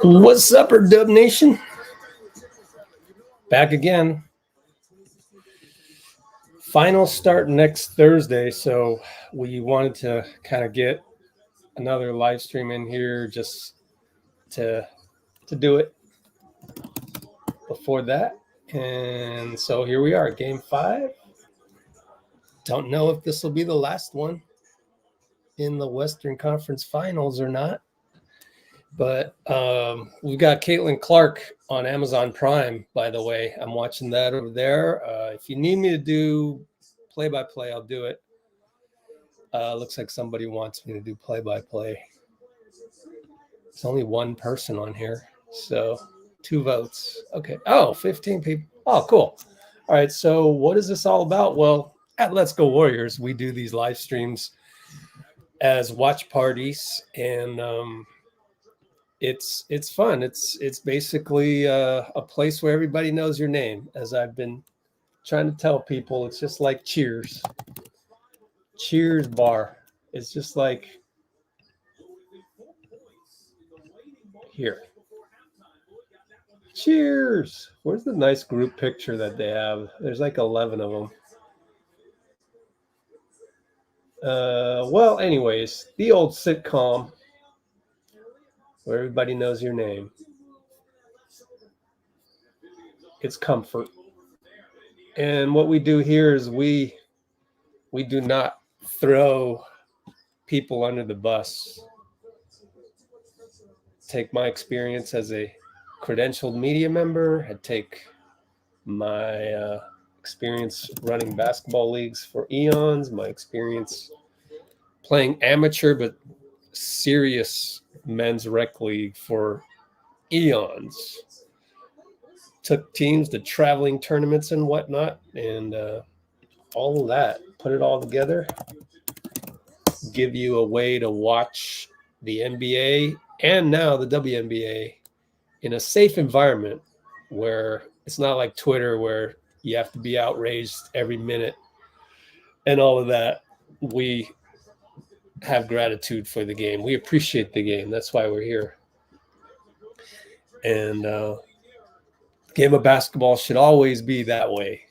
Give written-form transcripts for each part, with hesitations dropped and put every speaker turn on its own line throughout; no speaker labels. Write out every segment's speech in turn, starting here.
What's up, Dub Nation? Back again. Finals start next Thursday, so we wanted to kind of get another live stream in here just to do it before that. And so here we are, Game 5. Don't know if this will be the last one in the Western Conference Finals or not. But we've got Caitlin Clark on Amazon Prime, by the way. I'm watching that over there. If you need me to do play-by-play, I'll do it. Looks like somebody wants me to do play-by-play. There's only one person on here, so 2 votes. Okay. Oh, 15 people. Oh, cool. All right, so what is this all about? Well, at Let's Go Warriors, we do these live streams as watch parties, and it's fun. It's basically a place where everybody knows your name. As I've been trying to tell people, it's just like Cheers bar. It's just like here. Cheers. Where's the nice group picture that they have? There's like 11 of them. Well, anyways, the old sitcom where everybody knows your name. It's comfort. And what we do here is we do not throw people under the bus. Take my experience as a credentialed media member. I take my experience running basketball leagues for eons, my experience playing amateur but serious men's rec league for eons. Took teams to traveling tournaments and whatnot, and all of that, put it all together, give you a way to watch the NBA and now the WNBA in a safe environment where it's not like Twitter where you have to be outraged every minute and all of that. We have gratitude for the game. We appreciate the game. That's why we're here. And game of basketball should always be that way.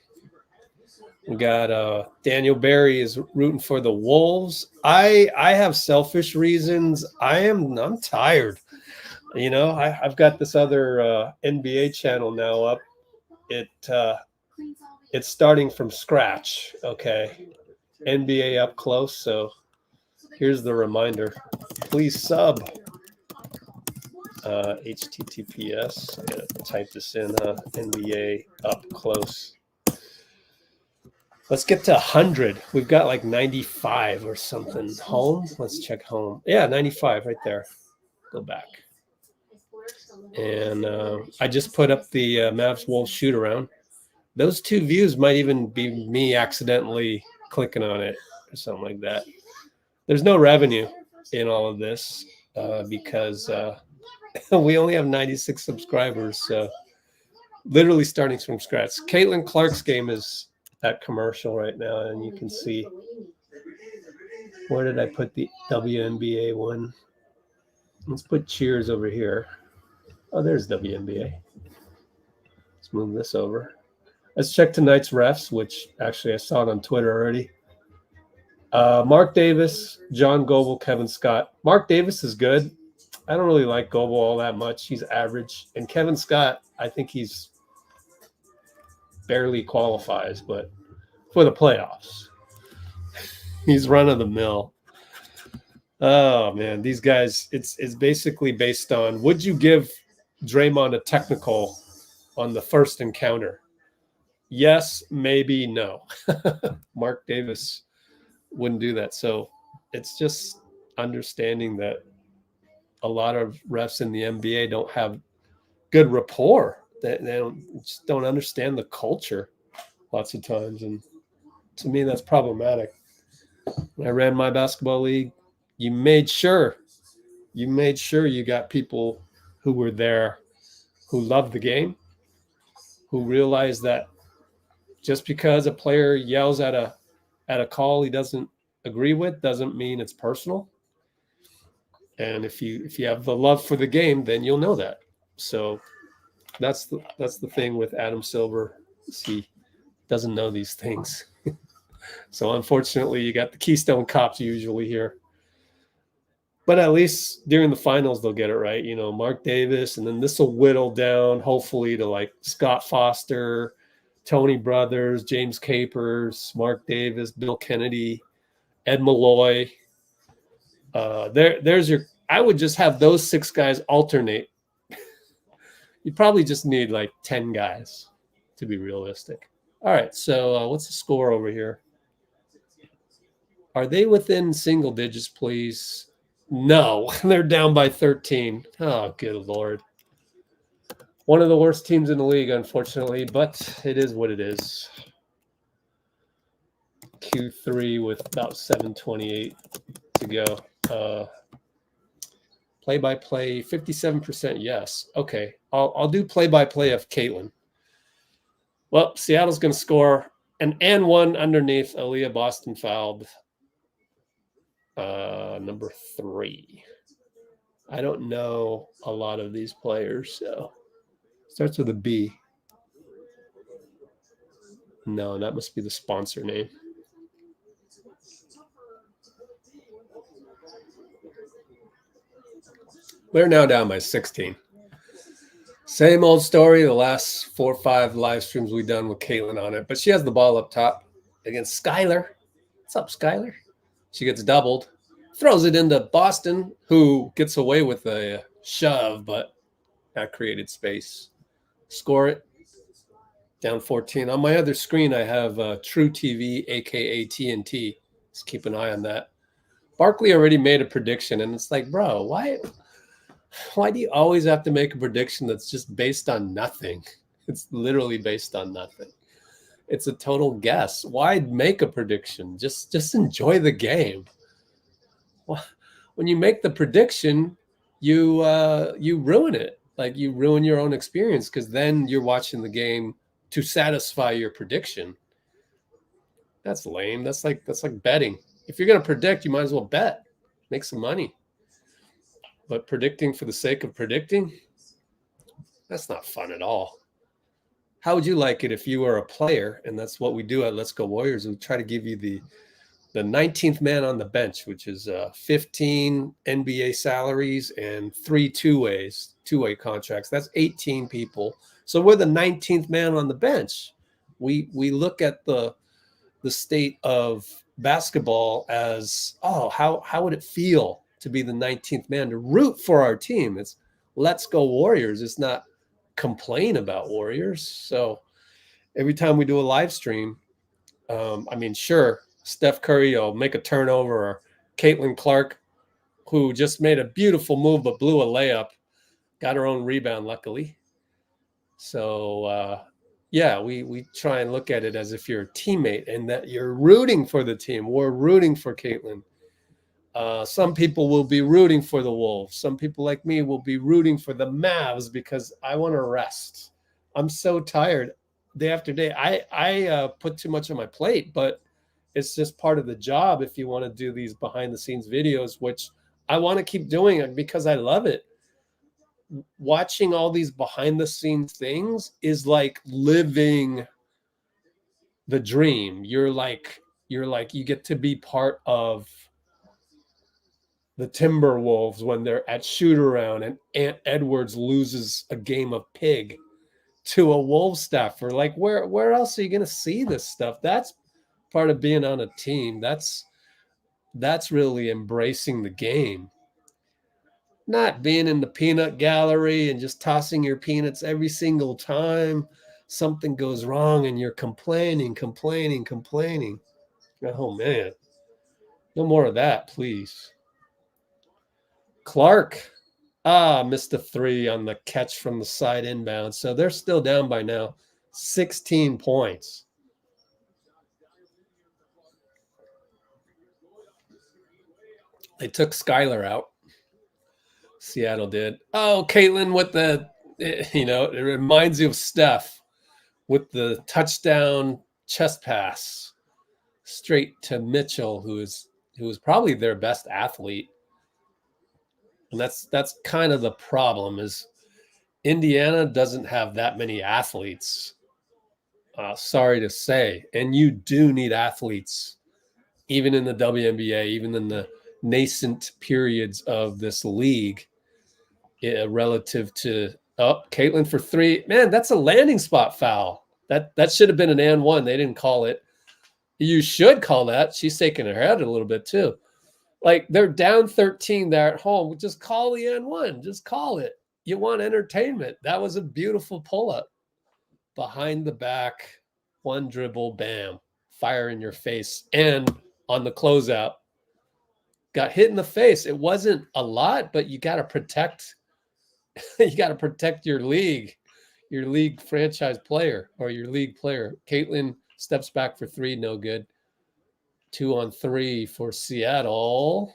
We got Daniel Barry is rooting for the Wolves. I have selfish reasons. I'm tired. You know, I've got this other NBA channel now up. It's starting from scratch. Okay, NBA Up Close. So here's the reminder. Please sub. HTTPS. I'm gonna type this in. NBA Up Close. Let's get to 100. We've got like 95 or something. Home? Let's check home. Yeah, 95 right there. Go back. And I just put up the Mavs-Wolves shoot around. Those 2 views might even be me accidentally clicking on it or something like that. There's no revenue in all of this because we only have 96 subscribers. So literally starting from scratch. Caitlin Clark's game is that commercial right now, and you can see where did I put the WNBA one. Let's put Cheers over here. Oh, there's WNBA. Let's move this over. Let's check tonight's refs, which actually I saw it on Twitter already. Mark Davis, John Goble, Kevin Scott. Mark Davis is good. I don't really like Goble all that much. He's average. And Kevin Scott, I think he's barely qualifies, but for the playoffs. He's run of the mill. Oh, man, these guys, it's basically based on, would you give Draymond a technical on the first encounter? Yes, maybe, no. Mark Davis wouldn't do that. So it's just understanding that a lot of refs in the NBA don't have good rapport. They just don't understand the culture lots of times. And to me, that's problematic. When I ran my basketball league, you made sure you got people who were there, who loved the game, who realized that just because a player yells at a call he doesn't agree with doesn't mean it's personal. And if you have the love for the game, then you'll know that. So that's the thing with Adam Silver. He doesn't know these things. So unfortunately, you got the Keystone Cops usually here. But at least during the finals, they'll get it right. You know, Mark Davis, and then this will whittle down, hopefully, to like Scott Foster, Tony Brothers, James Capers, Mark Davis, Bill Kennedy, Ed Malloy. There's your. I would just have those 6 guys alternate. You probably just need like 10 guys to be realistic. All right, so what's the score over here? Are they within single digits, please? No, they're down by 13. Oh, good Lord. One of the worst teams in the league, unfortunately, but it is what it is. Q3 with about 7:28 to go. Play-by-play, 57% yes. Okay, I'll do play-by-play of Caitlin. Well, Seattle's going to score and one underneath. Aaliyah Boston fouled. Number 3. I don't know a lot of these players, so starts with a B. No, that must be the sponsor name. We're now down by 16. Same old story. The last 4 or 5 live streams we've done with Caitlin on it, but she has the ball up top against Skylar. What's up, Skylar? She gets doubled, throws it into Boston, who gets away with a shove, but that created space. Score it. Down 14. On my other screen, I have True TV, a.k.a. TNT. Just keep an eye on that. Barkley already made a prediction, and it's like, bro, why do you always have to make a prediction that's just based on nothing? It's literally based on nothing. It's a total guess. Why make a prediction? Just enjoy the game. Well, when you make the prediction, you ruin it. Like, you ruin your own experience, because then you're watching the game to satisfy your prediction. That's lame. That's like betting. If you're going to predict, you might as well bet. Make some money. But predicting for the sake of predicting, that's not fun at all. How would you like it if you were a player? And that's what we do at Let's Go Warriors. We try to give you the 19th man on the bench, which is 15 NBA salaries and 3 two-way contracts. That's 18 people. So we're the 19th man on the bench. We look at the state of basketball as, how would it feel to be the 19th man to root for our team? It's Let's Go Warriors. It's not complain about Warriors. So every time we do a live stream, sure, Steph Curry will make a turnover, or Caitlin Clark, who just made a beautiful move but blew a layup, got her own rebound, luckily. So, we try and look at it as if you're a teammate and that you're rooting for the team. We're rooting for Caitlin. Some people will be rooting for the Wolves. Some people like me will be rooting for the Mavs because I want to rest. I'm so tired day after day. I put too much on my plate, but it's just part of the job if you want to do these behind-the-scenes videos, which I want to keep doing it because I love it. Watching all these behind-the-scenes things is like living the dream. You're like you get to be part of the Timberwolves when they're at shoot-around and Ant Edwards loses a game of pig to a Wolves staffer. Like, where else are you going to see this stuff? That's part of being on a team. That's really embracing the game. Not being in the peanut gallery and just tossing your peanuts every single time something goes wrong and you're complaining. Oh, man. No more of that, please. Clark. Missed a 3 on the catch from the side inbound. So they're still down by now 16 points. They took Skylar out. Seattle did. Oh, Caitlin with it reminds you of Steph with the touchdown chest pass straight to Mitchell, who was probably their best athlete. And that's kind of the problem is Indiana doesn't have that many athletes. Sorry to say. And you do need athletes, even in the WNBA, even in the nascent periods of this league, relative to Caitlin for three. Man, that's a landing spot foul. That should have been an and one. They didn't call it. You should call that. She's taking her head a little bit too. Like they're down 13 there at home. Just call the and one. Just call it. You want entertainment. That was a beautiful pull-up. Behind the back, one dribble, bam, fire in your face. And on the closeout, got hit in the face. It wasn't a lot, but you got to protect. You got to protect your league franchise player or your league player. Caitlin steps back for three, no good. 2-on-3 for Seattle.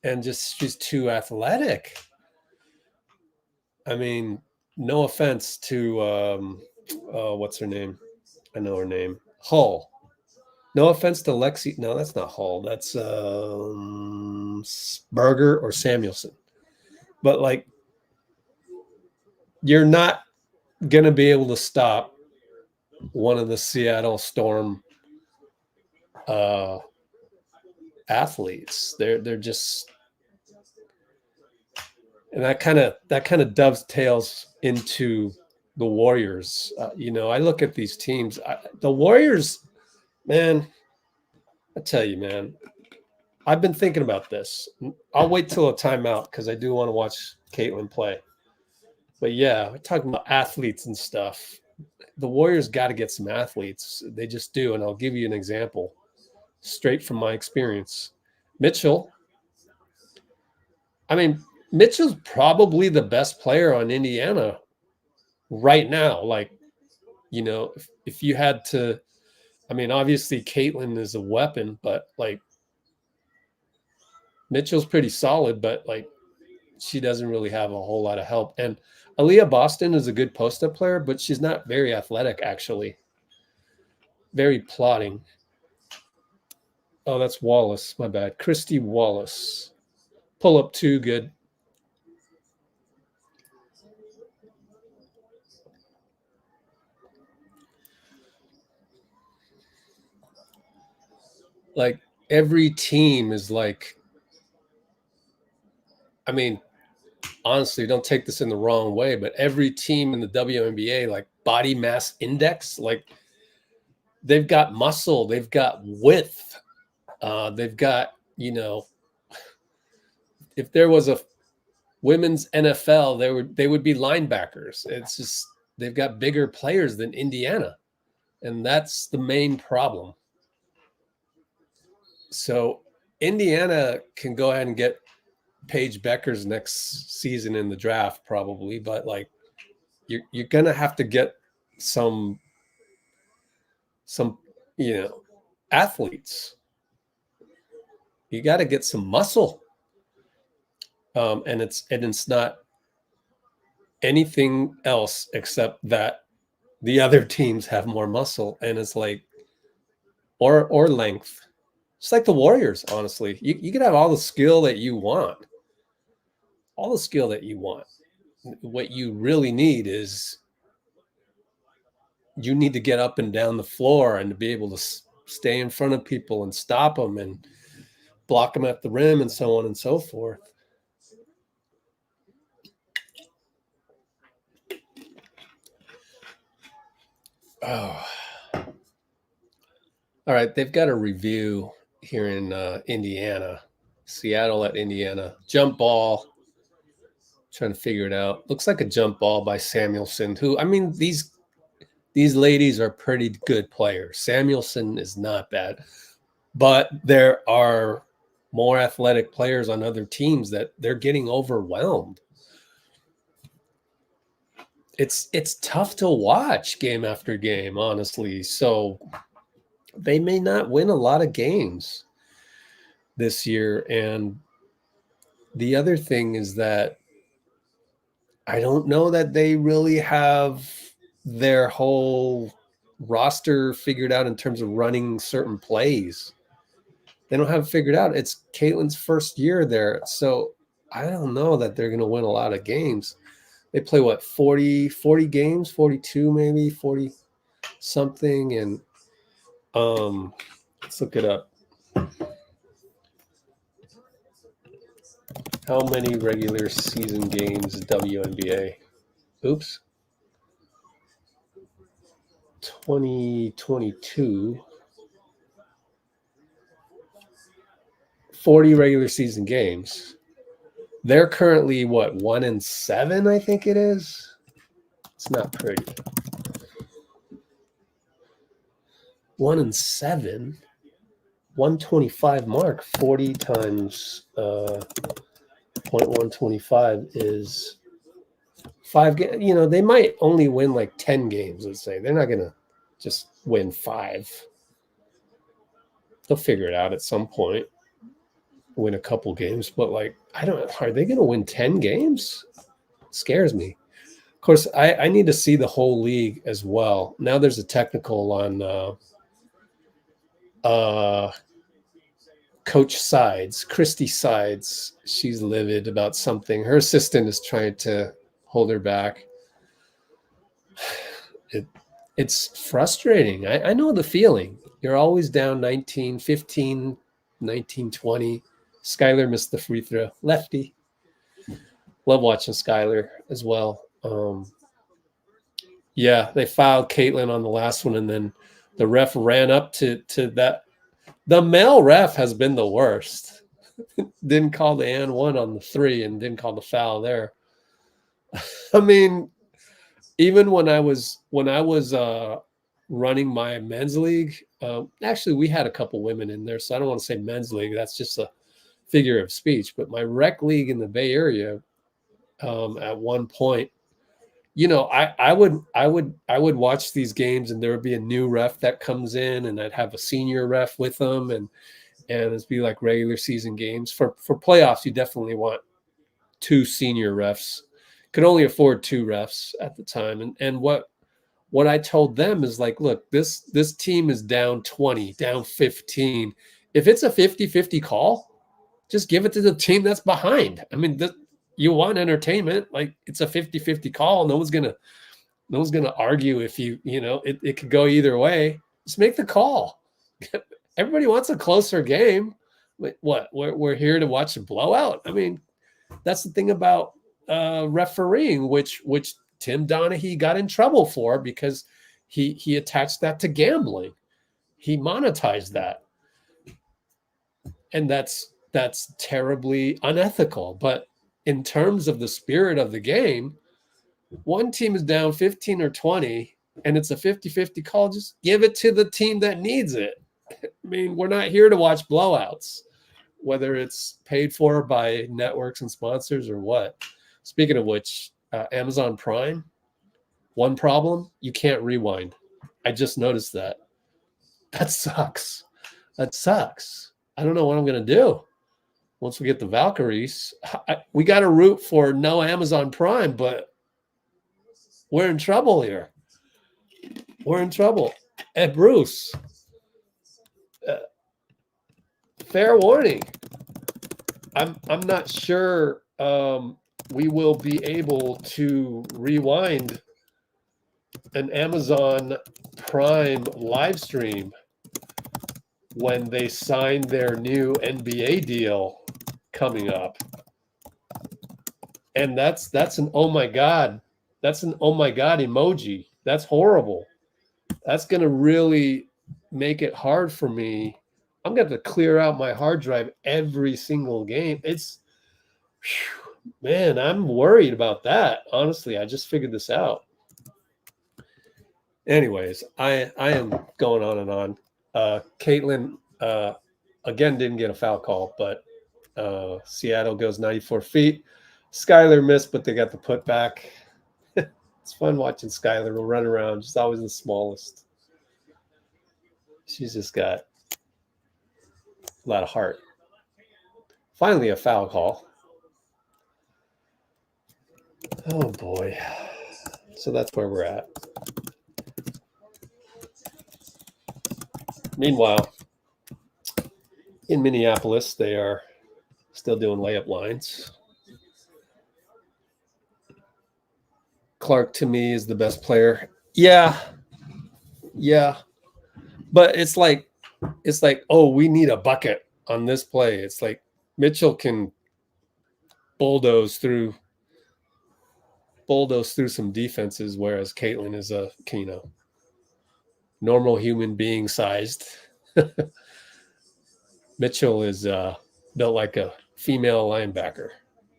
And just she's too athletic. I mean, no offense to what's her name? I know her name. Hull. No offense to Lexi. No, that's not Hull. That's Berger or Samuelson. But like, you're not gonna be able to stop one of the Seattle Storm athletes. They're just, and that kind of dovetails into the Warriors. I look at these teams. The Warriors, man, I tell you, man, I've been thinking about this. I'll wait till a timeout because I do want to watch Caitlin play. But yeah, we're talking about athletes and stuff. The Warriors got to get some athletes. They just do. And I'll give you an example straight from my experience. Mitchell. I mean, Mitchell's probably the best player on Indiana right now. Like, if you had to, I mean, obviously Caitlin is a weapon, but like Mitchell's pretty solid, but like she doesn't really have a whole lot of help. And Aaliyah Boston is a good post-up player, but she's not very athletic, actually. Very plodding. Oh, that's Wallace. My bad. Christy Wallace. Pull up two, good. Like every team is like, I mean, honestly, don't take this in the wrong way, but every team in the WNBA, like body mass index, like they've got muscle, they've got width, they've got, if there was a women's NFL, they would be linebackers. It's just they've got bigger players than Indiana, and that's the main problem. So Indiana can go ahead and get Paige Beckers next season in the draft, probably, but like you're gonna have to get some athletes. You got to get some muscle, and it's not anything else except that the other teams have more muscle, and it's like or length. It's like the Warriors, honestly. You can have all the skill that you want. All the skill that you want. What you really need is you need to get up and down the floor and to be able to stay in front of people and stop them and block them at the rim and so on and so forth. Oh. All right, they've got a review here in Indiana. Seattle at Indiana. Jump ball. Trying to figure it out. Looks like a jump ball by Samuelson, who, I mean, these ladies are pretty good players. Samuelson is not bad, but there are more athletic players on other teams that they're getting overwhelmed. It's tough to watch game after game, honestly. So they may not win a lot of games this year. And the other thing is that I don't know that they really have their whole roster figured out in terms of running certain plays. They don't have it figured out. It's Caitlin's first year there. So I don't know that they're going to win a lot of games. They play, 40 games, 42 maybe, 40 something. And let's look it up. How many regular season games WNBA? Oops. 2022. 40 regular season games. They're currently 1-7, I think it is. It's not pretty. 1-7, 125 mark. 40 times 0.125 is 5 games. You know, they might only win like 10 games. Let's say they're not gonna just win 5. They'll figure it out at some point. Win a couple games, but like, I don't know. Are they gonna win 10 games? It scares me. Of course, I need to see the whole league as well. Now there's a technical on Coach Sides, Christy Sides. She's livid about something. Her assistant is trying to hold her back. It's frustrating. I know the feeling. You're always down 19, 15, 19, 20. Skylar missed the free throw. Lefty. Love watching Skylar as well. Yeah, they fouled Caitlin on the last one, and then the ref ran up to that. The male ref has been the worst. Didn't call the and one on the 3 and didn't call the foul there. I mean, even when I was running my men's league, actually we had a couple women in there, so I don't want to say men's league. That's just a figure of speech. But my rec league in the Bay Area, at one point, you know, I would watch these games, and there would be a new ref that comes in, and I'd have a senior ref with them, and it'd be like regular season games. For playoffs, you definitely want 2 senior refs. Could only afford 2 refs at the time, and what I told them is like, look, this team is down 20, down 15. If it's a 50-50 call, just give it to the team that's behind. I mean, you want entertainment. Like, it's a 50-50 call. No one's gonna argue if you know it could go either way. Just make the call. Everybody wants a closer game. What? We're here to watch a blowout. I mean, that's the thing about refereeing, which Tim Donaghy got in trouble for, because he attached that to gambling. He monetized that, and that's terribly unethical. But in terms of the spirit of the game, one team is down 15 or 20 and it's a 50-50 call, just give it to the team that needs it. I mean, we're not here to watch blowouts, whether it's paid for by networks and sponsors or what. Speaking of which, Amazon Prime, one problem, you can't rewind. I just noticed that. That sucks. I don't know what I'm going to do once we get the Valkyries. We got to root for no Amazon Prime, but we're in trouble here. We're in trouble. And Bruce, fair warning. I'm not sure we will be able to rewind an Amazon Prime live stream when they sign their new NBA deal coming up. And that's an oh my God. That's an oh my God emoji. That's horrible. That's going to really make it hard for me. I'm going to have to clear out my hard drive every single game. Man, I'm worried about that. Honestly, I just figured this out. Anyways, I am going on and on. Caitlin, again, didn't get a foul call, but Seattle goes 94 feet. Skylar missed, but they got the putback. It's fun watching Skylar run around. She's always the smallest. She's just got a lot of heart. Finally, a foul call. Oh, boy. So that's where we're at. Meanwhile, in Minneapolis, they are still doing layup lines. Clark to me is the best player. Yeah. But it's like, oh, we need a bucket on this play. It's like Mitchell can bulldoze through some defenses, whereas Caitlin is a normal human being sized. Mitchell is built like a female linebacker,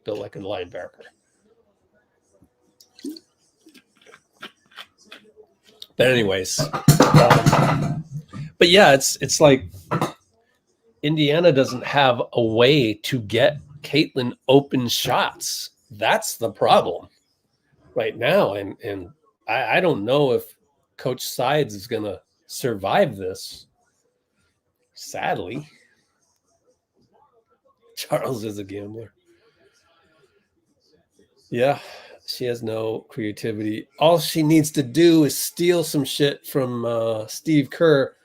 built like a linebacker. But anyways, but yeah, it's like Indiana doesn't have a way to get Caitlin open shots. That's the problem right now, and I don't know if Coach Sides is going to survive this. Sadly, Charles is a gambler. Yeah, she has no creativity. All she needs to do is steal some shit from Steve Kerr,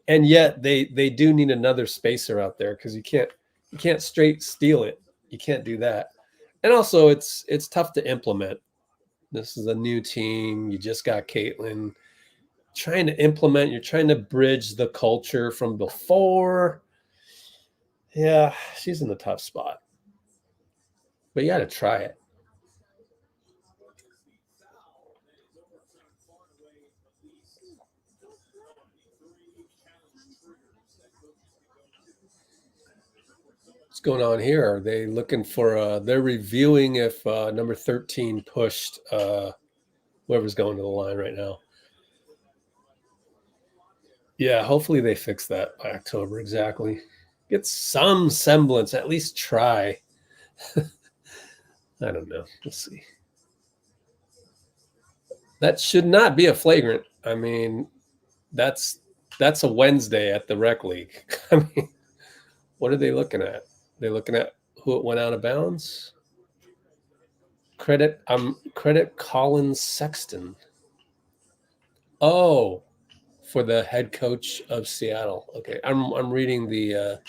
and yet they do need another spacer out there because you can't straight steal it. You can't do that. And also, it's tough to implement. This is a new team. You just got Caitlin. Trying to implement, you're trying to bridge the culture from before. Yeah, she's in a tough spot. But you got to try it. What's going on here? Are they looking for they're reviewing if number 13 pushed whoever's going to the line right now. Yeah, hopefully they fix that by October. Exactly. Get some semblance, at least try. I don't know. Let's see. That should not be a flagrant. I mean, that's a Wednesday at the rec league. I mean, what are they looking at? They're looking at who it went out of bounds. Credit Colin Sexton. Oh, for the head coach of Seattle. Okay, I'm reading the.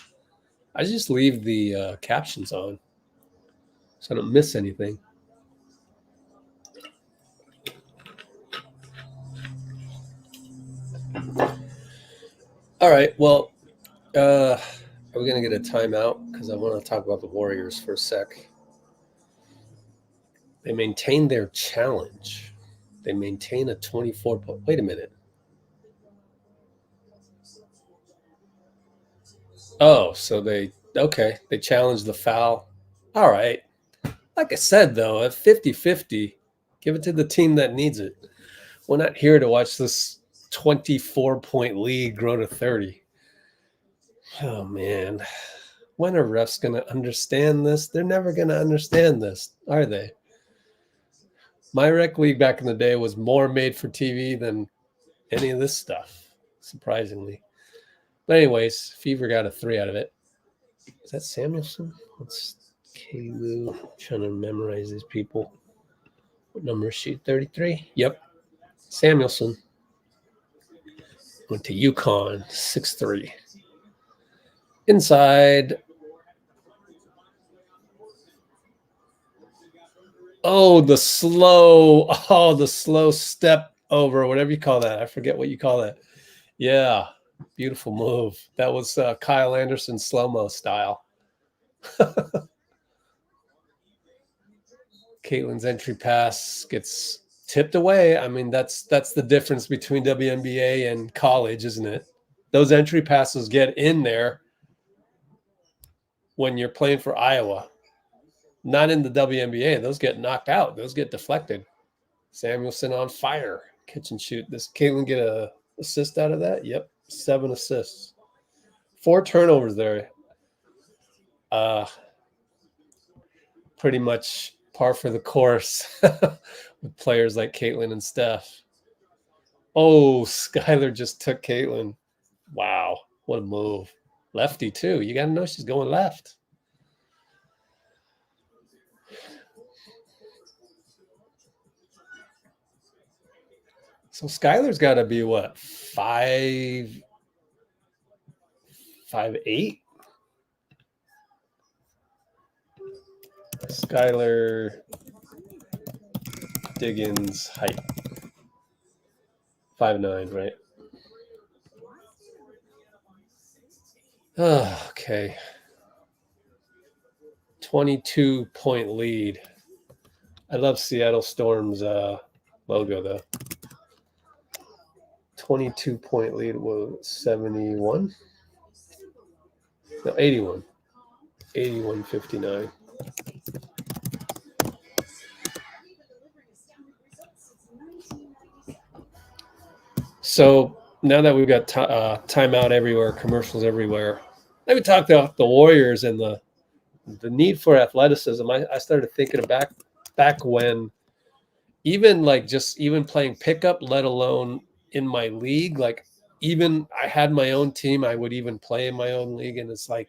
I just leave the captions on, so I don't miss anything. All right. Well, are we gonna get a timeout? Because I want to talk about the Warriors for a sec. They maintain their challenge. They maintain a 24 point. Wait a minute. Oh, so they challenged the foul. All right. Like I said, though, at 50-50, give it to the team that needs it. We're not here to watch this 24-point lead grow to 30. Oh, man. When are refs going to understand this? They're never going to understand this, are they? My rec league back in the day was more made for TV than any of this stuff, surprisingly. But anyways, Fever got a 3 out of it. Is that Samuelson? Let's Kalu. Trying to memorize these people. What number is she? 33? Yep. Samuelson. Went to UConn. 6'3". Inside. Oh, the slow step over, whatever you call that. I forget what you call that. Yeah. Beautiful move. That was Kyle Anderson slow-mo style. Caitlin's entry pass gets tipped away. I mean, that's the difference between WNBA and college, isn't it? Those entry passes get in there when you're playing for Iowa. Not in the WNBA. Those get knocked out. Those get deflected. Samuelson on fire. Catch and shoot. Does Caitlin get a assist out of that? Yep. 7 assists. 4 turnovers there. Pretty much par for the course with players like Caitlin and Steph. Oh, Skylar just took Caitlin. Wow, what a move. Lefty, too. You got to know she's going left. So Skylar's got to be what, 5'8"? Skylar Diggins height. 5'9", right? Oh, okay. 22-point lead. I love Seattle Storm's logo, though. 22-point lead was 71? No, 81. 81-59. So now that we've got timeout everywhere, commercials everywhere, let me talk about the Warriors and the need for athleticism. I started thinking back when even playing pickup, let alone in my league, like even I had my own team, I would even play in my own league, and it's like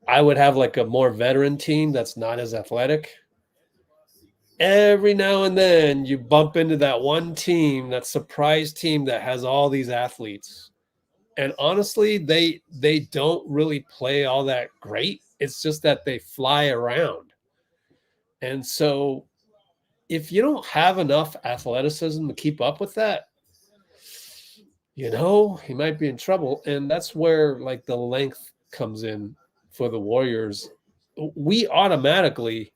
I would have like a more veteran team that's not as athletic. Every now and then you bump into that one team, that surprise team that has all these athletes. And honestly, they don't really play all that great. It's just that they fly around. And so if you don't have enough athleticism to keep up with that, you might be in trouble. And that's where like the length comes in for the Warriors. We automatically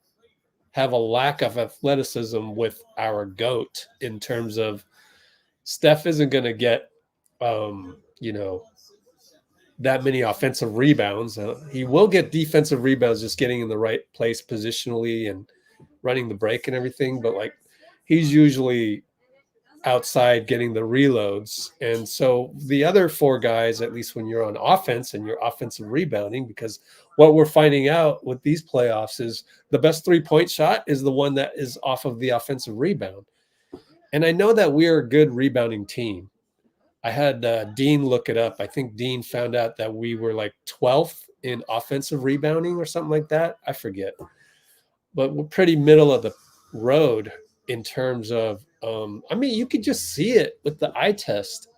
have a lack of athleticism with our GOAT in terms of Steph isn't going to get, that many offensive rebounds. He will get defensive rebounds, just getting in the right place positionally and running the break and everything. But like, he's usually outside getting the reloads. And so the other four guys, at least when you're on offense and you're offensive rebounding, because what we're finding out with these playoffs is the best 3-point shot is the one that is off of the offensive rebound. And I know that we're a good rebounding team. I had Dean look it up. I think Dean found out that we were like 12th in offensive rebounding or something like that. I forget. But we're pretty middle of the road in terms of, you could just see it with the eye test.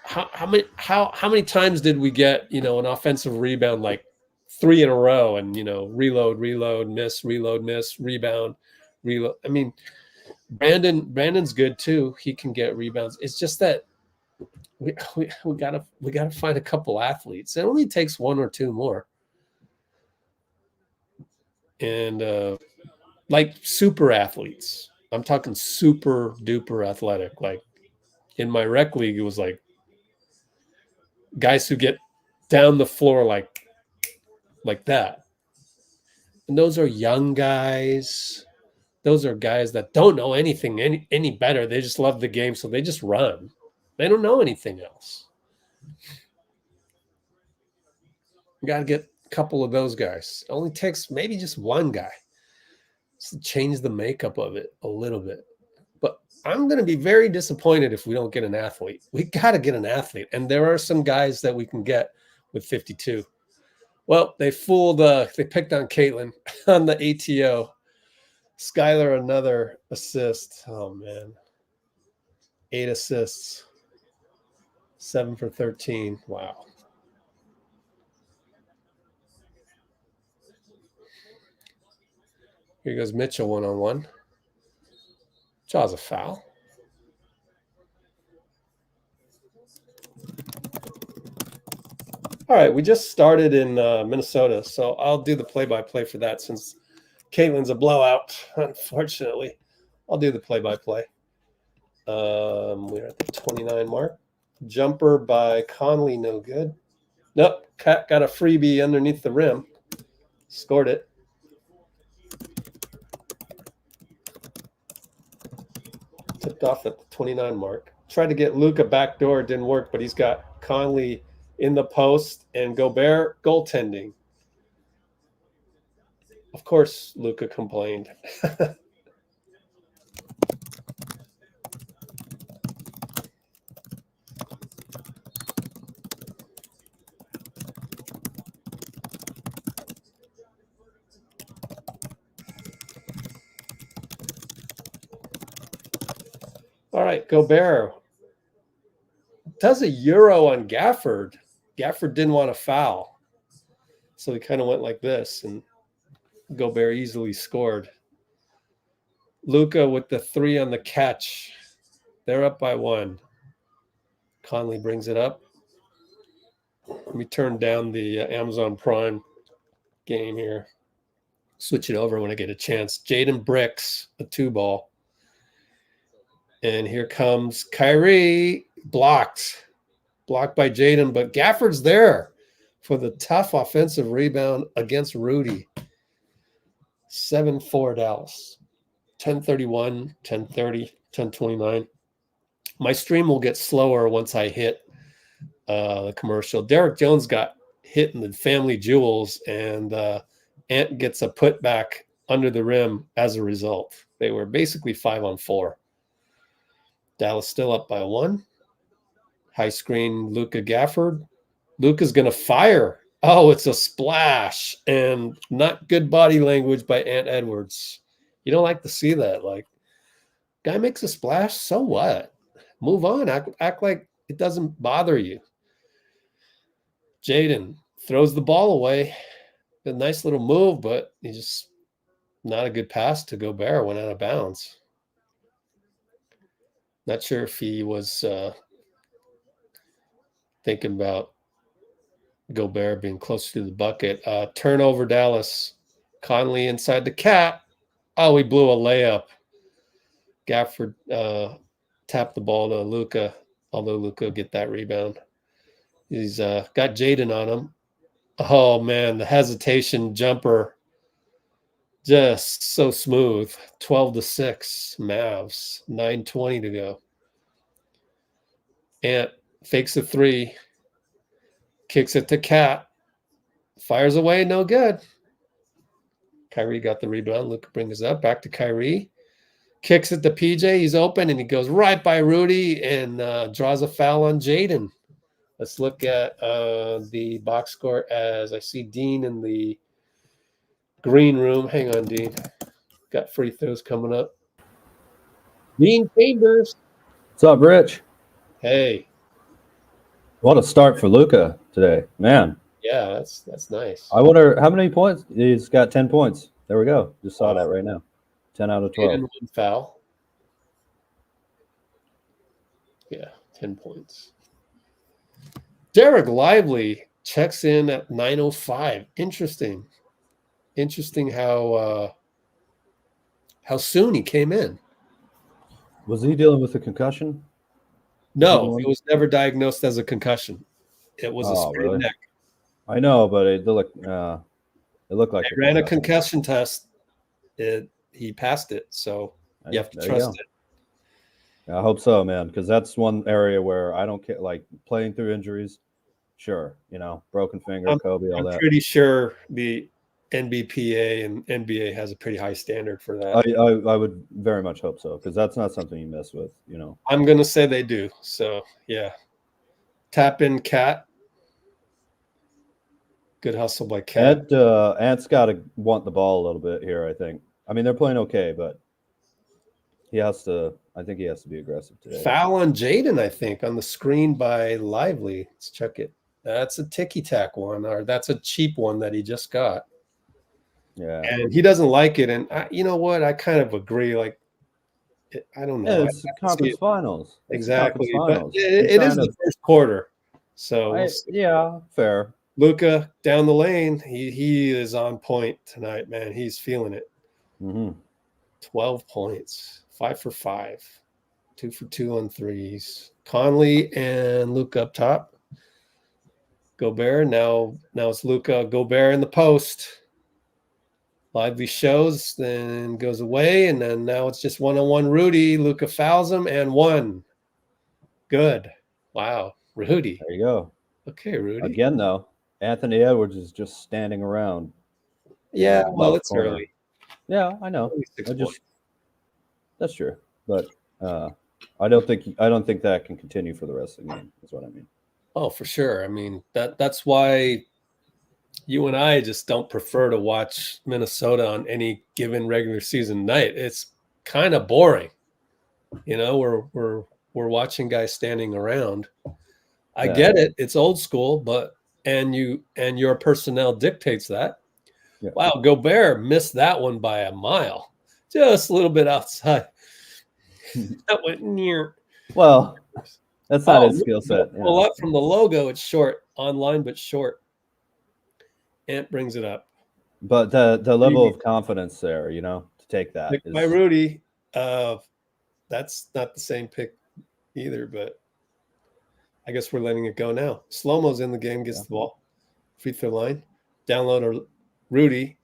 How many times did we get, an offensive rebound like 3 in a row and, reload, miss, rebound, reload. I mean, Brandon's good too. He can get rebounds. It's just that we gotta find a couple athletes. It only takes one or two more. And like super athletes. I'm talking super duper athletic. Like in my rec league, it was like guys who get down the floor like that. And those are young guys. Those are guys that don't know anything any better. They just love the game, so they just run. They don't know anything else. You got to get a couple of those guys. It only takes maybe just one guy to change the makeup of it a little bit. But I'm going to be very disappointed if we don't get an athlete. We got to get an athlete. And there are some guys that we can get with 52. Well, they picked on Caitlin on the ATO. Skylar, another assist. Oh, man. 8 assists. 7 for 13. Wow. Here goes Mitchell one-on-one. Draws a foul. All right, we just started in Minnesota, so I'll do the play-by-play for that since Caitlin's a blowout, unfortunately. I'll do the play-by-play. We're at the 29 mark. Jumper by Conley, no good. Nope, Cat got a freebie underneath the rim. Scored it. Tipped off at the 29 mark. Tried to get Luka backdoor, didn't work, but he's got Conley in the post and Gobert goaltending. Of course, Luka complained. All right, Gobert does a Euro on Gafford. Gafford didn't want to foul. So he kind of went like this. And Gobert easily scored. Luka with the 3 on the catch. They're up by 1. Conley brings it up. Let me turn down the Amazon Prime game here. Switch it over when I get a chance. Jaden bricks a 2-ball. And here comes Kyrie. Blocked by Jaden, but Gafford's there for the tough offensive rebound against Rudy. 7-4 Dallas. 10:31, 10:30, 10:29. My stream will get slower once I hit the commercial. Derek Jones got hit in the family jewels, and Ant gets a putback under the rim as a result. They were basically 5-on-4. Dallas still up by 1. High screen, Luka Gafford. Luka's going to fire. Oh, it's a splash, and not good body language by Ant Edwards. You don't like to see that. Like, guy makes a splash, so what? Move on. Act like it doesn't bother you. Jaden throws the ball away. A nice little move, but he just not a good pass to Gobert. Went out of bounds. Not sure if he was thinking about Gobert being closer to the bucket. Turnover, Dallas. Conley inside the cat. Oh, he blew a layup. Gafford tapped the ball to Luka, although Luka will get that rebound. He's got Jaden on him. Oh, man, the hesitation jumper. Just so smooth. 12-6, Mavs. 9:20 to go. Ant fakes a 3. Kicks it to Cat. Fires away, no good. Kyrie got the rebound. Luka brings it up. Back to Kyrie. Kicks it to PJ. He's open, and he goes right by Rudy and draws a foul on Jaden. Let's look at the box score as I see Dean in the green room. Hang on, Dean. Got free throws coming up. Dean Chambers.
What's up, Rich?
Hey.
What a start for Luka today, man.
Yeah, that's nice.
I wonder how many points. He's got 10 points. There we go. Just saw that right now. 10 out of 12.
And 1 foul. Yeah, 10 points. Derek Lively checks in at 9:05. Interesting how soon he came in.
Was he dealing with a concussion?
No, it was never diagnosed as a concussion. It was a sprained neck.
I know, but it looked like
they ran a concussion test. He passed it, so you have to trust it.
I hope so, man, because that's one area where I don't care. Like playing through injuries, sure, broken finger, Kobe, all that.
I'm pretty sure the NBPA and NBA has a pretty high standard for that.
I would very much hope so, because that's not something you mess with,
I'm going to say they do. So, yeah. Tap in Cat. Good hustle by Cat.
Ant's got to want the ball a little bit here, I think. I mean, they're playing okay, but I think he has to be aggressive today.
Foul on Jaden, I think, on the screen by Lively. Let's check it. That's a ticky-tack one, or that's a cheap one that he just got.
Yeah.
And he doesn't like it. And you know what? I kind of agree. Like, I don't know.
Yeah, it's conference finals.
Exactly.
Finals.
But it is the first quarter. So
yeah, fair.
Luka down the lane. He is on point tonight, man. He's feeling it. 12 points. 5 for 5. 2 for 2 on threes. Conley and Luka up top. Gobert. Now it's Luka. Gobert in the post. Lively shows, then goes away, and then now it's just one-on-one Rudy. Luka fouls him, and 1. Good. Wow. Rudy.
There you go.
Okay, Rudy.
Again, though, Anthony Edwards is just standing around.
Yeah, well, it's early.
Yeah, I know. That's true. But I don't think that can continue for the rest of the game, is what I mean.
Oh, for sure. I mean, that's why you and I just don't prefer to watch Minnesota on any given regular season night. It's kind of boring. We're watching guys standing around. I get it. It's old school, but and your personnel dictates that.
Yeah.
Wow, Gobert missed that one by a mile. Just a little bit outside. That went near.
Well, that's not his skill set.
Pull up from the logo. It's short. Online, but short. Ant brings it up.
But the level of confidence there, to take that.
Pick by Rudy. That's not the same pick either, but I guess we're letting it go now. Slow-mo's in the game, gets the ball. Free throw line. Download Rudy.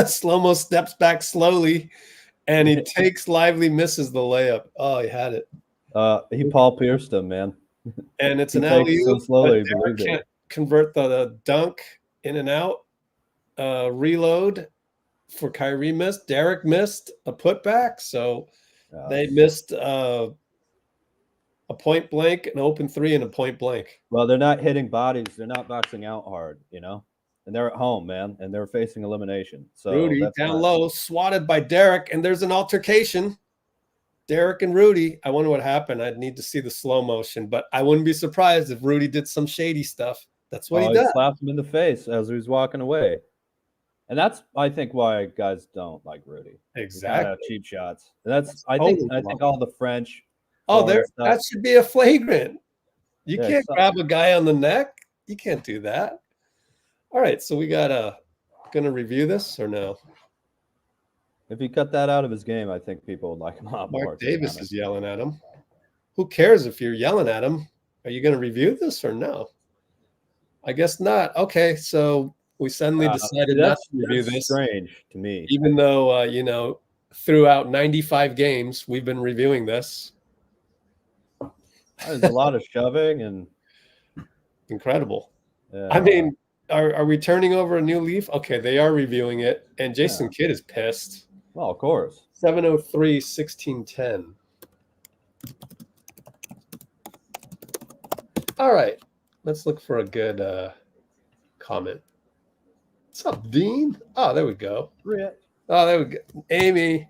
Slow-mo steps back slowly, and he takes lively, misses the layup. Oh, he had it.
He Paul Pierced him, man.
And it's an alley-oop.
So slowly,
but can't convert the dunk in and out. Reload for Kyrie missed. Derek missed a putback, so they missed a point blank, an open three, and a point blank.
Well, they're not hitting bodies. They're not boxing out hard, and they're at home, man, and they're facing elimination. So
Rudy down low, swatted by Derek, and there's an altercation. Derek and Rudy. I wonder what happened. I'd need to see the slow motion, but I wouldn't be surprised if Rudy did some shady stuff. That's what he does.
Slapped him in the face as he was walking away. And that's, I think, why guys don't like Rudy.
Exactly.
Cheap shots. I think all the French.
That should be a flagrant. You can't grab a guy on the neck. You can't do that. All right, so we gonna review this or no?
If he cut that out of his game, I think people would like him a lot more.
Mark Davis is yelling at him. Who cares if you're yelling at him? Are you going to review this or no? I guess not. Okay, so we suddenly decided not to review this.
Strange to me.
Even though, throughout 95 games, we've been reviewing this.
There's a lot of shoving and
incredible. Yeah. I mean, are we turning over a new leaf? Okay, they are reviewing it, and Jason Kidd is pissed.
Well, of course.
703, 1610. All right, let's look for a good comment. What's up, Dean? Oh, there we go. Oh, there we go. Amy,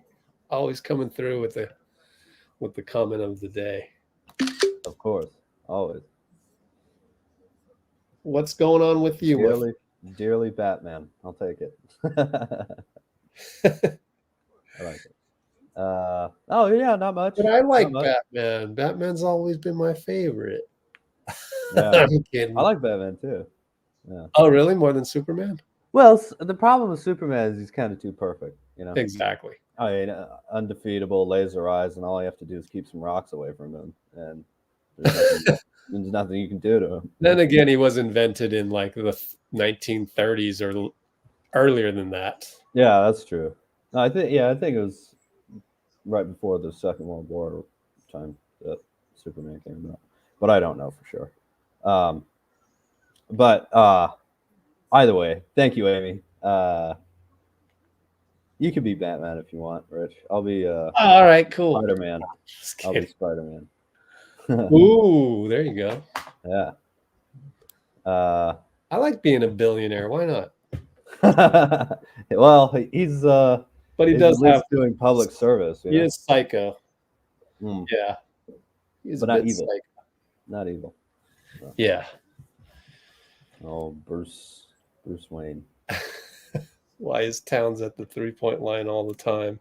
always coming through with the comment of the day.
Of course, always.
What's going on with you?
Dearly Batman. I'll take it. I like it. Not much.
But I like Batman. Batman's always been my favorite.
Yeah. I'm kidding. I like Batman too. Yeah.
Oh, really? More than Superman?
Well, the problem with Superman is he's kind of too perfect.
Exactly.
I mean, undefeatable, laser eyes, and all you have to do is keep some rocks away from him, and there's nothing you can do to him.
Then again, he was invented in like the 1930s or earlier than that.
Yeah, that's true. No, I think it was right before the Second World War time that Superman came out, but I don't know for sure. But either way, thank you, Amy. You can be Batman if you want, Rich. I'll be
all right, cool.
Spider-Man. I'll be Spider-Man.
Ooh, there you go.
Yeah.
I like being a billionaire. Why not?
Well, he's
but he does have
doing public service.
He is psycho. Yeah. He's
but not evil. Psycho. Not evil.
So. Yeah.
Oh, Bruce Wayne.
Why is Towns at the 3-point line all the time?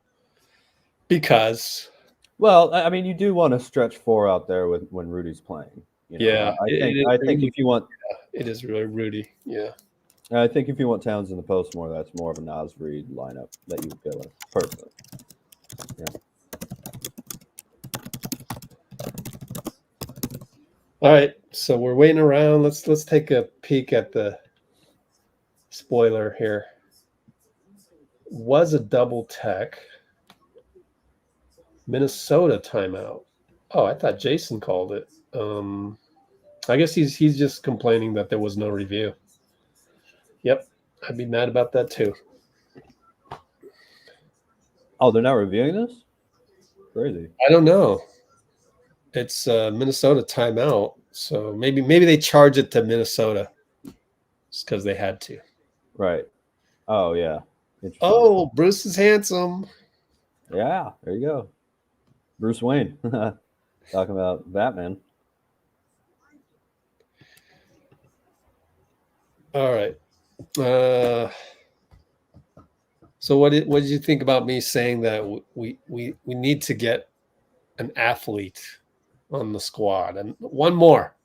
Because.
Well, I mean, you do want to stretch four out there when Rudy's playing.
Yeah.
I think if you want.
Yeah, it is really Rudy. Yeah.
I think if you want Towns in the post more, that's more of a Nas Reed lineup that you would go with. Personally. Yeah.
All right, so we're waiting around. Let's take a peek at the spoiler here. Was a double tech. Minnesota timeout. Oh, I thought Jason called it. I guess he's just complaining that there was no review. Yep, I'd be mad about that too.
Oh, they're not reviewing this? Crazy.
I don't know. It's Minnesota timeout, so maybe they charge it to Minnesota just because they had to.
Right. Oh yeah.
Oh, Bruce is handsome.
Yeah, there you go. Bruce Wayne. Talking about Batman.
All right. So what did you think about me saying that we need to get an athlete on the squad and one more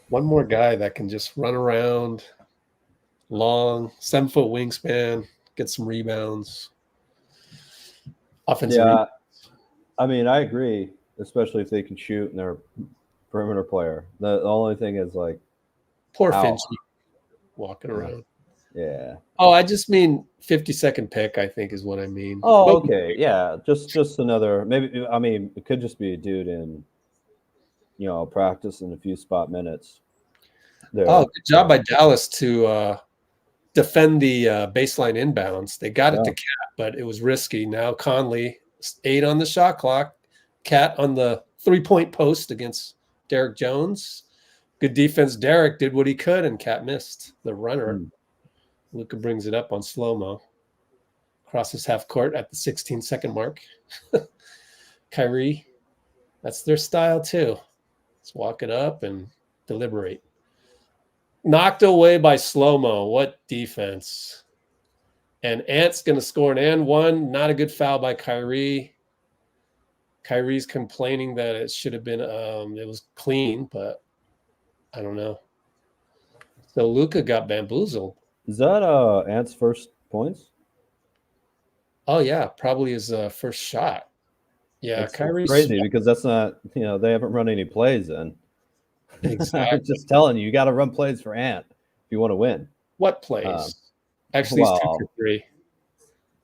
guy that can just run around, long, 7-foot wingspan, get some rebounds, offensive.
Yeah, I mean, I agree, especially if they can shoot and they're a perimeter player. The only thing is like
Poor
how-
Finchie walking around.
Yeah.
Oh, I just mean 52nd pick, I think is what I mean.
Oh, okay. Yeah, just another maybe. I mean, it could just be a dude in, practice in a few spot minutes. There.
Oh, good job by Dallas to defend the baseline inbounds. They got it to Cat, but it was risky. Now Conley, 8 on the shot clock. Cat on the 3-point post against Derek Jones. Good defense. Derek did what he could, and Cat missed the runner. Luka brings it up on slow-mo. Crosses half court at the 16-second mark. Kyrie, that's their style too. Let's walk it up and deliberate. Knocked away by slow-mo. What defense. And Ant's going to score an and one. Not a good foul by Kyrie. Kyrie's complaining that it should have been, it was clean, but I don't know. So Luka got bamboozled.
Is that Ant's first points?
Oh, yeah, probably his first shot. Yeah,
That's
Kyrie's
crazy because that's not, they haven't run any plays in.
Exactly.
I'm just telling you, you got to run plays for Ant if you want to win.
What plays? Actually, he's 2 for 3.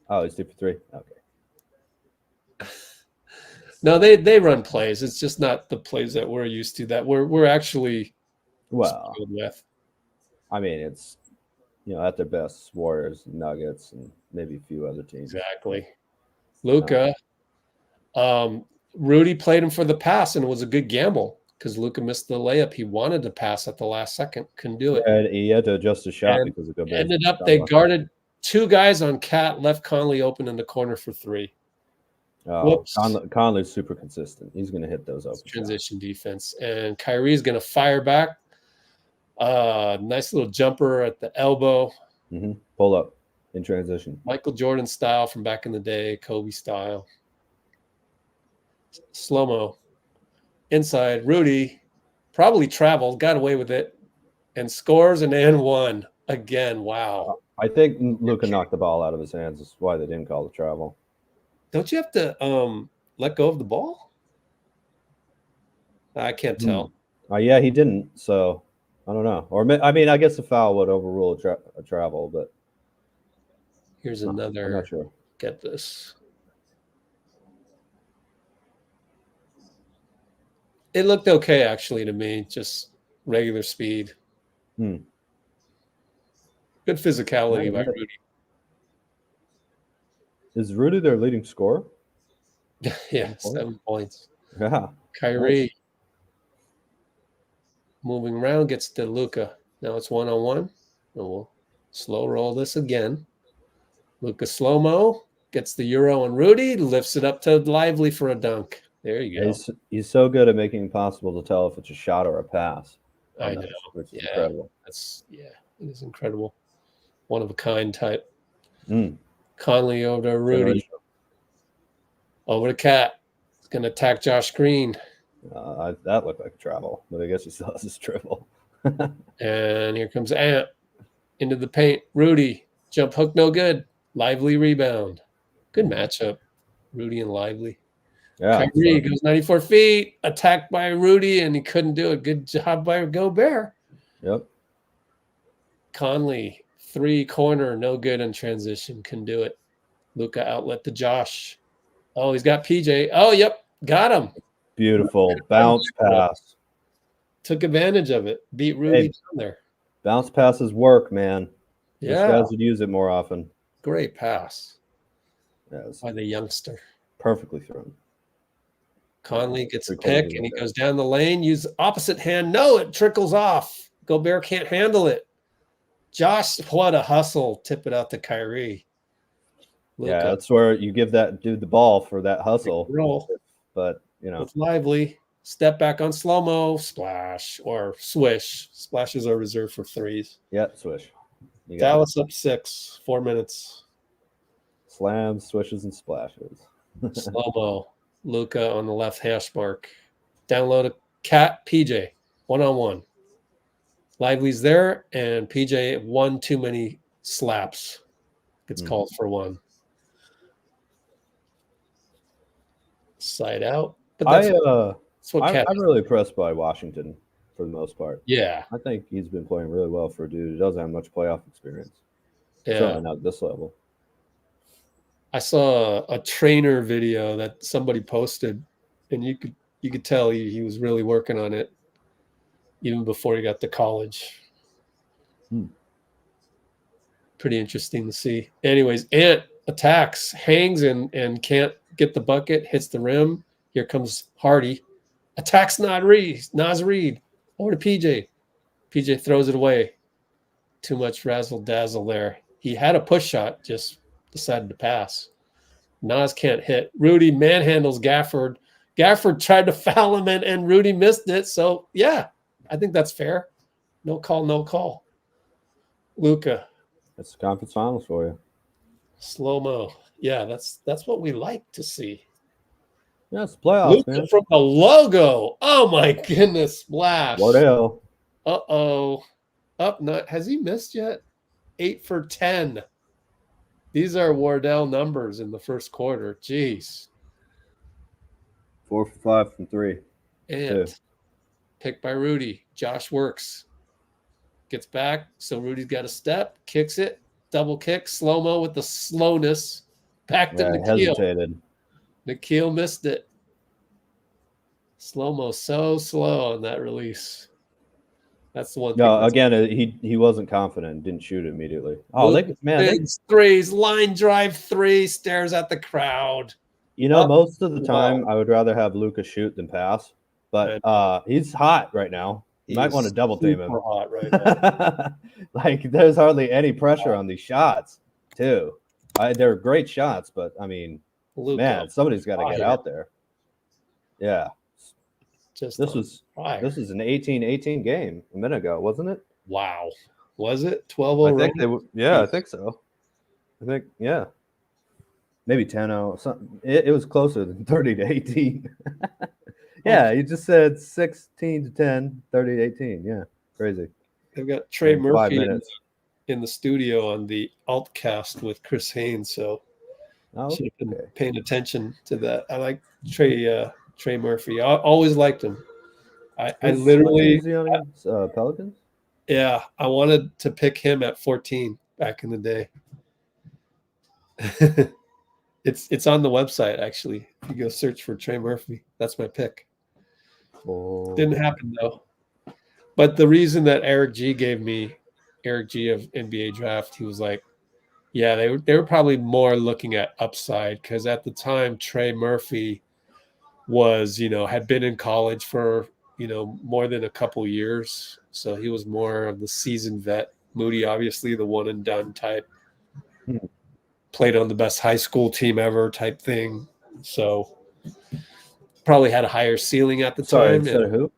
Oh, he's 2 for 3. Okay.
No, they run plays. It's just not the plays that we're used to that we're actually spoiled with.
I mean, it's at their best, Warriors, Nuggets, and maybe a few other teams.
Exactly. Luka, Rudy played him for the pass, and it was a good gamble because Luka missed the layup. He wanted to pass at the last second, couldn't do it.
And he had to adjust his shot
and
because of Gobert.
Ended up they guarded 2 guys on Cat, left Conley open in the corner for 3.
Whoops. Conley's super consistent. He's going to hit those open
transition
shots.
defense, and Kyrie's going to fire back. Nice little jumper at the elbow.
Pull up in transition.
Michael Jordan style from back in the day, Kobe style. Slow-mo. Inside, Rudy probably traveled, got away with it, and scores an and one again. Wow.
I think Luka knocked the ball out of his hands. That's why they didn't call the travel.
Don't you have to let go of the ball? I can't tell.
Yeah, he didn't. So I don't know. Or I mean, I guess a foul would overrule a travel, but
here's another.
I'm not sure.
Get this. It looked okay, actually, to me. Just regular speed. Good physicality by Rudy.
Is Rudy their leading scorer?
Yeah, 7 points.
Yeah.
Kyrie
Nice.
moving around, gets to Luka. Now it's 1-on-1. And we'll slow roll this again. Luka slow-mo gets the Euro on Rudy, lifts it up to Lively for a dunk. There you go.
He's so good at making it possible to tell if it's a shot or a pass.
I know.
Which is
Yeah.
incredible.
It is incredible. One of a kind type.
Mm.
Conley over to Rudy. Over to Cat. He's going to attack Josh Green.
That looked like a travel, but I guess he still has his dribble.
And here comes Ant into the paint. Rudy, jump hook, no good. Lively rebound. Good matchup. Rudy and Lively.
Yeah.
Kyrie goes 94 feet, attacked by Rudy, and he couldn't do it. Good job by Gobert.
Yep.
Conley, 3 corner, no good in transition. Can do it. Luka outlet to Josh. Oh, he's got PJ. Oh, yep. Got him.
Beautiful bounce pass.
Took advantage of it. Beat Rudy down there.
Bounce passes work, man.
Yeah.
These guys would use it more often.
Great pass.
Yes.
By the youngster.
Perfectly thrown.
Conley gets a pick, and he goes down the lane. Use opposite hand. No, it trickles off. Gobert can't handle it. Josh, what a hustle. Tip it out to Kyrie.
Yeah, that's where you give that dude the ball for that hustle.
Roll.
But, you know.
It's Lively. Step back on slow-mo. Splash or swish. Splashes are reserved for threes.
Yeah, swish.
Dallas up 6. 4 minutes.
Slams, swishes, and splashes.
Slow-mo. Luka on the left hash mark. Download a cat PJ. 1-on-1. Lively's there, and PJ one too many slaps. Gets called for one. Side out. But that's what
I'm really impressed by Washington for the most part.
Yeah.
I think he's been playing really well for a dude who doesn't have much playoff experience.
Yeah.
Certainly not at this level.
I saw a trainer video that somebody posted, and you could tell he was really working on it even before he got to college. Pretty interesting to see. Anyways, Ant attacks, hangs, and can't get the bucket, hits the rim. Here comes Hardy. Attacks Naz Reid. Over to PJ. PJ throws it away. Too much razzle-dazzle there. He had a push shot, just decided to pass. Naz can't hit. Rudy manhandles Gafford. Gafford tried to foul him, and Rudy missed it. So, yeah, I think that's fair. No call, no call. Luka.
It's the conference finals for you.
Slow-mo. Yeah, that's what we like to see.
Yeah, it's playoffs,
Luka
man.
from the logo. Oh, my goodness. Splash.
Wardell.
Uh-oh. Up nut. Has he missed yet? 8 for 10. These are Wardell numbers in the first quarter. Jeez.
4 for 5 from 3.
And picked by Rudy. Josh works. Gets back. So Rudy's got a step. Kicks it. Double kick. Slow-mo with the slowness. Back to Nikhil.
Hesitated.
Nikhil missed it. Slow-mo so slow on that release. That's the one thing.
No, again, he wasn't confident. Didn't shoot it immediately. Oh,
threes, line drive 3, stares at the crowd.
You know, most of the time, I would rather have Luka shoot than pass. But he's hot right now. You might want to double team him.
Hot right now.
Like, there's hardly any pressure on these shots, too. They're great shots, but I mean, Luka, man, somebody's got to get out there. Yeah. This was an 18-18 game a minute ago, wasn't it?
Wow. Was it 12-0?
I think so. Yeah. Maybe 10-0. Something. It was closer than 30-18. Yeah, you just said 16-10, 30-18. Yeah, crazy.
They've got Trey Murphy in the studio on the Altcast with Chris Haynes, so should have been paying attention to that. I like Trey Murphy. I always liked him. I literally
Pelicans.
Yeah, I wanted to pick him at 14 back in the day. It's on the website actually. If you go search for Trey Murphy, that's my pick. Didn't happen though. But the reason that Eric G of NBA Draft, he was like, yeah, they were probably more looking at upside because at the time Trey Murphy was, had been in college for, more than a couple years. So he was more of the seasoned vet. Moody, obviously, the one and done type. Played on the best high school team ever type thing. So probably had a higher ceiling at the time.
Instead of who?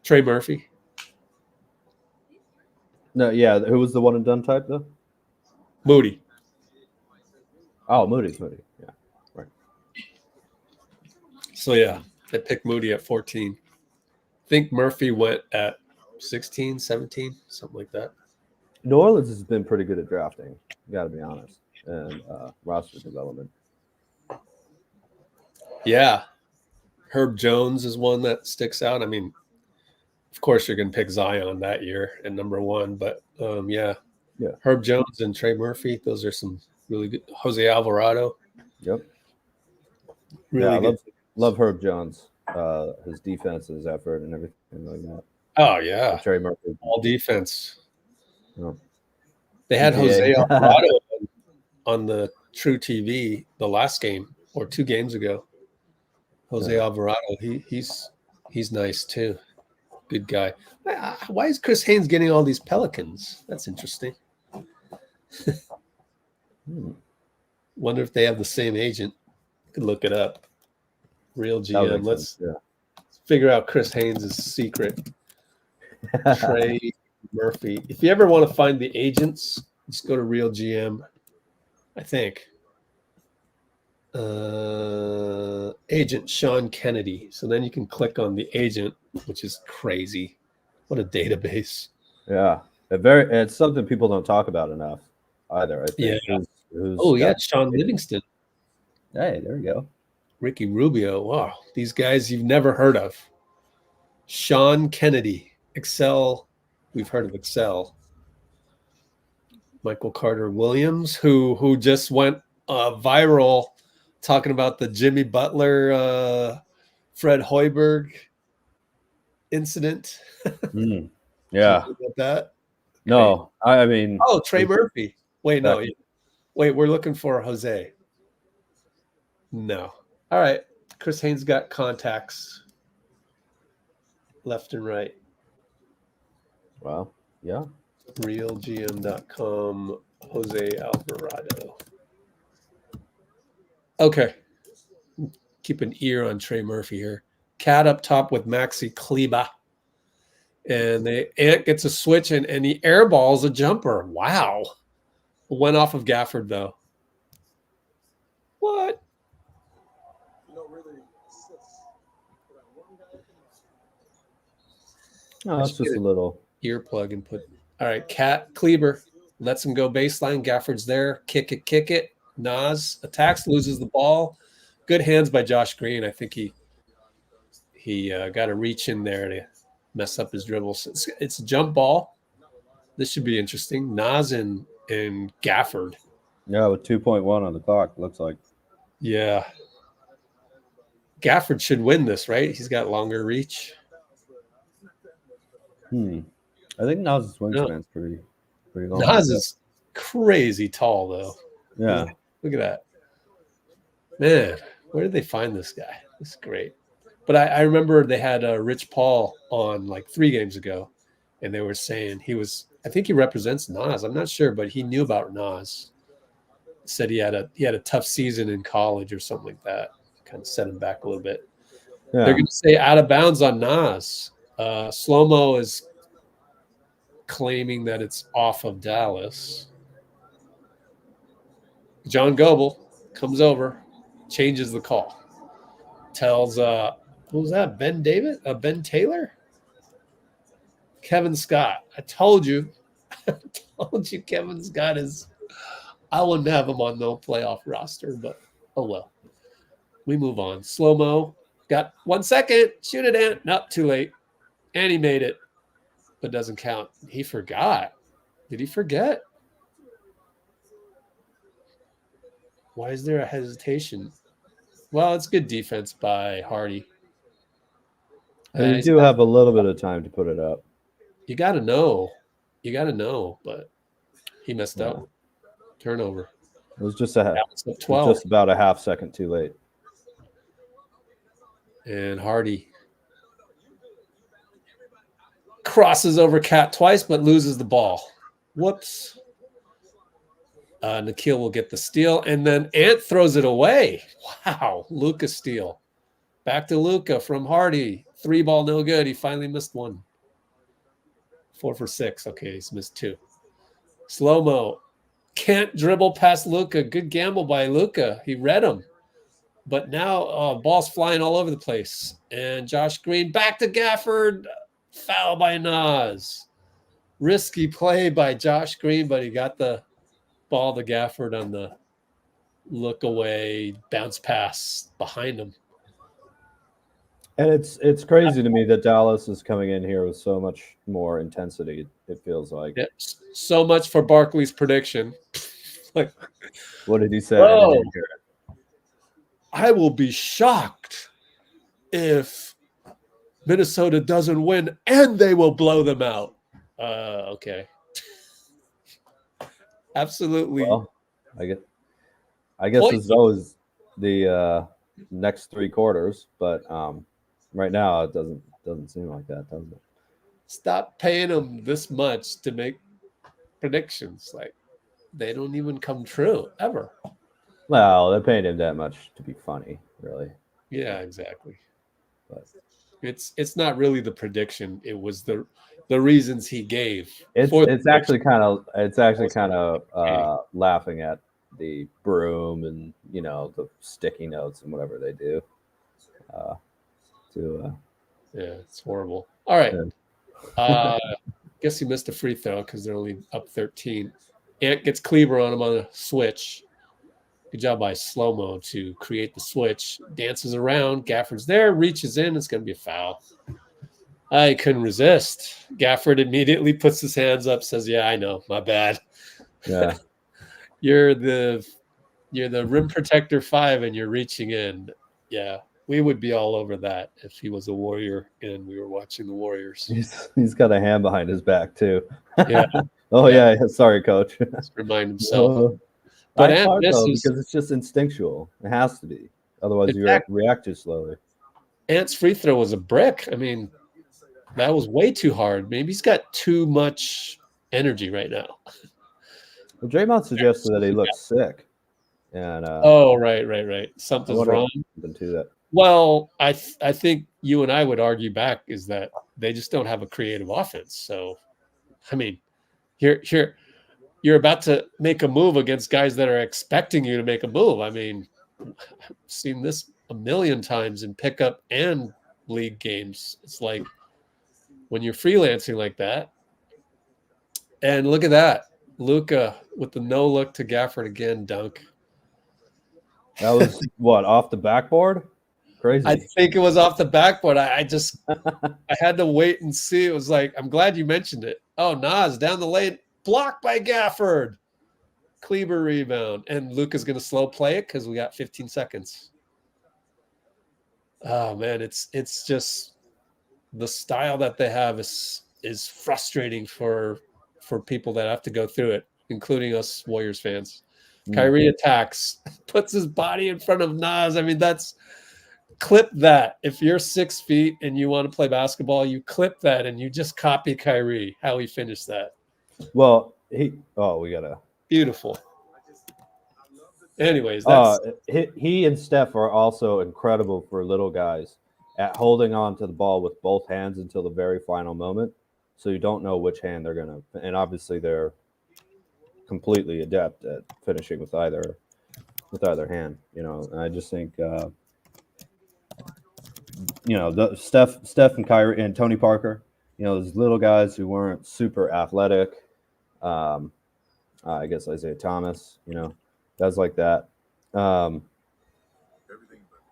Trey Murphy.
No, yeah. Who was the one and done type, though?
Moody.
Oh, Moody. Yeah, right.
So, yeah, they picked Moody at 14. I think Murphy went at 16, 17, something like that.
New Orleans has been pretty good at drafting, got to be honest, and roster development.
Yeah. Herb Jones is one that sticks out. I mean, of course, you're going to pick Zion that year at number 1, but yeah. Herb Jones and Trey Murphy, those are some really good. Jose Alvarado.
Yep.
Really good.
Love Herb Jones, his defense, his effort, and everything like that.
Oh, yeah.
Trey Murphy.
All defense.
Oh.
They had Jose Alvarado on the True TV the last game or 2 games ago. Jose Alvarado, he's nice too. Good guy. Why is Chris Haynes getting all these Pelicans? That's interesting. Wonder if they have the same agent. Could look it up. Real GM. Let's figure out Chris Haynes' secret. Trey Murphy. If you ever want to find the agents, just go to Real GM. I think Agent Sean Kennedy. So then you can click on the agent, which is crazy. What a database.
Yeah. It's something people don't talk about enough either, I think.
Yeah.
Who's
Oh, yeah.
got
Sean
agent?
Livingston,
Hey, there you go.
Ricky Rubio. Wow. These guys you've never heard of. Sean Kennedy, Excel. We've heard of Excel. Michael Carter Williams, who just went viral talking about the Jimmy Butler, Fred Hoiberg incident.
Yeah.
About that?
No, I mean.
Oh, Trey Murphy. Wait, no. Wait, we're looking for Jose. No. All right. Chris Haynes got contacts left and right.
Wow. Yeah.
RealGM.com, Jose Alvarado. Okay. Keep an ear on Trey Murphy here. Cat up top with Maxi Kleba. And Ant gets a switch and he airballs a jumper. Wow. Went off of Gafford, though. What?
No, that's just a little
earplug and put. All right, Cat Kleber lets him go baseline. Gafford's there. Kick it. Nas attacks, loses the ball. Good hands by Josh Green. I think he got a reach in there to mess up his dribbles. It's a jump ball. This should be interesting. Nas and Gafford.
Yeah, with 2.1 on the clock, looks like.
Yeah. Gafford should win this, right? He's got longer reach.
I think Nas's wingspan's pretty long.
Nas is crazy tall, though.
Yeah.
Look at that. Man, where did they find this guy? This is great. But I remember they had Rich Paul on like 3 games ago, and they were saying I think he represents Nas. I'm not sure, but he knew about Nas. Said he had a tough season in college or something like that. Kind of set him back a little bit. Yeah. They're going to say out of bounds on Nas. Slow-mo is claiming that it's off of Dallas. John Goebel comes over, changes the call. Tells what was that? Ben Taylor? Kevin Scott. I told you Kevin Scott is. I wouldn't have him on no playoff roster, but oh well. We move on. Slow-mo. Got 1 second. Shoot it, Ant. Nope, too late. And he made it, but doesn't count. He forgot. Did he forget? Why is there a hesitation? Well, it's good defense by Hardy.
And you do have a little bit of time to put it up.
You got to know. But he messed up. Turnover.
It was just just about a half second too late.
And Hardy crosses over Cat twice, but loses the ball. Whoops. Nikhil will get the steal, and then Ant throws it away. Wow, Luka steal. Back to Luka from Hardy. 3 ball, no good. He finally missed 1. 4 for 6. Okay, he's missed 2. Slow-mo. Can't dribble past Luka. Good gamble by Luka. He read him. But now ball's flying all over the place. And Josh Green back to Gafford. Foul by Nas. Risky play by Josh Green, but he got the ball to Gafford on the look away, bounce pass behind him.
And it's crazy to me that Dallas is coming in here with so much more intensity, it feels like.
Yeah, so much for Barkley's prediction.
Like, what did he say?
I will be shocked if Minnesota doesn't win and they will blow them out. Okay. Absolutely.
Well, I guess it's always the next 3 quarters, but right now it doesn't seem like that, does it?
Stop paying them this much to make predictions. Like, they don't even come true ever.
Well, they're paying him that much to be funny, really.
Yeah, exactly. But it's not really the prediction. It was the reasons he gave.
It's actually kind of laughing at the broom and the sticky notes and whatever they do.
Yeah, it's horrible. All right. Guess he missed a free throw because they're only up 13. Ant gets Kleber on him on a switch. Good job by slow-mo to create the switch. Dances around. Gafford's there, reaches in. It's going to be a foul. I couldn't resist. Gafford immediately puts his hands up, says, "Yeah, I know. My bad."
Yeah.
You're the rim protector 5 and you're reaching in. Yeah, we would be all over that if he was a Warrior and we were watching the Warriors.
He's got a hand behind his back too.
Yeah.
Oh yeah. Sorry, coach.
Just remind himself.
But
Ant
hard though,
misses.
because it's just instinctual. It has to be. Otherwise, you react too slowly.
Ant's free throw was a brick. I mean, that was way too hard. Maybe he's got too much energy right now.
Well, Draymond suggested that he looks sick. And
right. Something's wrong.
To that.
Well, I think you and I would argue back is that they just don't have a creative offense. So, I mean, here you're about to make a move against guys that are expecting you to make a move. I mean, I've seen this a million times in pickup and league games. It's like when you're freelancing like that. And look at that. Luka with the no look to Gafford again, dunk.
That was what, off the backboard? Crazy.
I think it was off the backboard. I had to wait and see. It was like, I'm glad you mentioned it. Oh, Nas down the lane, blocked by Gafford. Kleber rebound. And Luka's going to slow play it because we got 15 seconds. Oh, man, it's just the style that they have is frustrating for people that have to go through it, including us Warriors fans. Kyrie attacks, puts his body in front of Nas. I mean, clip that. If you're 6 feet and you want to play basketball, you clip that and you just copy Kyrie, how he finished that.
Well, we gotta.
Beautiful. Anyways,
he and Steph are also incredible for little guys at holding on to the ball with both hands until the very final moment. So you don't know which hand they're gonna, and obviously they're completely adept at finishing with either hand. And I just think Steph and Kyrie and Tony Parker, those little guys who weren't super athletic. I guess Isaiah Thomas, guys like that.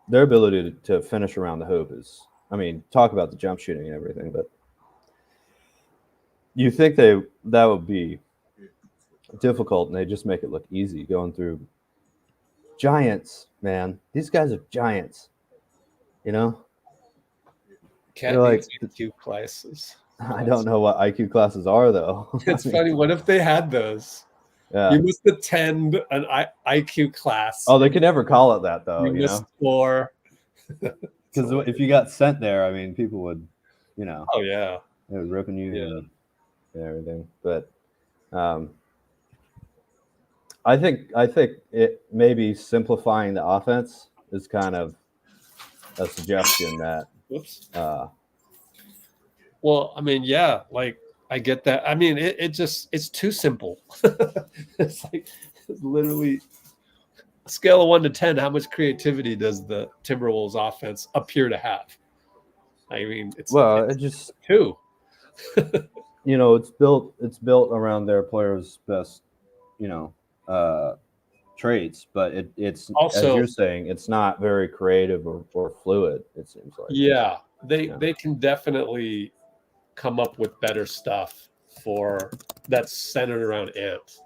Their ability to finish around the hoop is, talk about the jump shooting and everything, but you think that would be difficult, and they just make it look easy going through giants, man. These guys are giants,
Can't
like
IQ classes.
I don't know what IQ classes are, though.
It's funny. What if they had those?
Yeah.
You must attend an IQ class.
Oh, they could never call it that, though.
You missed 4.
Because if you got sent there, people would,
Oh yeah,
they would ripping you and everything. But I think it maybe simplifying the offense is kind of a suggestion that.
Whoops. Well, like I get that. It's too simple. It's like literally a scale of 1 to 10. How much creativity does the Timberwolves offense appear to have? It's
just
2.
It's built around their players' best, traits, but it's also, as you're saying, it's not very creative or fluid. It seems like.
Yeah, they can definitely come up with better stuff that's centered around Ant.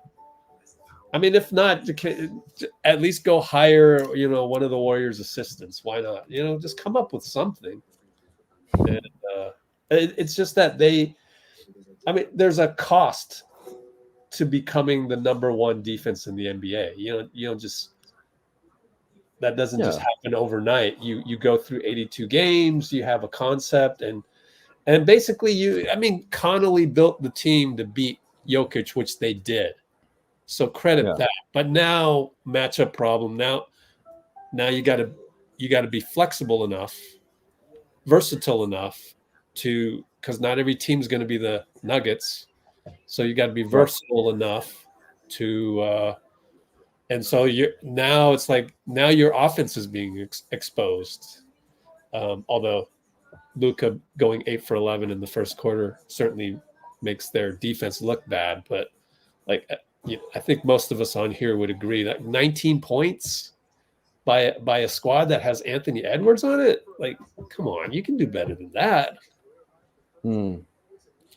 If not, at least go hire, one of the Warriors' assistants. Why not? Just come up with something. And it's just that there's a cost to becoming the number 1 defense in the NBA. That doesn't just happen overnight. You go through 82 games, you have a concept, and basically Connolly built the team to beat Jokic, which they did. So credit that. But now matchup problem. Now you got to be flexible enough, versatile enough because not every team's going to be the Nuggets. So you got to be versatile enough to And so it's like now your offense is being exposed. Although Luka going 8 for 11 in the first quarter certainly makes their defense look bad, but like I think most of us on here would agree that 19 points by a squad that has Anthony Edwards on it, like, come on, you can do better than that. And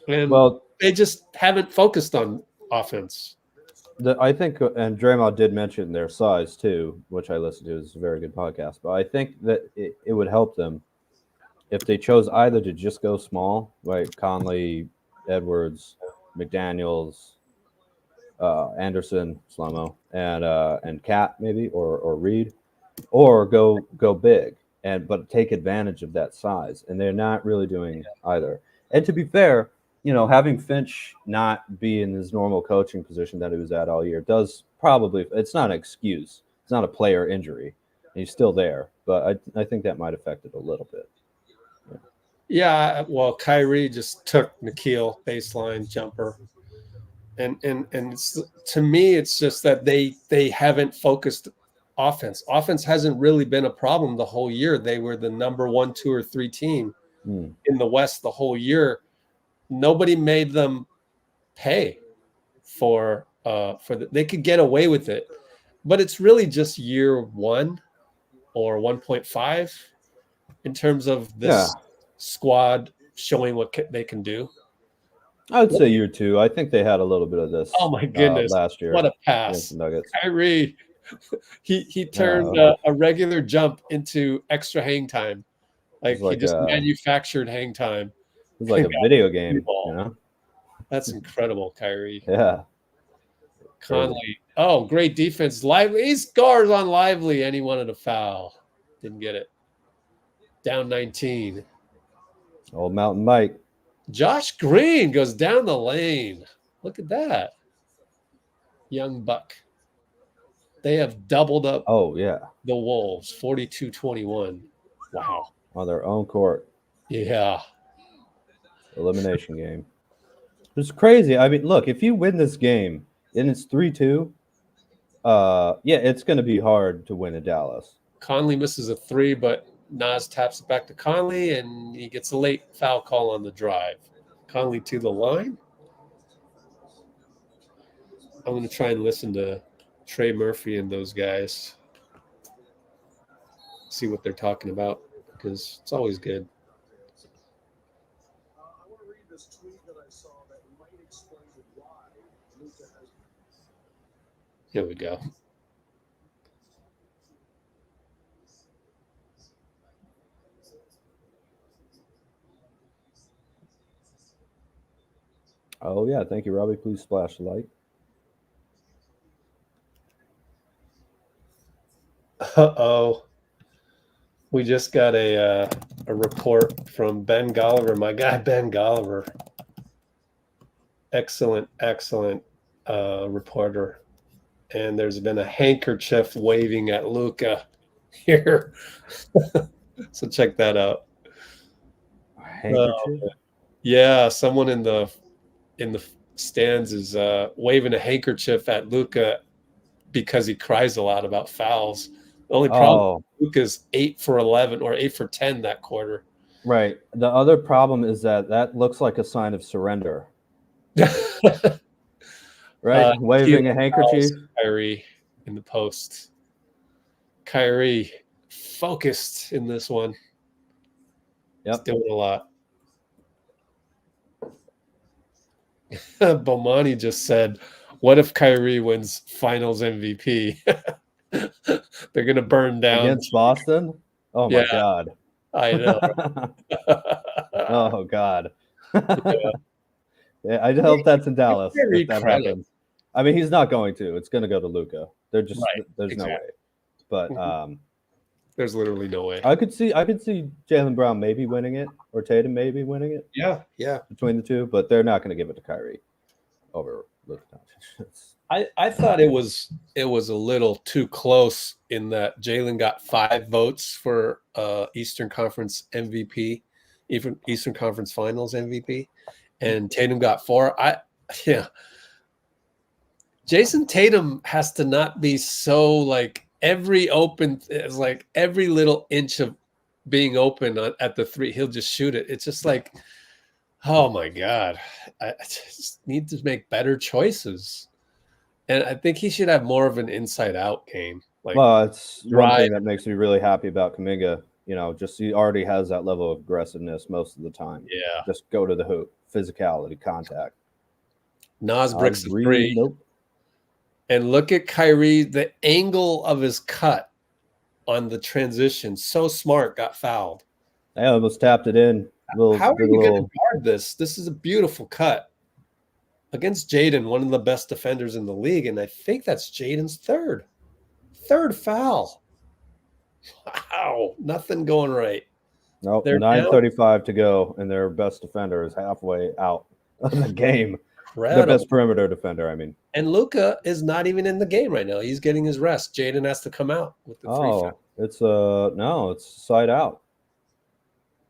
Well,
they just haven't focused on offense.
I think, and Draymond did mention their size too, which I listened to. It's a very good podcast. But I think that it would help them if they chose either to just go small, like Conley, Edwards, McDaniels, Anderson, Slomo, and Cat maybe, or Reed, or go big but take advantage of that size. And they're not really doing either. And to be fair, having Finch not be in his normal coaching position that he was at all year does probably, it's not an excuse. It's not a player injury. He's still there, but I think that might affect it a little bit.
Yeah, well, Kyrie just took Nikhil baseline jumper. And it's, to me, it's just that they haven't focused offense. Offense hasn't really been a problem the whole year. They were the number 1, 2, or 3 team in the West the whole year. Nobody made them pay for they could get away with it, but it's really just year 1 or 1.5 in terms of this squad showing what they can do.
I would say year 2. I think they had a little bit of this.
Oh my goodness!
Last year,
what a pass,
Nuggets.
Kyrie. He turned a regular jump into extra hang time. Like he just manufactured hang time.
It was like a video game,
That's incredible, Kyrie.
Yeah.
Conley. Oh, great defense. Lively. He scores on Lively, and he wanted a foul. Didn't get it. Down 19.
Old Mountain Mike.
Josh Green goes down the lane. Look at that. Young buck. They have doubled up the Wolves, 42-21. Wow.
On their own court.
Yeah.
Elimination game. It's crazy. I mean, look, if you win this game and it's 3-2, it's going to be hard to win in Dallas.
Conley misses a 3, but Nas taps it back to Conley, and he gets a late foul call on the drive. Conley to the line. I'm going to try and listen to Trey Murphy and those guys. See what they're talking about, because it's always good.
I want to read this tweet that I saw that might explain why Luka has.
Here we go.
Oh, yeah. Thank you, Robbie. Please splash the light.
Uh-oh. We just got a report from Ben Golliver, my guy Ben Golliver. Excellent reporter. And there's been a handkerchief waving at Luka here. So check that out.
Handkerchief?
Yeah, someone in the stands is waving a handkerchief at Luka because he cries a lot about fouls. The only problem, Luka's 8 for 11 or 8 for 10 that quarter.
Right. The other problem is that looks like a sign of surrender. Right? Waving a handkerchief.
Kyrie in the post. Kyrie focused in this one.
Yep.
He's doing a lot. Bomani just said, what if Kyrie wins Finals MVP? They're going to burn down.
Against Boston? Oh, my God.
I know.
Oh, God. Yeah, I hope that's in Dallas if that happens. I mean, he's not going to. It's going to go to Luka. There's no way. But
there's literally no way.
I could see Jaylen Brown maybe winning it or Tatum maybe winning it.
Yeah.
Between the two, but they're not going to give it to Kyrie over Luka.
I thought it was a little too close in that Jaylen got 5 votes for Eastern Conference MVP, even Eastern Conference Finals MVP, and Tatum got 4. Jason Tatum has to not be so like every open is like every little inch of being open at the three, he'll just shoot it. It's just like, oh my God, I just need to make better choices. And I think he should have more of an inside-out game. Like,
well, it's one
drive.
thing that makes me really happy about Kuminga. You know, just he already has that level of aggressiveness most of the time.
Yeah.
Just go to the hoop, physicality, contact.
Nas bricks the three.
Nope.
And look at Kyrie, the angle of his cut on the transition. So smart, got fouled.
I almost tapped it in.
How are you going to guard this? This is a beautiful cut against Jaden, one of the best defenders in the league. And I think that's Jaden's third foul. Wow, nothing going right.
Nope, 9:35 to go, and their best defender is halfway out of the game.
Incredible.
The best perimeter defender, I mean.
And Luka is not even in the game right now. He's getting his rest. Jaden has to come out with the 3 foul.
It's no, it's side out.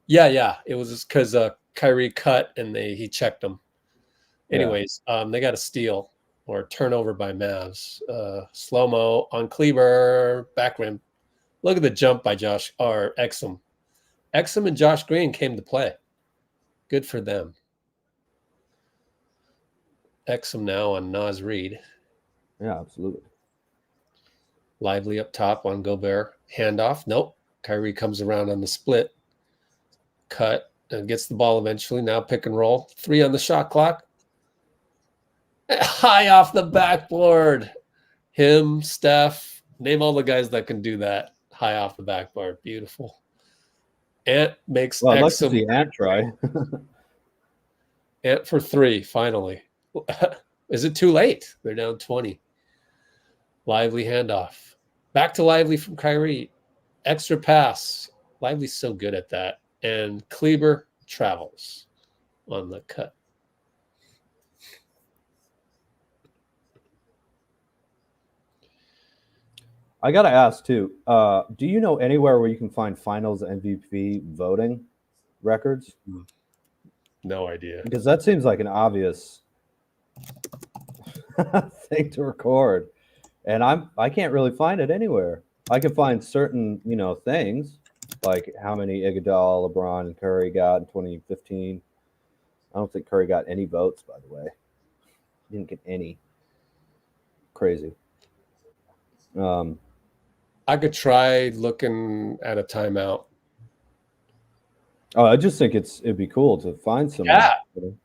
Yeah. It was because Kyrie cut and he checked him. Anyways, they got a steal or a turnover by Mavs. Slow-mo on Kleber, back rim. Look at the jump by Exum. Exum and Josh Green came to play. Good for them. Exum now on Nas Reed.
Yeah, absolutely.
Lively up top on Gobert. Handoff. Nope. Kyrie comes around on the split. Cut and gets the ball eventually. Now pick and roll. 3 on the shot clock. High off the backboard. Him, Steph. Name all the guys that can do that. High off the backboard. Beautiful. Ant makes
I'd like to see Ant try.
Ant for 3, finally. Is it too late? They're down 20. Lively handoff. Back to Lively from Kyrie. Extra pass. Lively's so good at that. And Kleber travels on the cut.
I got to ask, too, do you know anywhere where you can find Finals MVP voting records?
No idea.
Because that seems like an obvious thing to record. And I can't really find it anywhere. I can find certain, things, like how many Iguodala, LeBron, and Curry got in 2015. I don't think Curry got any votes, by the way. He didn't get any. Crazy.
I could try looking at a timeout.
Oh, I just think it'd be cool to find some.
Yeah,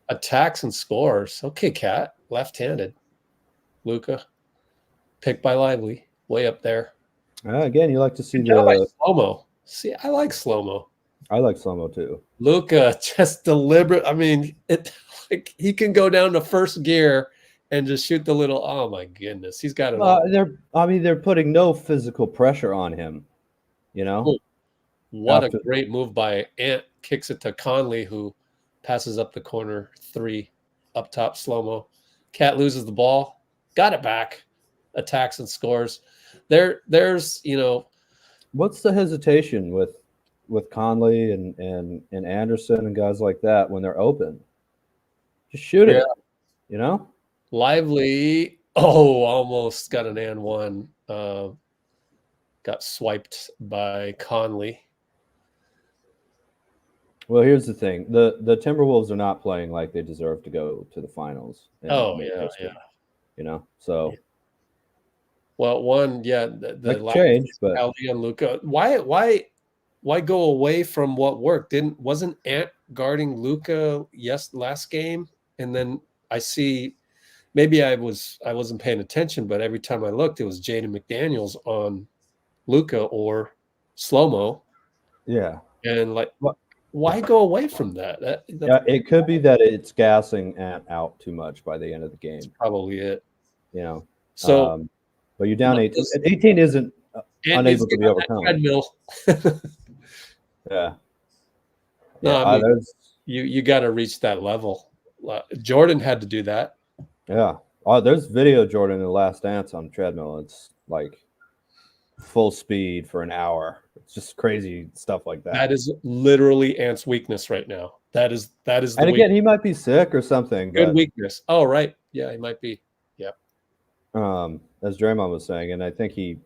attacks and scores. Okay, Cat, left-handed. Luka, picked by Lively, way up there.
Again, you like to see
slow-mo. See, I like slow-mo.
I like slow-mo too.
Luka, just deliberate. I mean, he can go down to first gear and just shoot the little. Oh my goodness, he's got it.
They're putting no physical pressure on him.
What a great move by Ant. Kicks it to Conley, who passes up the corner 3, up top, slow-mo. Cat loses the ball, got it back, attacks and scores. There's
what's the hesitation with Conley and Anderson and guys like that when they're open? Just shoot it,
Lively. Oh, almost got an and one. Got swiped by Conley.
Well, here's the thing: the Timberwolves are not playing like they deserve to go to the finals. So.
Well, the
last change, but
Ali and Luka. Why go away from what worked? Wasn't Ant guarding Luka last game? And then I see, maybe I wasn't paying attention, but every time I looked, it was Jaden McDaniels on Luka or slow-mo.
Yeah,
and why go away from that?
It could be that it's gassing Ant out too much by the end of the game.
That's probably it.
So, but you're down 18. 18 isn't unable to be overcome. Yeah.
No, you got to reach that level. Jordan had to do that.
Yeah. Oh, there's video of Jordan in the Last Dance on treadmill. It's like full speed for an hour. It's just crazy stuff like that.
That is literally Ant's weakness right now. That is.
And again, he might be sick or something.
Good weakness. Oh, right. Yeah, he might be. Yep.
as Draymond was saying, and I think he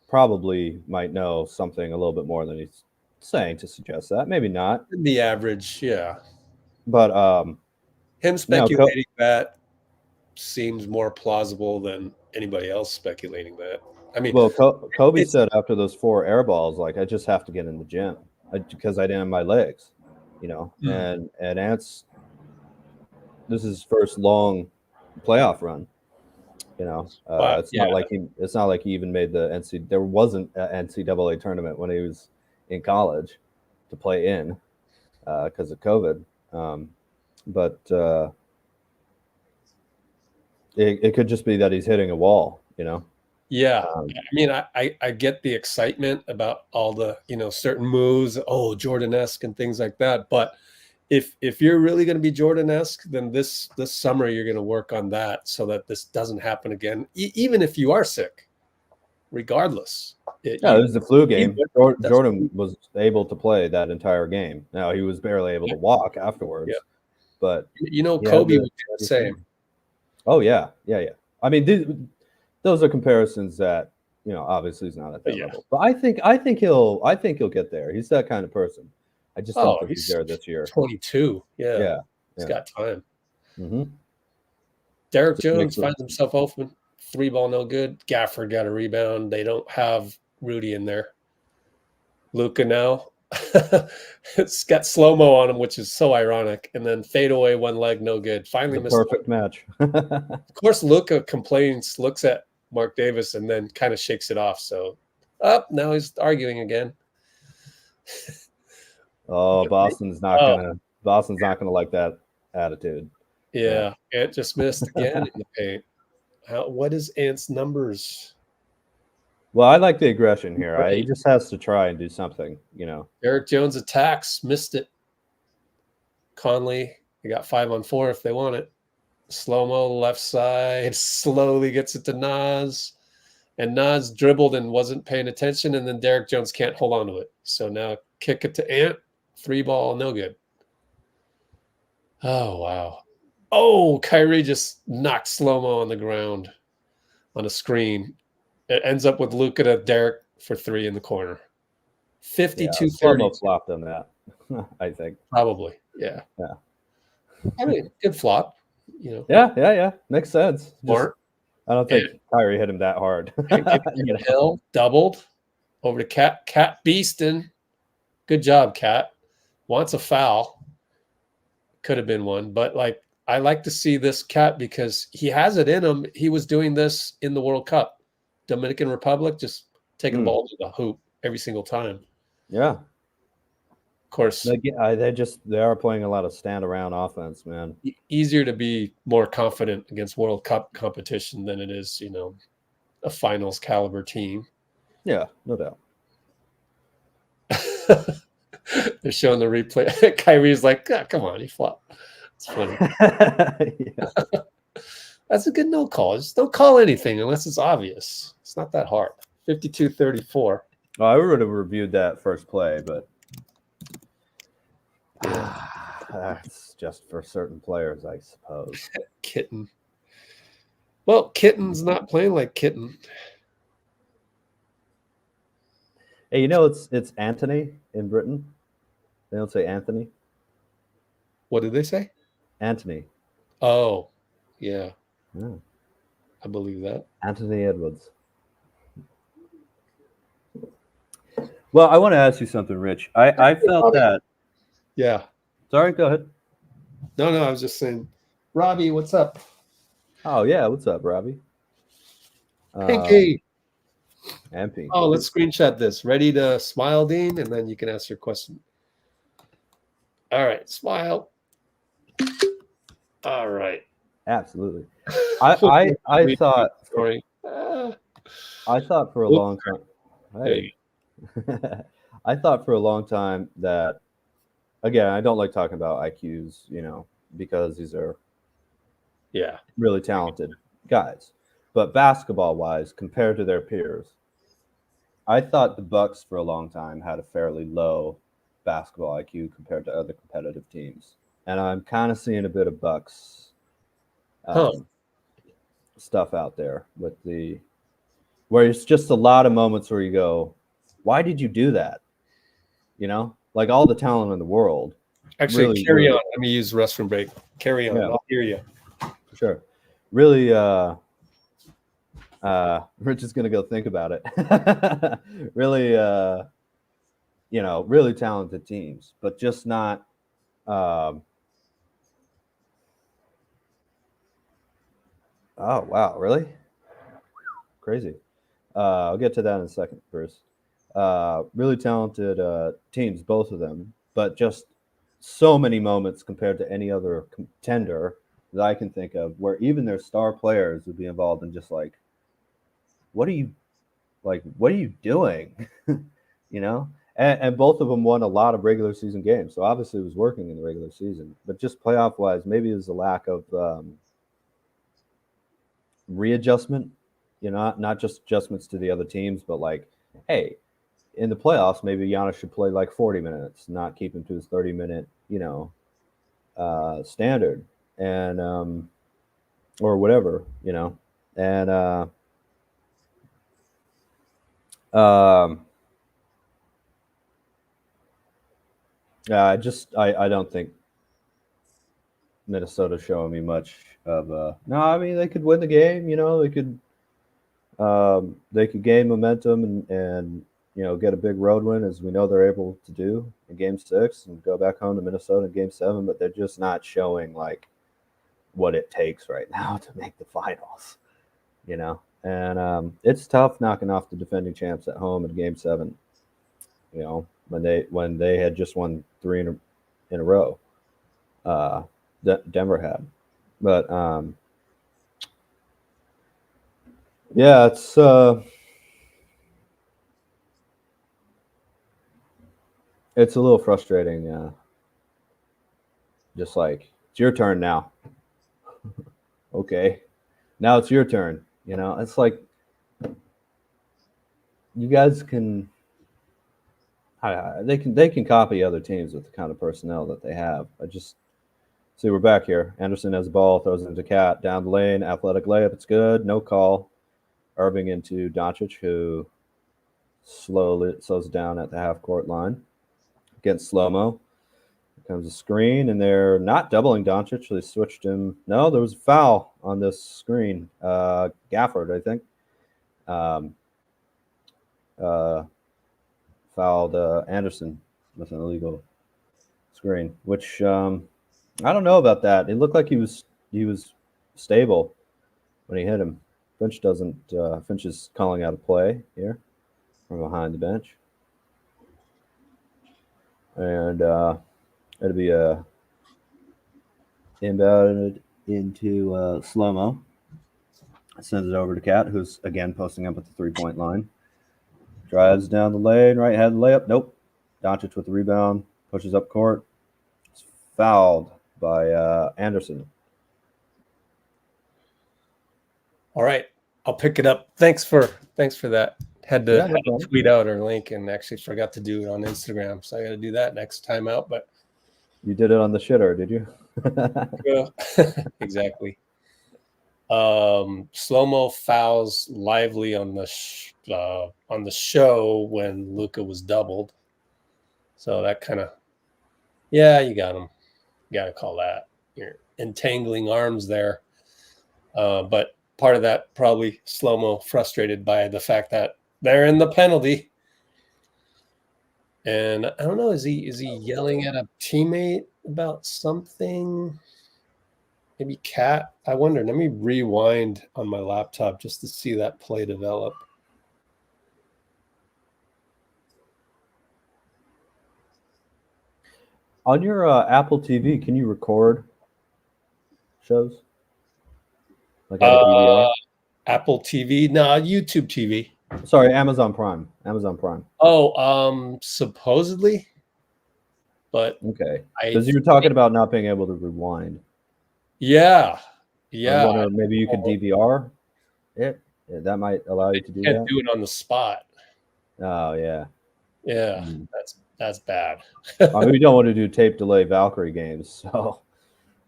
probably might know something a little bit more than he's saying to suggest that. Maybe not,
The average, yeah.
but
Him
No,
speculating that seems more plausible than anybody else speculating that. I mean,
well, Kobe
it's
said after those 4 air balls, like I just have to get in the gym because I didn't have my legs,
Mm.
and Ants, this is his first long playoff run.
Wow,
It's
yeah,
not like he even made the NC. There wasn't an NCAA tournament when he was in college to play in because of COVID. But it could just be that he's hitting a wall.
yeah.
Um,
I mean, I get the excitement about all the certain moves, Jordan-esque and things like that. But if you're really going to be Jordan-esque, then this summer you're going to work on that so that this doesn't happen again. Even if you are sick, regardless.
It was the flu game. Jordan was able to play that entire game. Now he was barely able to walk afterwards, but
Kobe would do the same.
Oh yeah. I mean, those are comparisons that obviously he's not at that level. But I think he'll get there. He's that kind of person. I just don't think he's there this year.
22. Yeah. He's got time.
Mm-hmm.
Derek Jones finds himself open. 3-ball, no good. Gafford got a rebound. They don't have Rudy in there. Luka now. It's got slow-mo on him, which is so ironic. And then fade away, one leg, no good. Finally missed
perfect match.
Of course, Luka complains, looks at Mark Davis, and then kind of shakes it off. So now he's arguing again.
Oh, Boston's not gonna like that attitude.
Yeah, Ant just missed again in the paint. What is Ant's numbers?
Well, I like the aggression here. He just has to try and do something,
Derek Jones attacks, missed it. Conley, they got 5-on-4 if they want it. Slow-mo, left side, slowly gets it to Nas. And Nas dribbled and wasn't paying attention, and then Derek Jones can't hold on to it. So now kick it to Ant. 3-ball, no good. Oh, wow. Oh, Kyrie just knocked slow-mo on the ground on a screen. It ends up with Luka to Derek for 3 in the corner. 52-30.
Slow-mo flopped on that, I think.
Probably, yeah. I mean, good flop,
Yeah. Makes sense.
Smart.
I don't think Kyrie hit him that hard.
Hill doubled over to Cat Beaston. Good job, Cat. Wants a foul. Could have been one, but I like to see this Cat because he has it in him. He was doing this in the World Cup. Dominican Republic, just taking the ball to the hoop every single time.
Yeah.
Of course.
They are playing a lot of stand around offense, man.
Easier to be more confident against World Cup competition than it is, a finals caliber team.
Yeah, no doubt.
They're showing the replay. Kyrie's like, come on, he flopped. It's funny. That's a good no call. Just don't call anything unless it's obvious. It's not that hard. 52-34.
Well, I would have reviewed that first play, but that's just for certain players, I suppose.
Kitten. Well, Kitten's not playing like Kitten.
Hey, it's Anthony in Britain. They don't say Anthony.
What did they say?
Anthony.
Oh, yeah.
Yeah.
I believe that.
Anthony Edwards. Well, I want to ask you something, Rich. I felt that.
Yeah.
Sorry, go ahead.
No, I was just saying, Robbie, what's up?
Oh, yeah. What's up, Robbie?
Pinky.
And Pinky.
Oh, let's screenshot this. Ready to smile, Dean? And then you can ask your question. All right. Smile. All right.
Absolutely. I thought I thought for a long time. Hey. I thought for a long time that, again, I don't like talking about IQs, because these are really talented guys. But basketball-wise, compared to their peers, I thought the Bucks for a long time had a fairly low basketball IQ compared to other competitive teams. And I'm kind of seeing a bit of Bucks stuff out there where it's just a lot of moments where you go, why did you do that? Like all the talent in the world.
Actually,
really,
carry
really,
on. Let me use restroom break. Carry on.
Yeah.
I'll hear you.
For sure. Really, Rich is gonna go think about it. Really, really talented teams, but just not. Oh wow, really? Crazy. I'll get to that in a second, Bruce. Really talented teams, both of them, but just so many moments compared to any other contender that I can think of where even their star players would be involved in just like, what are you doing? And both of them won a lot of regular season games. So obviously it was working in the regular season, but just playoff wise, maybe it was a lack of readjustment, not just adjustments to the other teams, but like, hey, in the playoffs, maybe Giannis should play like 40 minutes, not keep him to his 30-minute, standard, and or whatever, and I don't think Minnesota's showing me much of no. I mean, they could win the game. They could gain momentum and get a big road win, as we know they're able to do in Game 6, and go back home to Minnesota in Game 7. But they're just not showing like what it takes right now to make the finals. And it's tough knocking off the defending champs at home in Game 7. When they had just won 3 in a row. Denver had, but yeah, it's a little frustrating. Just like, it's your turn now. Okay, now it's your turn. It's like you guys can. They can copy other teams with the kind of personnel that they have. See, we're back here. Anderson has the ball, throws it into Cat, down the lane, athletic layup. It's good. No call. Irving into Doncic, who slowly slows down at the half-court line against slow-mo. Here comes a screen, and they're not doubling Doncic. They switched him. No, there was a foul on this screen. Gafford, I think. Fouled Anderson with an illegal screen, which I don't know about that. It looked like he was stable when he hit him. Finch doesn't. Finch is calling out a play here from behind the bench, and it'll be a inbound into slow-mo. Sends it over to Cat, who's again posting up at the 3-point line. Drives down the lane, right hand layup. Nope. Doncic with the rebound, pushes up court. It's fouled by Anderson.
All right, I'll pick it up. Thanks for that. Had to tweet out our link and actually forgot to do it on Instagram, so I got to do that next time out. But
you did it on the shitter, did you?
Yeah, exactly. Slow-mo fouls Lively on the show when Luka was doubled. So that kind of, you got him. You got to call that. You're entangling arms there. But part of that probably slow-mo frustrated by the fact that they're in the penalty. And I don't know, is he yelling at a teammate about something? Maybe Cat. I wonder. Let me rewind on my laptop just to see that play develop.
On your Apple TV, can you record shows? Like on a DVR?
Apple TV? No, YouTube TV.
Sorry, Amazon Prime.
Oh, supposedly. But
okay, because you were talking about not being able to rewind.
Yeah.
I wonder, maybe you could DVR it. Yeah, that might allow you to do that.
Can't do it on the spot.
Oh yeah.
Yeah, that's bad.
I mean, we don't want to do tape delay Valkyrie games, so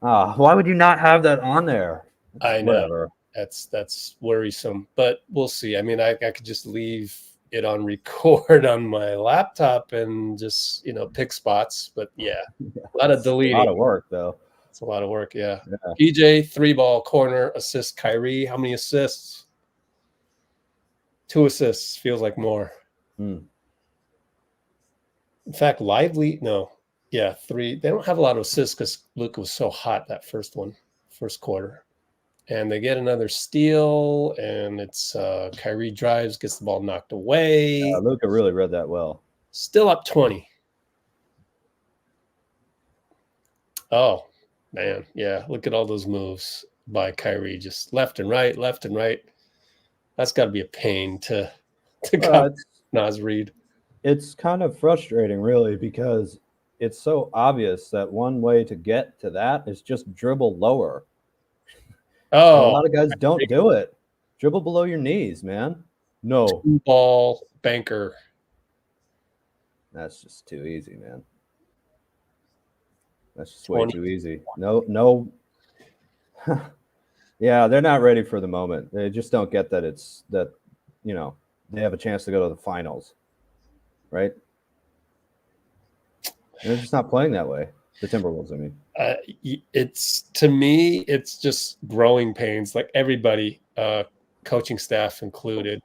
why would you not have that on there?
I know.
Whatever.
That's worrisome, but we'll see. I mean, I could just leave it on record on my laptop and just pick spots. But yeah, a lot of deleting.
A lot of work though.
It's a lot of work. Yeah.
Yeah.
PJ 3-ball corner assist. Kyrie, how many assists? 2 assists. Feels like more.
Hmm.
In fact, Lively, no. Yeah, 3. They don't have a lot of assists because Luka was so hot that first quarter. And they get another steal, and it's Kyrie drives, gets the ball knocked away.
Luka really read that well.
Still up 20. Oh, man. Yeah, look at all those moves by Kyrie, just left and right. That's got to be a pain to cover Naz Reid.
It's kind of frustrating, really, because it's so obvious that one way to get to that is just dribble lower.
Oh,
a lot of guys don't do it. Dribble below your knees, man. No.
2-ball banker.
That's just too easy, man. That's just way too easy. No. Yeah, they're not ready for the moment. They just don't get that they have a chance to go to the finals, right? And they're just not playing that way. The Timberwolves, I mean.
To me, it's just growing pains. Like everybody, coaching staff included.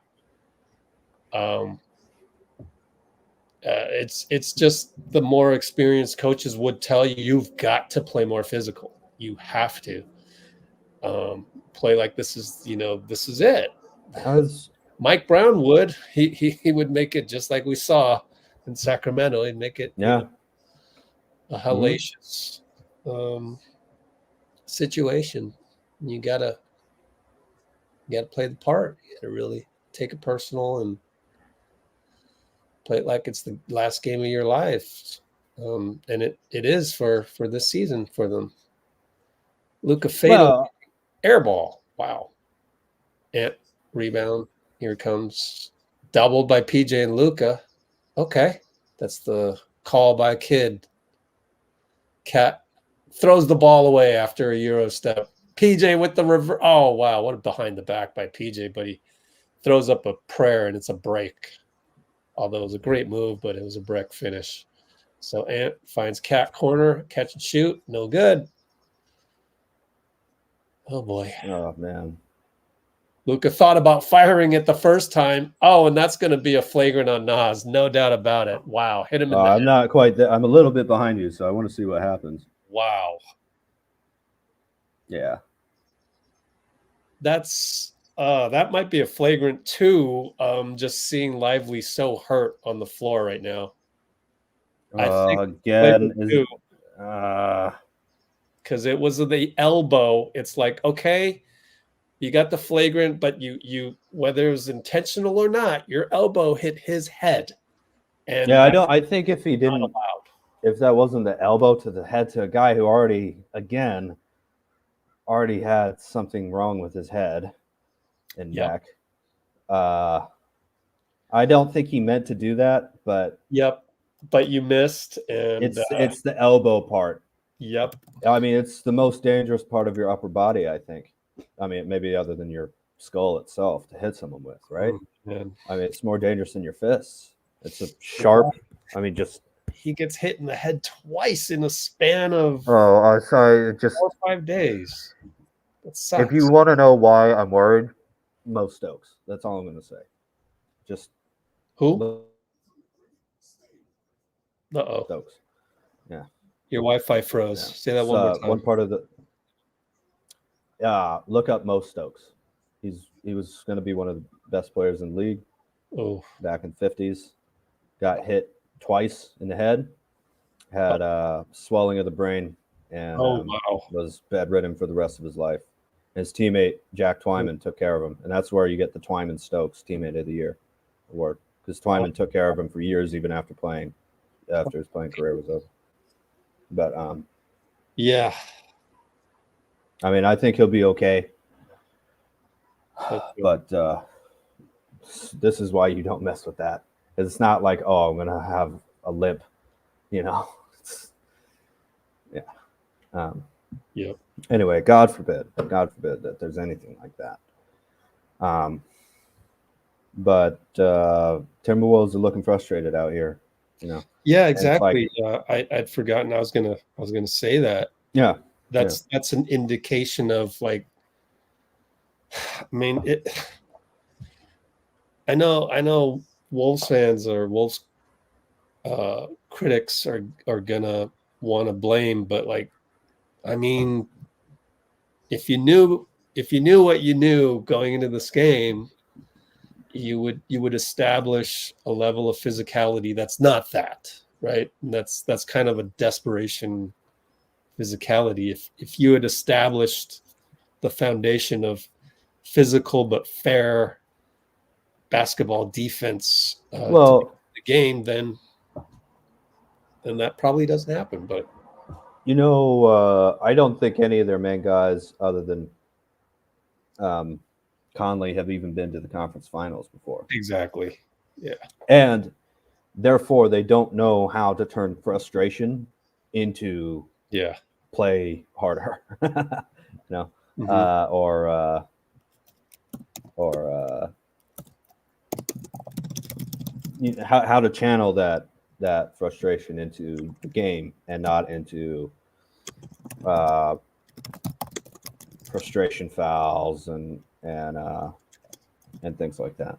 It's just the more experienced coaches would tell you, you've got to play more physical. You have to play like this is it. Mike Brown would. He would make it just like we saw in Sacramento. He'd make it a hellacious situation. You gotta play the part. You gotta really take it personal and play it like it's the last game of your life. And it is for this season for them. Luka fatal air ball. Wow. And rebound. Here it comes. Doubled by PJ and Luka. Okay. That's the call by Kid. Cat throws the ball away after a Euro step. PJ with the reverse. Oh, wow. What a behind the back by PJ, but he throws up a prayer and it's a break. Although it was a great move, but it was a break finish. So Ant finds Cat corner, catch and shoot. No good. Oh, boy.
Oh, man.
Luka thought about firing it the first time. Oh, and that's going to be a flagrant on Naz. No doubt about it. Wow. Hit him in the
I'm
head.
not quite there. I'm a little bit behind you, so I want to see what happens.
Wow.
Yeah.
That might be a flagrant too. Just seeing Lively so hurt on the floor right now. I think
again,
because it was the elbow. It's like, okay, you got the flagrant, but you whether it was intentional or not, your elbow hit his head. And
yeah, I think if he didn't, if that wasn't the elbow to the head to a guy who already had something wrong with his head and neck. I don't think he meant to do that, but
but you missed, and
it's the elbow part.
Yep.
I mean, it's the most dangerous part of your upper body, I think. I mean, maybe other than your skull itself to hit someone with, right? I mean, it's more dangerous than your fists. It's a sharp. I mean, just
he gets hit in the head twice in a span of
sorry, just
4 or 5 days. That sucks.
If you want to know why I'm worried, Mo Stokes. That's all I'm going to say. Just
who?
Stokes. Yeah.
Your Wi-Fi froze.
Yeah.
Say that one more time.
One part of the. Look up Mo Stokes. He was going to be one of the best players in the league.
Oh.
Back in the 50s. Got hit twice in the head. Had swelling of the brain and was bedridden for the rest of his life. His teammate, Jack Twyman, took care of him. And that's where you get the Twyman Stokes Teammate of the Year award. Because Twyman took care of him for years, even after his playing career was over. But,
yeah.
I mean, I think he'll be okay. But this is why you don't mess with that. It's not like, oh, I'm going to have a limp, you know. Yep. Anyway, God forbid that there's anything like that. But Timberwolves are looking frustrated out here, you know.
Yeah,
And it's like,
exactly. I'd forgotten. I was gonna say that.
yeah,
That's an indication of like. I mean, I know. Wolves fans or Wolves critics are gonna want to blame, but like, I mean, if you knew what you knew going into this game, you would establish a level of physicality that's not that, right? And that's kind of a desperation physicality. If you had established the foundation of physical but fair basketball defense to the game, then that probably doesn't happen. But
I don't think any of their main guys, other than Conley, have even been to the conference finals before.
Exactly. Yeah.
And therefore, they don't know how to turn frustration into play harder,
Mm-hmm.
How to channel that frustration into the game and not into frustration fouls and things like that.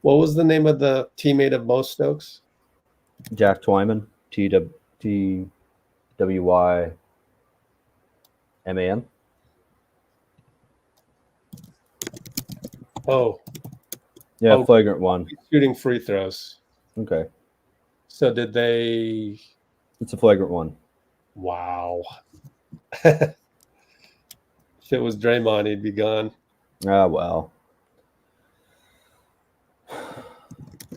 What was the name of the teammate of Mo Stokes?
Jack Twyman, Twyman.
Oh.
Yeah, flagrant one.
Shooting free throws.
Okay.
So did they?
It's a flagrant one.
Wow. If it was Draymond, he'd be gone.
Ah, well.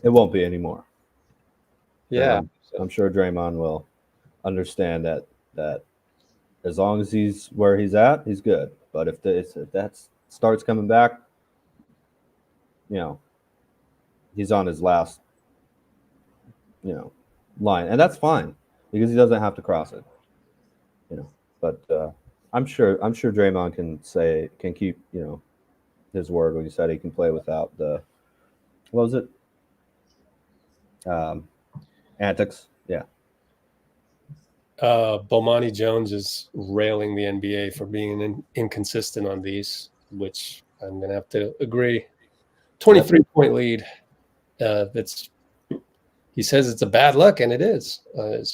It won't be anymore.
Yeah.
I'm sure Draymond will understand that as long as he's where he's at, he's good. But if that starts coming back, he's on his last, line, and that's fine because he doesn't have to cross it. But I'm sure Draymond can keep his word when he said he can play without the, what was it? Antics. Yeah.
Bomani Jones is railing the NBA for being inconsistent on these, which I'm going to have to agree. 23-point lead. He says it's a bad look, and it is.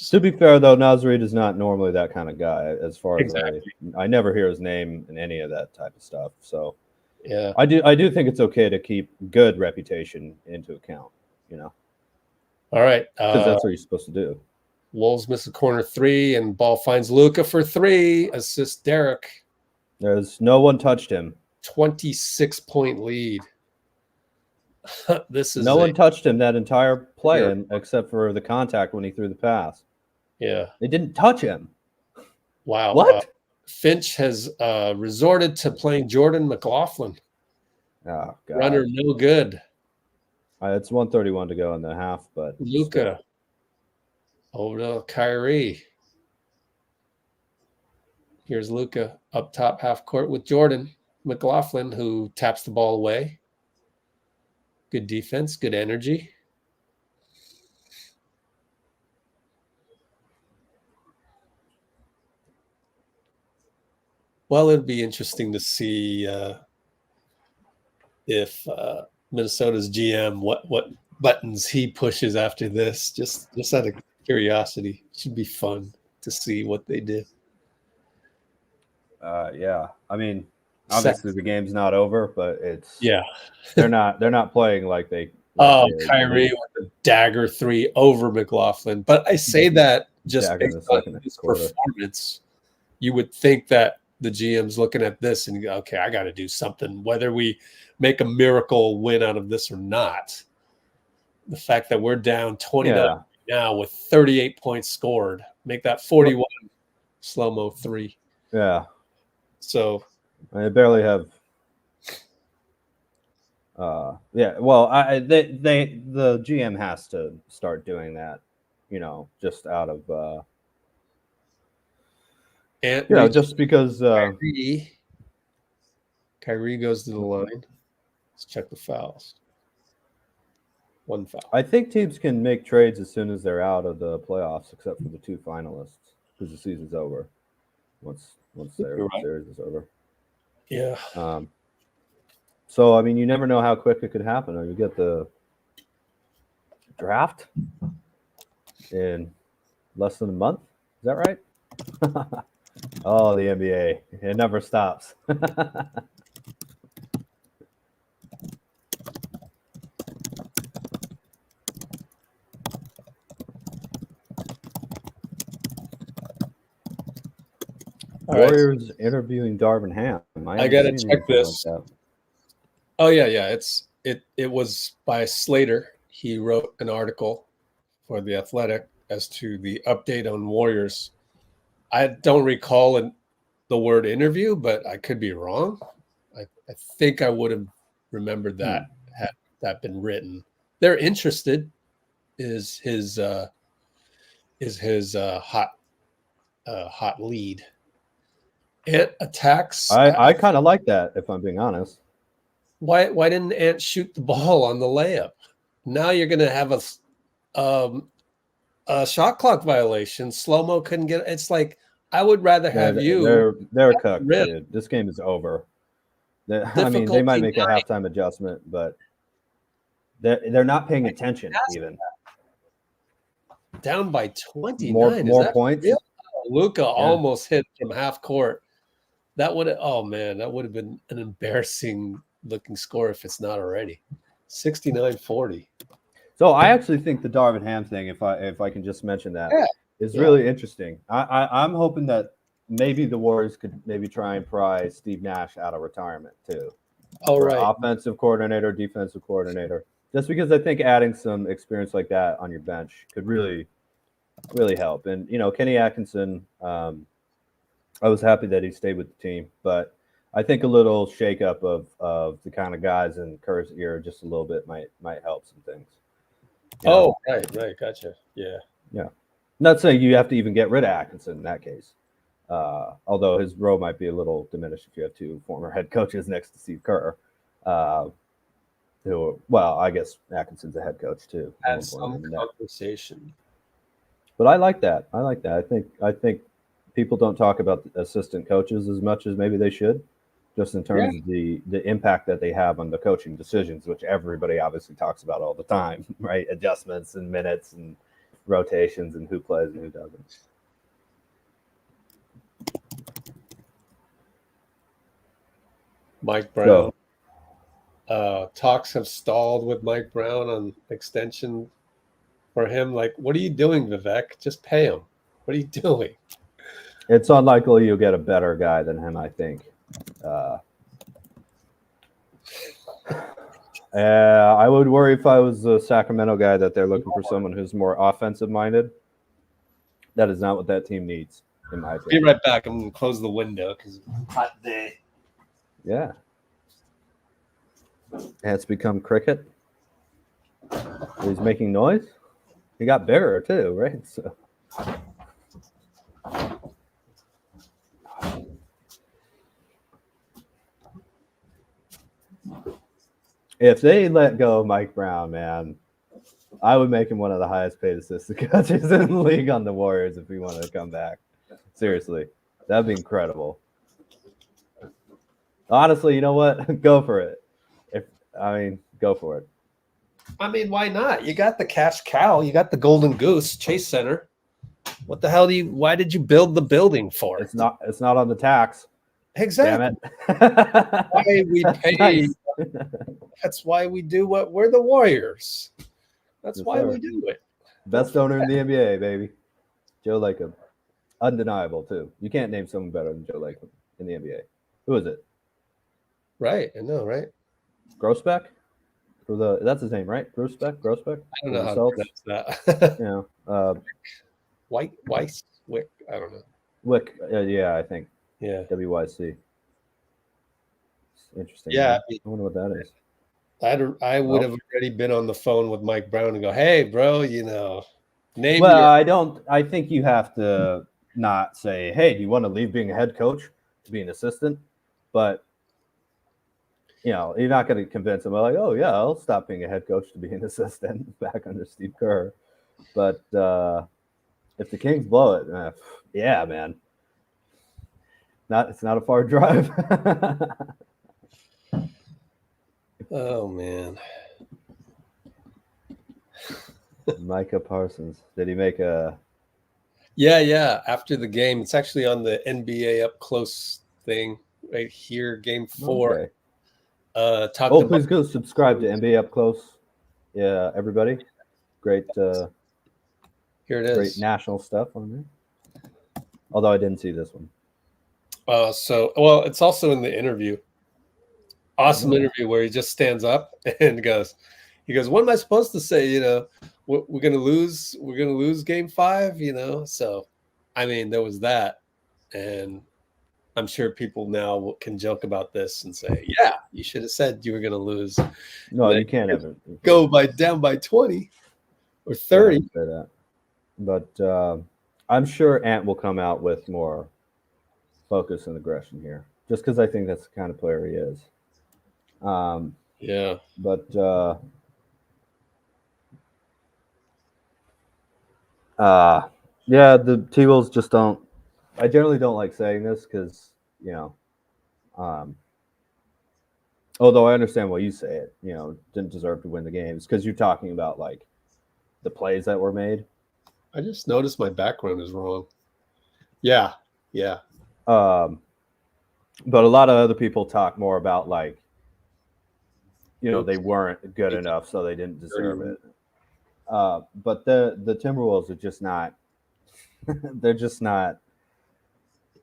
To be fair, though, Nasrid is not normally that kind of guy. As far as
Exactly.
I never hear his name in any of that type of stuff. So
yeah,
I do think it's okay to keep good reputation into account.
All right,
because that's what you're supposed to do.
Wolves miss a corner three, and ball finds Luka for three. Assist Derek.
There's no one touched him.
26-point lead. This is
no one touched him that entire play, except for the contact when he threw the pass.
Yeah,
they didn't touch him.
Wow.
What?
Finch has resorted to playing Jordan McLaughlin.
Oh, God.
Runner no good.
It's 1:31 to go in the half, but
Luka over to Kyrie. Here's Luka up top half court with Jordan McLaughlin, who taps the ball away. Good defense, good energy. Well, it'd be interesting to see if Minnesota's GM what buttons he pushes after this. Just out of curiosity, should be fun to see what they did.
Yeah, I mean, obviously the game's not over, but it's they're not playing like they.
Kyrie with a dagger three over McLaughlin, but I say that just based on his performance. You would think that the GM's looking at this and go, okay, I got to do something, whether we make a miracle win out of this or not. The fact that we're down 29 now with 38 points scored, make that 41 slow-mo three.
Yeah.
So
they barely have. Well, the GM has to start doing that, just out of
Ant
just because
Kyrie goes to the line. Let's check the fouls. One foul.
I think teams can make trades as soon as they're out of the playoffs, except for the 2 finalists, because the season's over once their series is over.
Yeah.
So I mean, you never know how quick it could happen. You get the draft in less than a month. Is that right? Oh, the NBA. It never stops. Warriors interviewing Darvin Ham.
I gotta check this. Like oh yeah. It was by Slater. He wrote an article for The Athletic as to the update on Warriors. I don't recall the word interview, but I could be wrong. I think I would have remembered that had that been written. They're interested. Is his hot lead. Ant attacks.
I kind of like that, if I'm being honest.
Why didn't Ant shoot the ball on the layup? Now you're going to have a shot clock violation. Slow-mo couldn't get. It's like I would rather have you.
They're cooked. Dude. This game is over. I mean, they might make a halftime adjustment, but they're not paying attention even.
Down by 29.
More points.
Real? Luka almost hit from half court. That would have been an embarrassing looking score if it's not already. 69-40.
So I actually think the Darvin Ham thing, if I can just mention that, is really interesting. I'm hoping that maybe the Warriors could maybe try and pry Steve Nash out of retirement too. Offensive coordinator, defensive coordinator. Just because I think adding some experience like that on your bench could really, really help. And Kenny Atkinson, I was happy that he stayed with the team, but I think a little shakeup of the kind of guys in Kerr's ear just a little bit might help some things.
Right, gotcha. Yeah.
Not saying you have to even get rid of Atkinson in that case. Although his role might be a little diminished if you have 2 former head coaches next to Steve Kerr. I guess Atkinson's a head coach too.
Have some conversation.
But I like that. I think people don't talk about assistant coaches as much as maybe they should, just in terms of the impact that they have on the coaching decisions, which everybody obviously talks about all the time, right? Adjustments and minutes and rotations and who plays and who doesn't.
Mike Brown. Talks have stalled with Mike Brown on extension for him. Like, what are you doing, Vivek? Just pay him. What are you doing?
It's unlikely you'll get a better guy than him, I think. I would worry if I was a Sacramento guy that they're looking for someone who's more offensive-minded. That is not what that team needs, in my opinion.
Be right back. I'm going to close the window because it's a hot day.
Yeah. And it's become cricket. He's making noise. He got bigger, too, right? So. If they let go of Mike Brown, man, I would make him one of the highest paid assistant coaches in the league on the Warriors if he wanted to come back. Seriously, that'd be incredible. Honestly, you know what? Go for it. Go for it.
I mean, why not? You got the cash cow. You got the golden goose, Chase Center. What the hell why did you build the building for?
It's not on the tax.
Exactly.
Damn it.
Why we pay. Nice. That's why we do what we're the Warriors. That's why we do it.
Best owner in the NBA, baby. Joe Lacob. Undeniable, too. You can't name someone better than Joe Lacob in the NBA. Who is it?
Right. I know, right?
Grossbeck? That's his name, right? Grossbeck?
I don't know how to pronounce that. Wick? I don't know.
Wick, yeah, I think.
Yeah.
WYC. Interesting.
Yeah.
I wonder what that is.
I would have already been on the phone with Mike Brown and go, hey, bro, name
I think you have to not say, hey, do you want to leave being a head coach to be an assistant? But, you're not going to convince them like, oh, yeah, I'll stop being a head coach to be an assistant back under Steve Kerr. But if the Kings blow it, yeah, man. It's not a far drive.
Oh, man.
Micah Parsons. Did he make a...
Yeah. After the game, it's actually on the NBA Up Close thing right here, Game 4.
Okay. Please go subscribe to NBA Up Close. Yeah, everybody. Great.
Here it is.
Great national stuff on there. Although I didn't see this one.
It's also in the interview. Awesome interview where he just stands up and goes, what am I supposed to say? We're gonna lose. We're gonna lose Game 5. So, I mean, there was that, and I'm sure people now can joke about this and say, yeah, you should have said you were gonna lose.
No, you can't ever
go down by 20 or 30.
Say that. But I'm sure Ant will come out with more focus and aggression here, just because I think that's the kind of player he is.
Yeah.
But the T-Wolves just don't. I generally don't like saying this because although I understand why you say it, didn't deserve to win the games because you're talking about like the plays that were made.
I just noticed my background is wrong. Yeah.
But a lot of other people talk more about like, they weren't good enough, so they didn't deserve it. But the Timberwolves are just not. They're just not.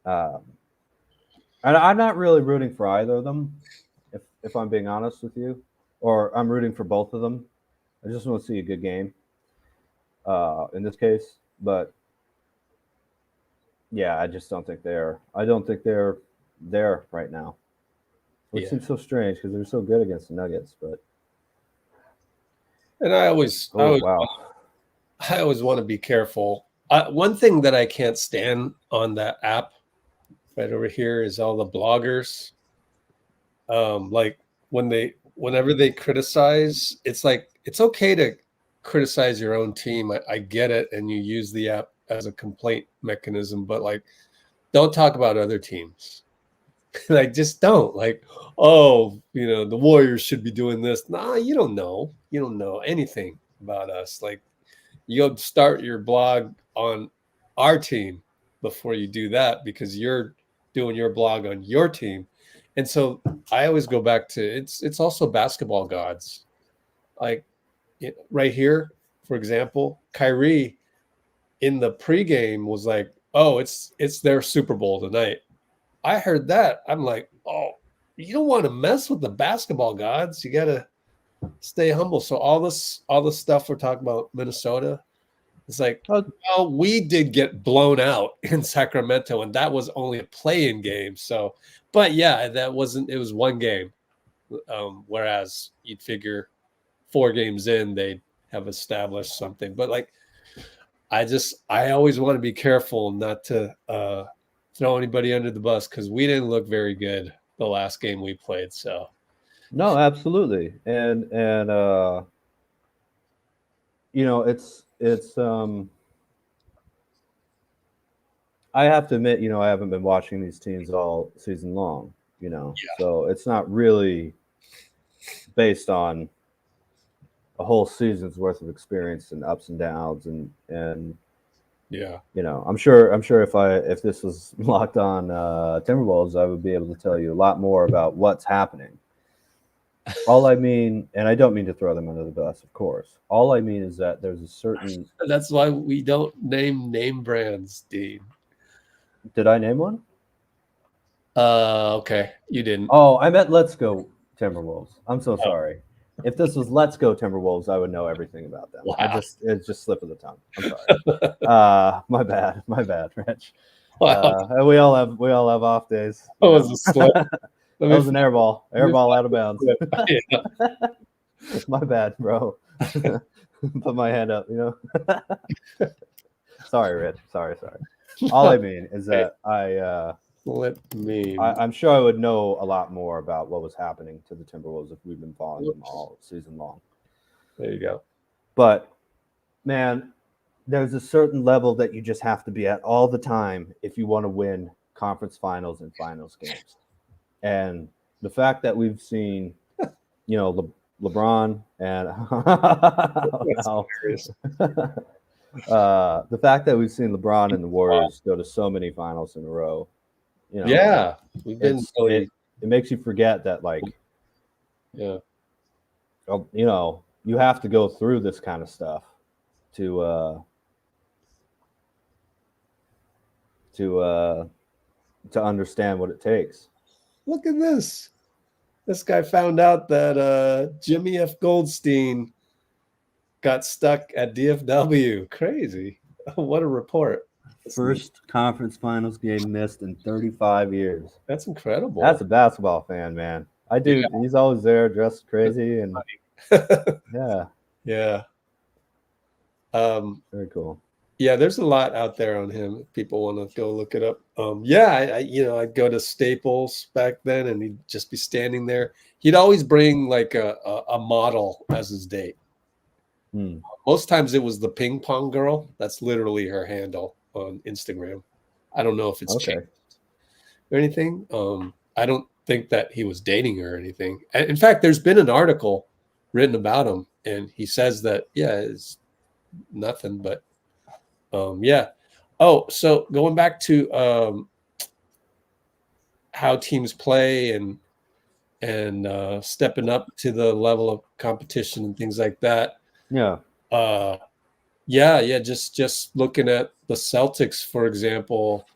And I'm not really rooting for either of them, if I'm being honest with you, or I'm rooting for both of them. I just want to see a good game. In this case, but yeah, I just don't think they're. I don't think they're there right now, which seems so strange because they're so good against the Nuggets. But
and I always want to be careful. One thing that I can't stand on that app right over here is all the bloggers. Like whenever they criticize, it's like it's okay to criticize your own team. I get it, and you use the app as a complaint mechanism, but like don't talk about other teams. Like just don't. Like, the Warriors should be doing this. Nah, you don't know anything about us. Like you go start your blog on our team before you do that because you're doing your blog on your team. And so I always go back to it's also basketball gods. Like right here, for example, Kyrie in the pregame was like, "Oh, it's their Super Bowl tonight." I heard that. I'm like, "Oh, you don't want to mess with the basketball gods. You got to stay humble." So all this stuff we're talking about Minnesota, it's like, well, we did get blown out in Sacramento, and that was only a play-in game. So, but yeah, it was one game. Whereas you'd figure 4 games in, they'd have established something. But like, I always want to be careful not to throw anybody under the bus because we didn't look very good the last game we played. So
no, absolutely. And it's I have to admit, I haven't been watching these teams all season long, so it's not really based on a whole season's worth of experience and ups and downs and
yeah,
I'm sure if this was locked on Timberwolves, I would be able to tell you a lot more about what's happening. All I mean, and I don't mean to throw them under the bus, of course. All I mean is that there's a certain.
That's why we don't name brands, Dean.
Did I name one?
Okay, you didn't.
Oh, I meant Let's Go Timberwolves. I'm so sorry. If this was Let's Go Timberwolves, I would know everything about them.
Wow.
It's just slip of the tongue. I'm sorry. My bad, Rich.
Wow.
We all have off days.
That was a slip.
That was an airball out of bounds.
Yeah.
My bad, bro. Put my hand up, Sorry, Rich. Sorry. All I mean is that I'm sure I would know a lot more about what was happening to the Timberwolves if we've been following them all season long.
There you go.
But, man, there's a certain level that you just have to be at all the time if you want to win conference finals and finals games. And the fact that we've seen, LeBron and the fact that we've seen LeBron and the Warriors go to so many finals in a row,
we've been
it makes you forget that, like, you have to go through this kind of stuff to understand what it takes.
Look at this. This guy found out that Jimmy F. Goldstein got stuck at DFW. Crazy. What a report.
First conference finals game missed in 35 years.
That's incredible.
That's a basketball fan, man. He's always there dressed crazy and
yeah.
Very cool.
Yeah, there's a lot out there on him. If people want to go look it up. I'd go to Staples back then, and he'd just be standing there. He'd always bring like a model as his date. Most times it was the ping pong girl. That's literally her handle on Instagram. I don't know if it's changed or anything. I don't think that he was dating her or anything. In fact, there's been an article written about him, and he says that it's nothing but. So going back to how teams play and stepping up to the level of competition and things like that. Just looking at the Celtics, for example,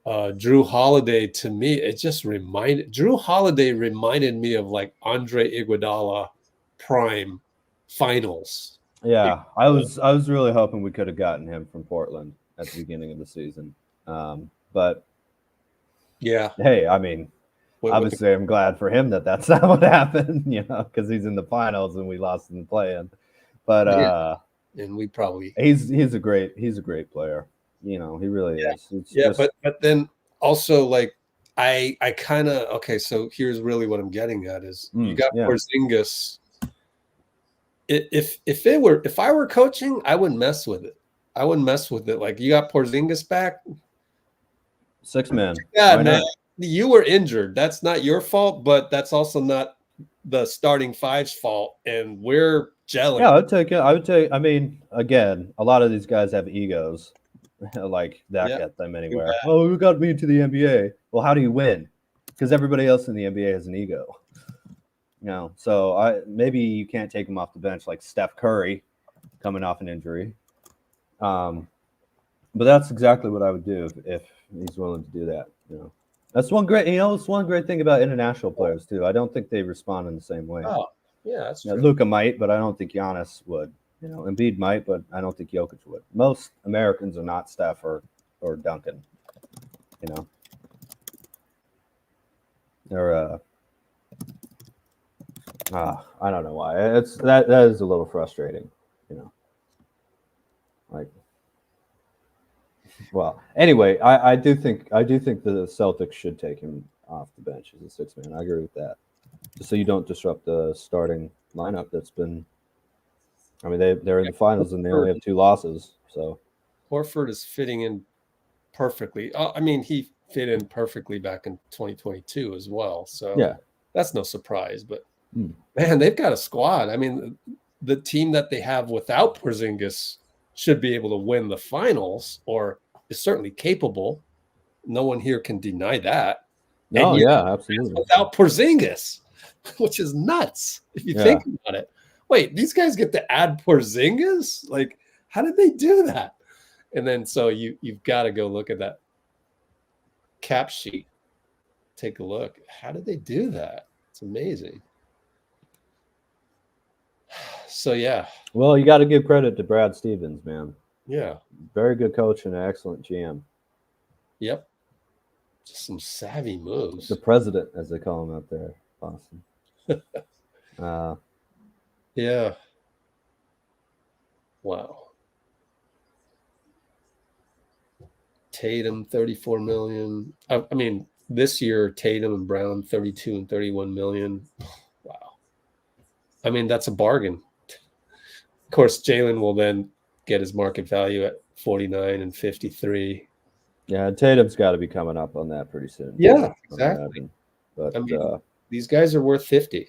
Jrue Holiday, to me, Jrue Holiday reminded me of like Andre Iguodala prime finals.
Yeah, I was really hoping we could have gotten him from Portland at the beginning of the season. But hey, I mean, obviously I'm glad for him that that's not what happened, because he's in the finals and we lost in the play-in. But
and we probably
he's a great player. He really is.
But then also like I kind of so here's really what I'm getting at is you got Porzingis. If I were coaching, I wouldn't mess with it. Like, you got Porzingis back,
6 men.
Yeah, man, you were injured. That's not your fault, but that's also not the starting five's fault. And we're gelling.
Yeah, I would take. I mean, again, a lot of these guys have egos, like that get them anywhere. Oh, who got me into the NBA? Well, how do you win? Because everybody else in the NBA has an ego. So maybe you can't take him off the bench like Steph Curry coming off an injury. But that's exactly what I would do if he's willing to do that. That's one great. It's one great thing about international players too. I don't think they respond in the same way.
Oh, yeah, that's true.
Luka might, but I don't think Giannis would. Embiid might, but I don't think Jokic would. Most Americans are not Steph or Duncan. They're I don't know why. It's that is a little frustrating, Like, well, anyway, I do think the Celtics should take him off the bench as a 6-man. I agree with that. Just so you don't disrupt the starting lineup that's been. I mean, they're in the finals and they only have 2 losses. So
Horford is fitting in perfectly. I mean, he fit in perfectly back in 2022 as well. So that's no surprise, but. Man, they've got a squad. I mean, the team that they have without Porzingis should be able to win the finals, or is certainly capable. No one here can deny that.
No, absolutely.
Without Porzingis, which is nuts if you think about it. Wait, these guys get to add Porzingis? Like, how did they do that? And then so you've got to go look at that cap sheet. Take a look. How did they do that? It's amazing. So,
Well, you got to give credit to Brad Stevens, man.
Yeah.
Very good coach and an excellent GM.
Yep. Just some savvy moves.
The president, as they call him out there, Boston.
Yeah. Wow. Tatum, 34 million. I mean, this year, Tatum and Brown, 32 and 31 million. Wow. I mean, that's a bargain. Of course, Jalen will then get his market value at 49 and 53.
Yeah, Tatum's got to be coming up on that pretty soon.
Yeah, exactly.
But
I mean, these guys are worth 50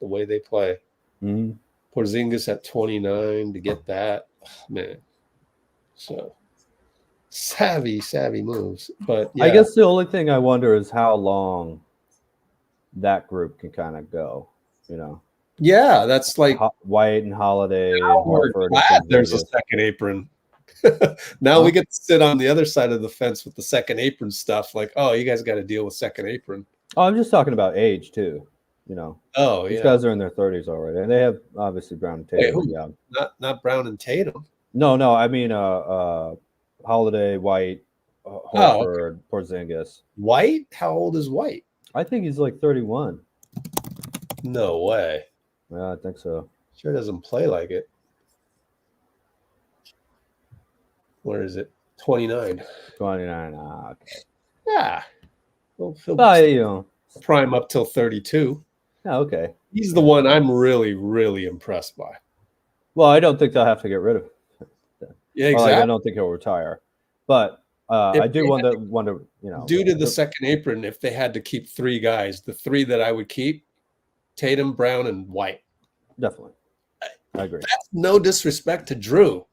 the way they play.
mhm.
Porzingis at 29 to get that, man. So savvy moves. But yeah.
I guess the only thing I wonder is how long that group can kind of go, you know.
Yeah, that's like
White and Holiday.
now
And
we're
Horford
glad
and
there's a
Porzingis.
second apron. Now we get to sit on the other side of the fence with the second apron stuff. Like, oh, you guys got to deal with second apron.
Oh, I'm just talking about age too. You know,
Oh,
these
yeah.
guys are in their 30s already, and they have obviously Brown and Tatum.
Wait, who?
Yeah.
Not Brown and Tatum.
No, I mean Holiday, White, Horford, Porzingis.
White? How old is White?
I think he's like 31.
No way.
Yeah, I think so.
Sure doesn't play like it. Where is it? 29.
29. Okay.
Yeah. Well, he'll
You know.
prime up till 32.
Yeah, okay.
He's the one I'm really, really impressed by.
Well, I don't think they'll have to get rid of him.
Yeah,
Or,
exactly.
I don't think he'll retire. But I do wonder, you know.
Due to the second apron, if they had to keep three guys, the three that I would keep, Tatum, Brown, and White.
Definitely. I agree.
That's no disrespect to Jrue.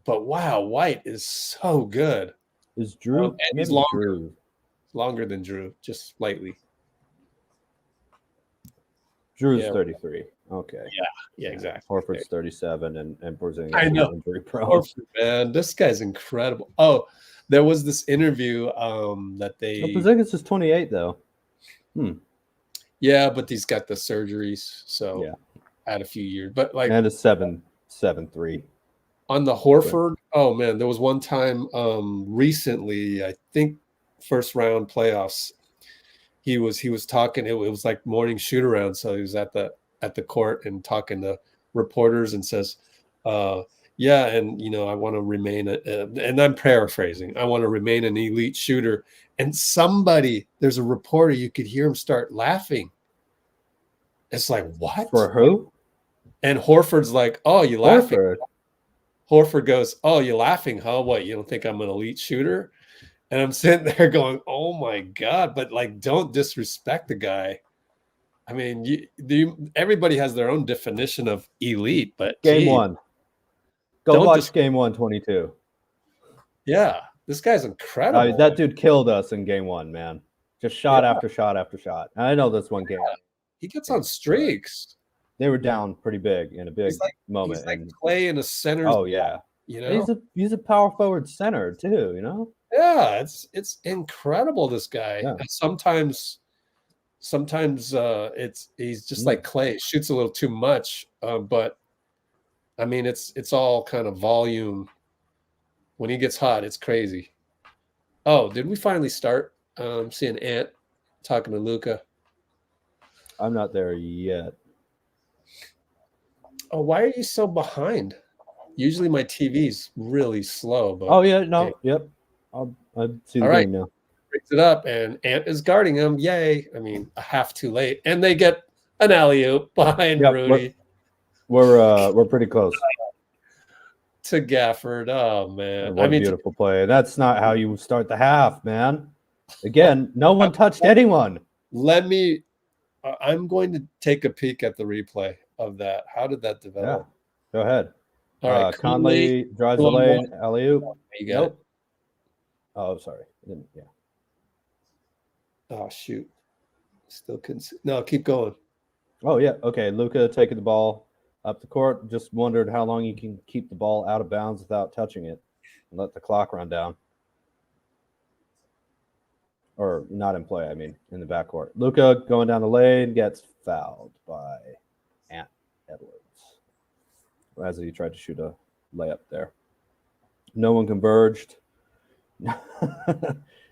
But wow, White is so good.
Is Jrue?
And he's longer than Jrue, just slightly.
Drew's
Yeah.
33. Okay.
Yeah, exactly.
Horford's 37 and Porzingis
I know.
is injury prone.
Horford, man, this guy's incredible. Oh, there was this interview that they.
Well, Porzingis is 28 though.
Yeah, but he's got the surgeries, so
Yeah.
had a few years. But like
And a 7.73.
on the Horford, oh man, there was one time recently, I think first round playoffs, he was talking. It was like morning shoot around, so he was at the court and talking to reporters and says, yeah, and you know, I want to remain and I'm paraphrasing, I want to remain an elite shooter. And there's a reporter, you could hear him start laughing. It's like, what?
For who?
And Horford's like, oh, you laughing?
Horford.
Horford goes, oh, you laughing, huh? What, you don't think I'm an elite shooter? And I'm sitting there going, oh my God, but like, don't disrespect the guy. I mean, everybody has their own definition of elite, but
Game one.
Don't
watch game 122.
Yeah, this guy's incredible.
That dude killed us in game one, man. Just shot after shot after shot. And I know this one game.
He gets on streaks.
They were down pretty big in a big moment.
He's like Klay in a center.
Oh yeah,
you know,
he's a power forward center too. You know.
Yeah, it's incredible. This guy.
Yeah.
And sometimes he's just like Klay, shoots a little too much. But I mean, it's all kind of volume. When he gets hot, it's crazy. Oh, did we finally start? Seeing Ant talking to Luka.
I'm not there yet.
Oh, why are you so behind? Usually my TV's really slow. But
oh yeah, no, yep. I see the game now.
Breaks it up, and Ant is guarding him. Yay! I mean, a half too late, and they get an alley-oop behind Rudy.
We're pretty close
to Gafford. Oh man,
what a beautiful play. That's not how you start the half, man. Again, no one touched anyone.
I'm going to take a peek at the replay of that. How did that develop?
Yeah. Go ahead.
All right,
Conley drives the lane. Alley-oop.
You got it.
Oh, sorry. Yeah.
Oh shoot. Still couldn't see. No, keep going.
Oh yeah. Okay. Luka taking the ball up the court. Just wondered how long you can keep the ball out of bounds without touching it and let the clock run down. Or not in play, I mean, in the backcourt. Luka going down the lane gets fouled by Ant Edwards as he tried to shoot a layup there. No one converged. It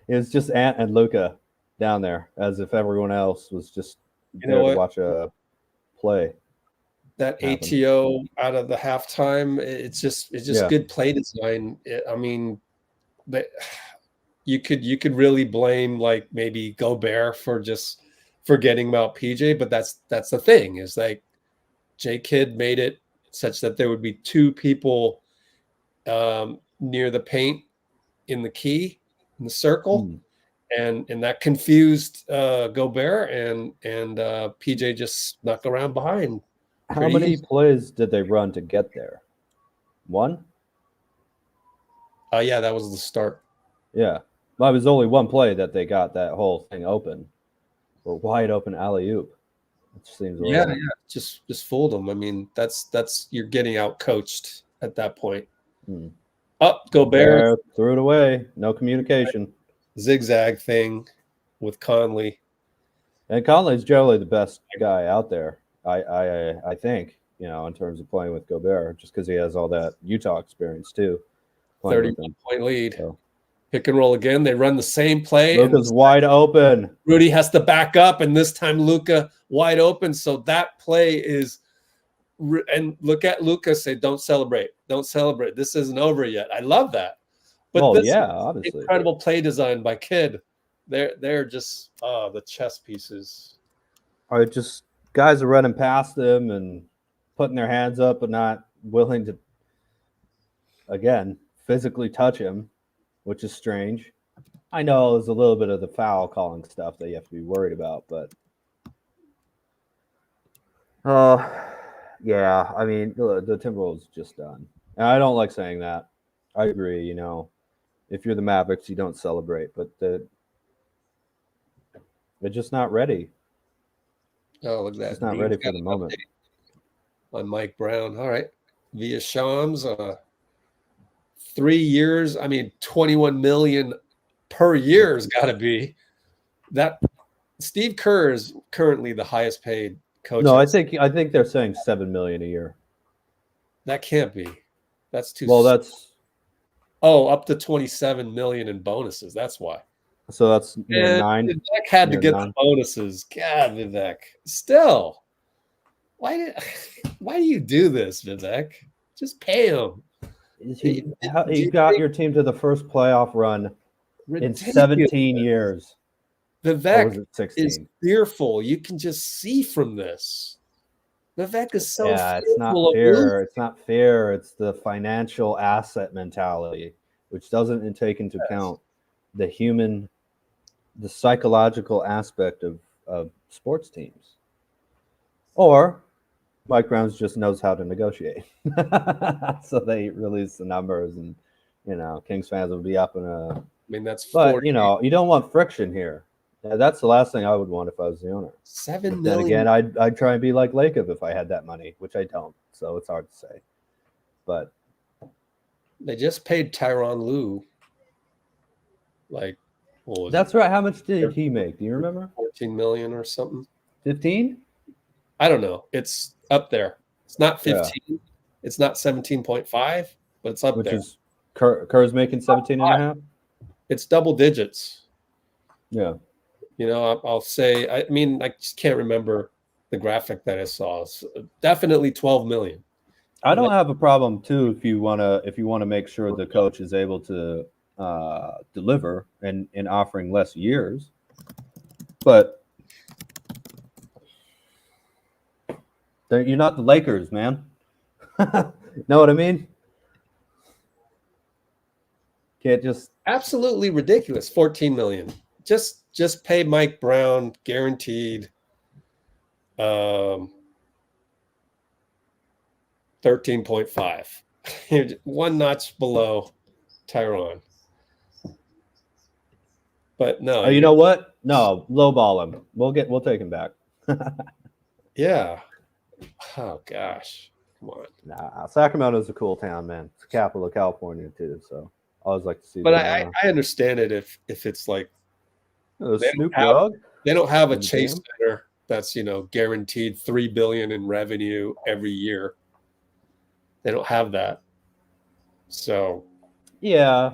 was just Ant and Luka down there, as if everyone else was just there to watch a play.
That ATO out of the halftime, it's just good play design. I mean, that you could really blame like maybe Gobert for just forgetting about PJ, but that's the thing is like J Kidd made it such that there would be two people near the paint in the key in the circle, and that confused Gobert, and PJ just snuck around behind.
How many plays did they run to get there? One?
Yeah, that was the start.
Yeah. Well, it was only one play that they got that whole thing open. Or wide open alley-oop. It seems a little...
Just fooled them. I mean, that's you're getting out coached at that point. Up, Gobert
threw it away. No communication.
Zigzag thing with Conley.
And Conley's generally the best guy out there. I think, in terms of playing with Gobert, just because he has all that Utah experience too.
30-point lead. So. Pick and roll again. They run the same play.
Luka's wide open.
Rudy has to back up, and this time Luka wide open. So that play is, and look at Luka, say, "Don't celebrate, don't celebrate. This isn't over yet." I love that. But
obviously,
incredible play design by Kidd. They're just the chess pieces.
Are just guys are running past them and putting their hands up, but not willing to, again, physically touch him, which is strange. I know there's a little bit of the foul calling stuff that you have to be worried about, but yeah, I mean, the Timberwolves just done. And I don't like saying that. I agree, if you're the Mavericks, you don't celebrate, but they're just not ready.
Oh, look at that.
It's not ready for the moment.
On Mike Brown. All right. Via Shams, 3 years. I mean, $21 million per year has got to be. That Steve Kerr is currently the highest paid coach.
No, I think they're saying $7 million a year.
That can't be. That's too.
Well, that's.
Oh, up to $27 million in bonuses. That's why.
So that's 9.
Vivek had to get the bonuses. God, Vivek. Still, why do you do this, Vivek? Just pay him.
You got your team to the first playoff run in 17 years.
Vivek is fearful. You can just see from this. Vivek is so
it's not fair. It's not fair. It's the financial asset mentality, which doesn't take into account the psychological aspect of sports teams. Or Mike Brown just knows how to negotiate. So they release the numbers, and Kings fans will be up in a.
I mean, that's.
But you don't want friction here. That's the last thing I would want if I was the owner.
$7 million.
Then again, I'd try and be like Lacob if I had that money, which I don't. So it's hard to say. But
they just paid Tyronn Lue.
That's right. How much did he make? Do you remember?
14 million or something.
15?
I don't know. It's up there. It's not 15. Yeah. It's not 17.5, but it's up there. Which is
Kerr's making 17 and a half?
It's double digits.
Yeah.
I'll say, I mean, I just can't remember the graphic that I saw. It's definitely 12 million.
I don't have a problem too if you want to make sure the coach is able to deliver and offering less years, but you're not the Lakers, man. Know what I mean? Can't just
absolutely ridiculous. 14 million. Just pay Mike Brown guaranteed 13.5. One notch below Tyronn. But no.
You know what? No, lowball him. We'll take him back.
Yeah. Oh gosh. Come on.
Nah, Sacramento's a cool town, man. It's the capital of California too, so I always like to see.
But I understand it if it's like
Snoop Dogg.
They don't have a Chase Center that's guaranteed $3 billion in revenue every year. They don't have that. So
yeah.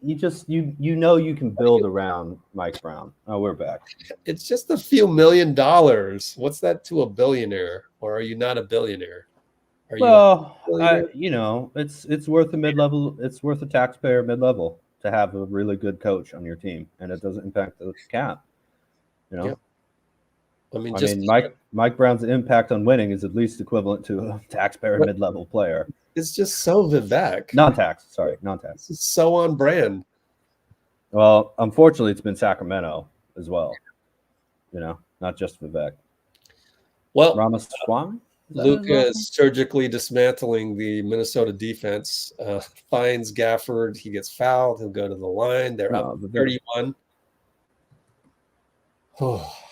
You can build around Mike Brown. Oh, we're back.
It's just a few $1 million. What's that to a billionaire? Or are you not a billionaire? Are
Well,
you?
it's worth a mid-level. It's worth a taxpayer mid-level to have a really good coach on your team, and it doesn't impact the cap.
Yep. I mean,
Mike Brown's impact on winning is at least equivalent to a taxpayer mid-level player.
it's just so Vivek.
Non-tax.
This is so on brand.
Well, unfortunately, it's been Sacramento as well. Not just Vivek.
Well,
Ramaswamy?
Luka is surgically dismantling the Minnesota defense. Finds Gafford. He gets fouled. He'll go to the line. They're up 31.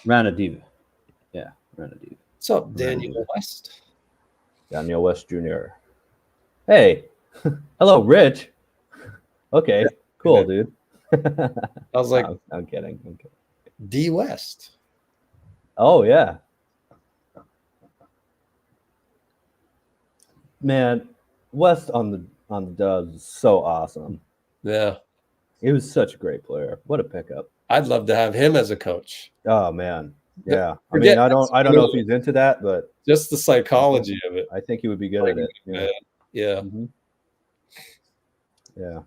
Ranadiva. Yeah, Ranadiva.
What's up, Daniel West?
Daniel West Jr. Hey, hello, Rich. Okay, cool, dude.
I was like,
I'm kidding.
D West.
Oh yeah, man. West on the Dubs is so awesome.
Yeah,
he was such a great player. What a pickup.
I'd love to have him as a coach.
Oh man, yeah. I mean, I don't know if he's into that, but
just the psychology of it.
I think he would be good at it.
Yeah.
Mm-hmm. Yeah.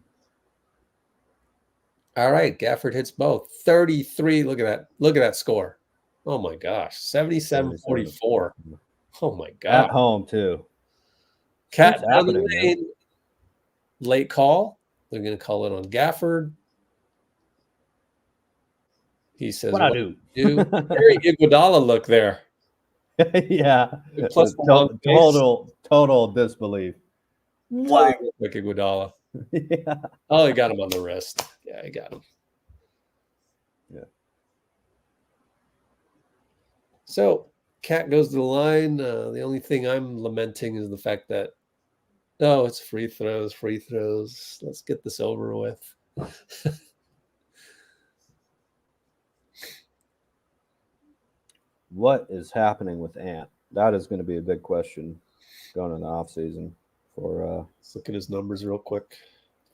All right, Gafford hits both. 33. Look at that score. Oh my gosh, 77-44. Oh my god.
At home too.
Cat down the lane. Late call. They're going to call it on Gafford. He says,
"What I do?"
Very Iguodala look there.
Yeah.
Plus
total disbelief.
What? Like Iguodala.
Yeah.
Oh, he got him on the wrist. Yeah, he got him.
Yeah.
So, Cat goes to the line. The only thing I'm lamenting is the fact that, it's free throws. Let's get this over with.
What is happening with Ant? That is going to be a big question going in the offseason for
let's look at his numbers real quick.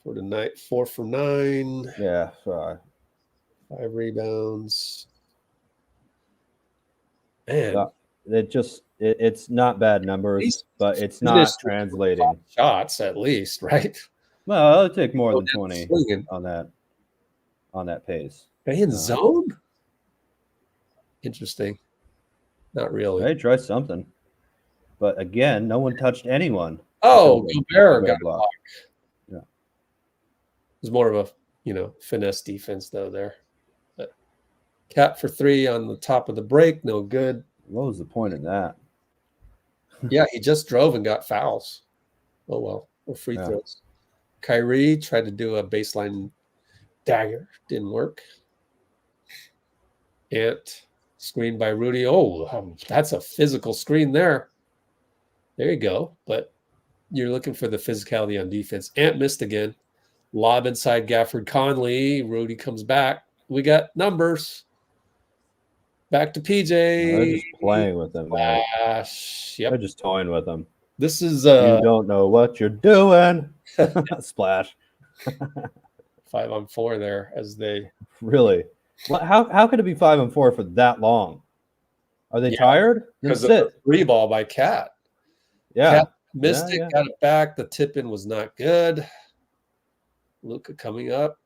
For tonight, 4 for 9.
Yeah,
5 rebounds. Man,
it's not bad numbers, but it's not translating.
Shots at least, right?
Well, it'll take more than 20 on that pace.
In zone? Interesting. Not really.
Hey, try something. But again, no one touched anyone.
Oh, Gobert got blocked.
Yeah.
It was more of a, finesse defense though there. But Cat for 3 on the top of the break, no good.
What was the point of that?
Yeah, he just drove and got fouls. Oh well, or free throws. Kyrie tried to do a baseline dagger, didn't work. Ant screened by Rudy. Oh, that's a physical screen there. There you go. But you're looking for the physicality on defense. Ant missed again. Lob inside Gafford Conley. Rudy comes back. We got numbers. Back to PJ.
They're just playing with them, man.
Yep.
They're just toying with them.
This is
you don't know what you're doing. Splash.
5 on 4 there as they
really. Well, how could it be 5 on 4 for that long? Are they tired?
Because of the free ball by Cat.
Yeah.
Cat missed it, got it back. The tip in was not good. Luka coming up.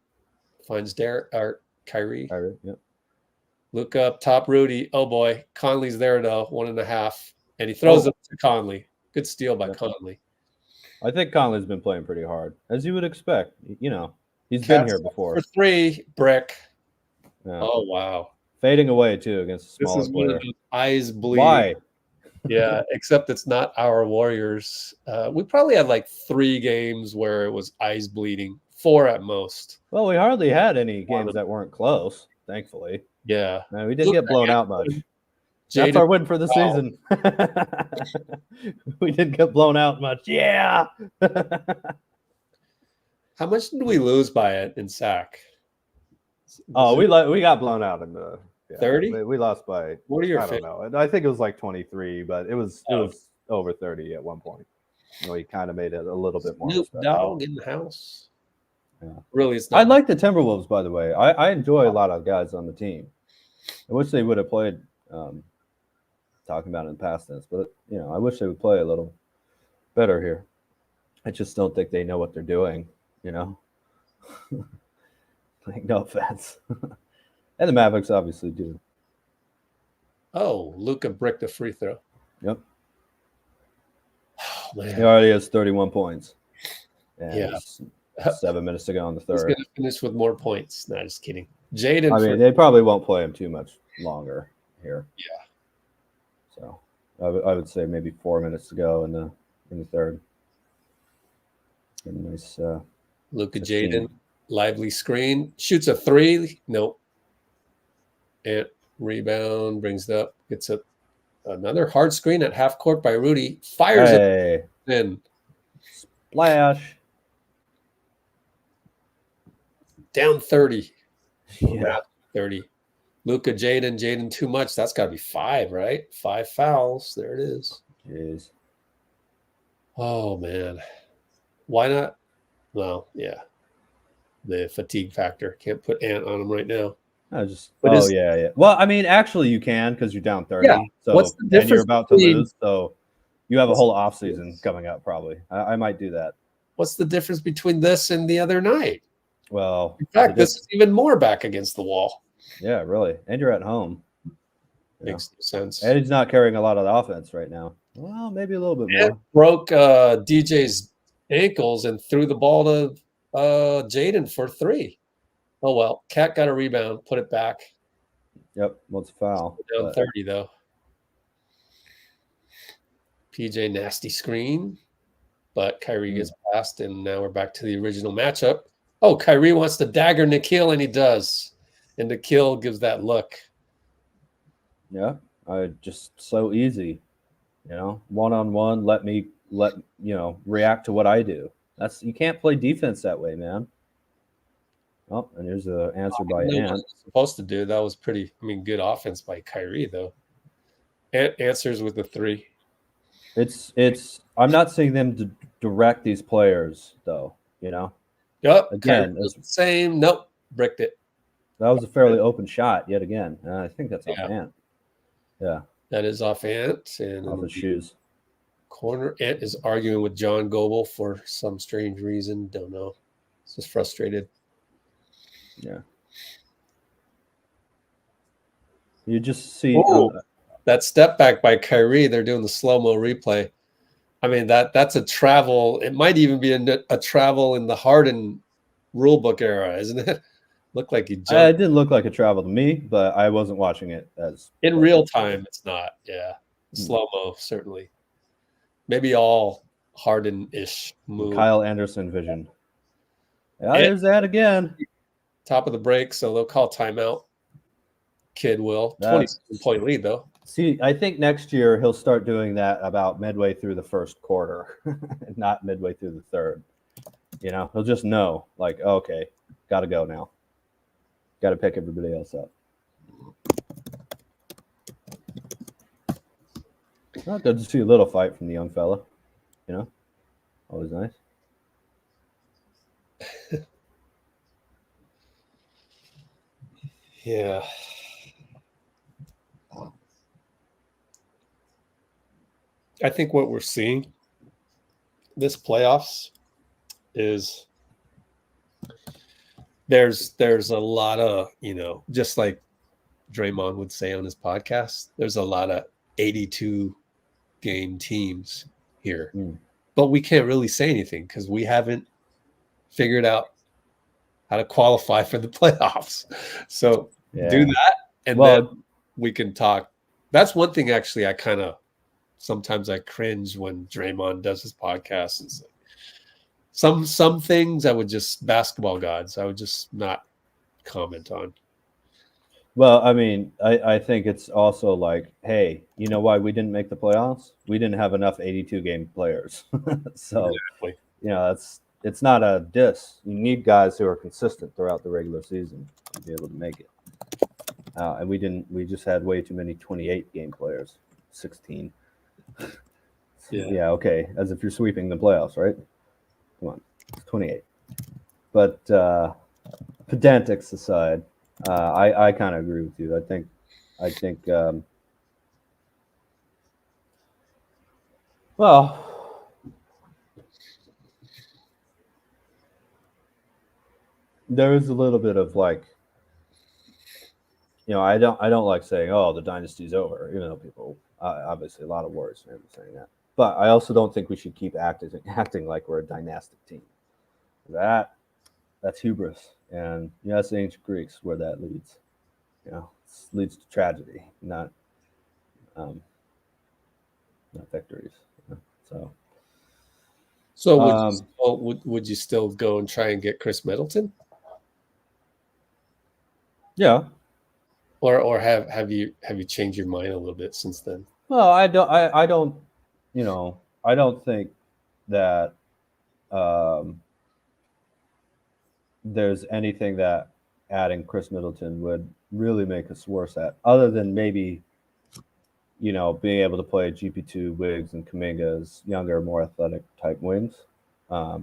Finds Kyrie.
Yep.
Luka up top, Rudy. Oh boy. Conley's there though, 1.5. And he throws it to Conley. Good steal by Conley.
I think Conley's been playing pretty hard, as you would expect. He's been here before.
For 3, Brick.
Yeah.
Oh wow.
Fading away too against a smaller
This is
player.
one of those eyes bleeding.
Why?
Yeah, except it's not our Warriors. We probably had like 3 games where it was eyes bleeding. 4 at most.
Well, we hardly had any games that weren't close, thankfully.
Yeah.
Man, we didn't get blown out much. That's our win for the season. We didn't get blown out much. Yeah.
How much did we lose by it in SAC?
We got blown out in the
30.
We lost by.
What are your?
I don't know. I think it was like 23, but it was over 30 at one point. We kind of made it a little bit more.
Snoop Dogg in the house.
Yeah.
Really, it's not.
I like the Timberwolves, by the way. I enjoy a lot of guys on the team. I wish they would have played. Talking about it in past tense, but I wish they would play a little better here. I just don't think they know what they're doing, you know? Like, no offense. And the Mavericks obviously do.
Oh, Luka bricked a free throw.
Yep.
Oh, man.
He already has 31 points. And
Yeah.
it's 7 minutes to go in the
He's
third.
going to finish with more points. No, just kidding. Jaden.
I mean, they probably won't play him too much longer here.
Yeah.
So I would say maybe 4 minutes to go in the third. And nice.
Luka
16.
Jaden, lively screen, shoots a three. Nope. And rebound, brings it up, gets another hard screen at half court by Rudy. Fires it in.
Splash.
Down 30.
Yeah.
30. Luka Jaden too much. That's got to be 5, right? 5 fouls. There it is.
Jeez.
Oh, man. Why not? Well, yeah. The fatigue factor. Can't put Ant on him right now.
Yeah. Well, I mean, actually, you can because you're down 30.
Yeah.
So,
What's the difference
and you're about to
between-
lose. So you have a whole off season coming up, probably. I might do that.
What's the difference between this and the other night?
Well,
In fact, this is even more back against the wall.
Yeah, really. And you're at home.
Makes no sense.
And he's not carrying a lot of the offense right now. Well, maybe a little bit more.
And broke DJ's ankles and threw the ball to Jaden for 3. Oh, well. Cat got a rebound, put it back.
Yep, what's a foul?
Down 30, though. PJ nasty screen, but Kyrie gets past, and now we're back to the original matchup. Oh, Kyrie wants to dagger Nikhil, and he does. And Nikhil gives that look.
Yeah, just so easy. You know, one-on-one, let react to what I do. You can't play defense that way, man. Oh, and here's an answer by Ant.
Supposed to do that was pretty. I mean, good offense by Kyrie though. Ant answers with a 3.
It's. I'm not seeing them to direct these players though. You know.
Yep.
Again,
it's the same. Nope. Bricked it.
That was a fairly open shot yet again. I think that's off Ant. Yeah.
That is off Ant and
off his shoes.
Corner. Ant is arguing with John Goble for some strange reason. Don't know. He's just frustrated.
Yeah. You just see
that step back by Kyrie. They're doing the slow-mo replay. I mean, that's a travel. It might even be a travel in the Harden rulebook era, isn't it? Looked like he jumped.
It didn't look like a travel to me, but I wasn't watching it as
in real time. It's not. Yeah, slow-mo certainly. Maybe all Harden-ish move.
Kyle Anderson vision. Yeah, there's that again.
Top of the break, so they'll call timeout. Kid will. 20-point lead, though.
See, I think next year he'll start doing that about midway through the first quarter, not midway through the third. You know, he'll just know, like, okay, got to go now. Got to pick everybody else up. Well, good to see a little fight from the young fella. You know, always nice.
Yeah. I think what we're seeing this playoffs is there's a lot of, just like Draymond would say on his podcast, there's a lot of 82 game teams here. But we can't really say anything because we haven't figured out how to qualify for the playoffs. So do that, and then we can talk. That's one thing, actually, sometimes I cringe when Draymond does his podcast. It's like some things I would just, basketball gods, I would just not comment on.
Well, I mean, I think it's also like, hey, you know why we didn't make the playoffs? We didn't have enough 82-game players. So,
exactly.
It's not a diss. You need guys who are consistent throughout the regular season to be able to make it. And we just had way too many 28-game players, 16. Yeah, okay. As if you're sweeping the playoffs, right? Come on, it's 28. But pedantics aside, I kind of agree with you. I think. Well, there is a little bit of like, I don't like saying, oh, the dynasty's over, even though people obviously a lot of Warriors fans are saying that. But I also don't think we should keep acting like we're a dynastic team. That's hubris, and yes, ancient Greeks where that leads. It leads to tragedy, not victories. So,
would you still go and try and get Chris Middleton,
yeah.
or have you changed your mind a little bit since then?
Well, I don't think that there's anything that adding Chris Middleton would really make us worse at, other than maybe, being able to play GP2 Wiggs and Kuminga as younger, more athletic type wings. But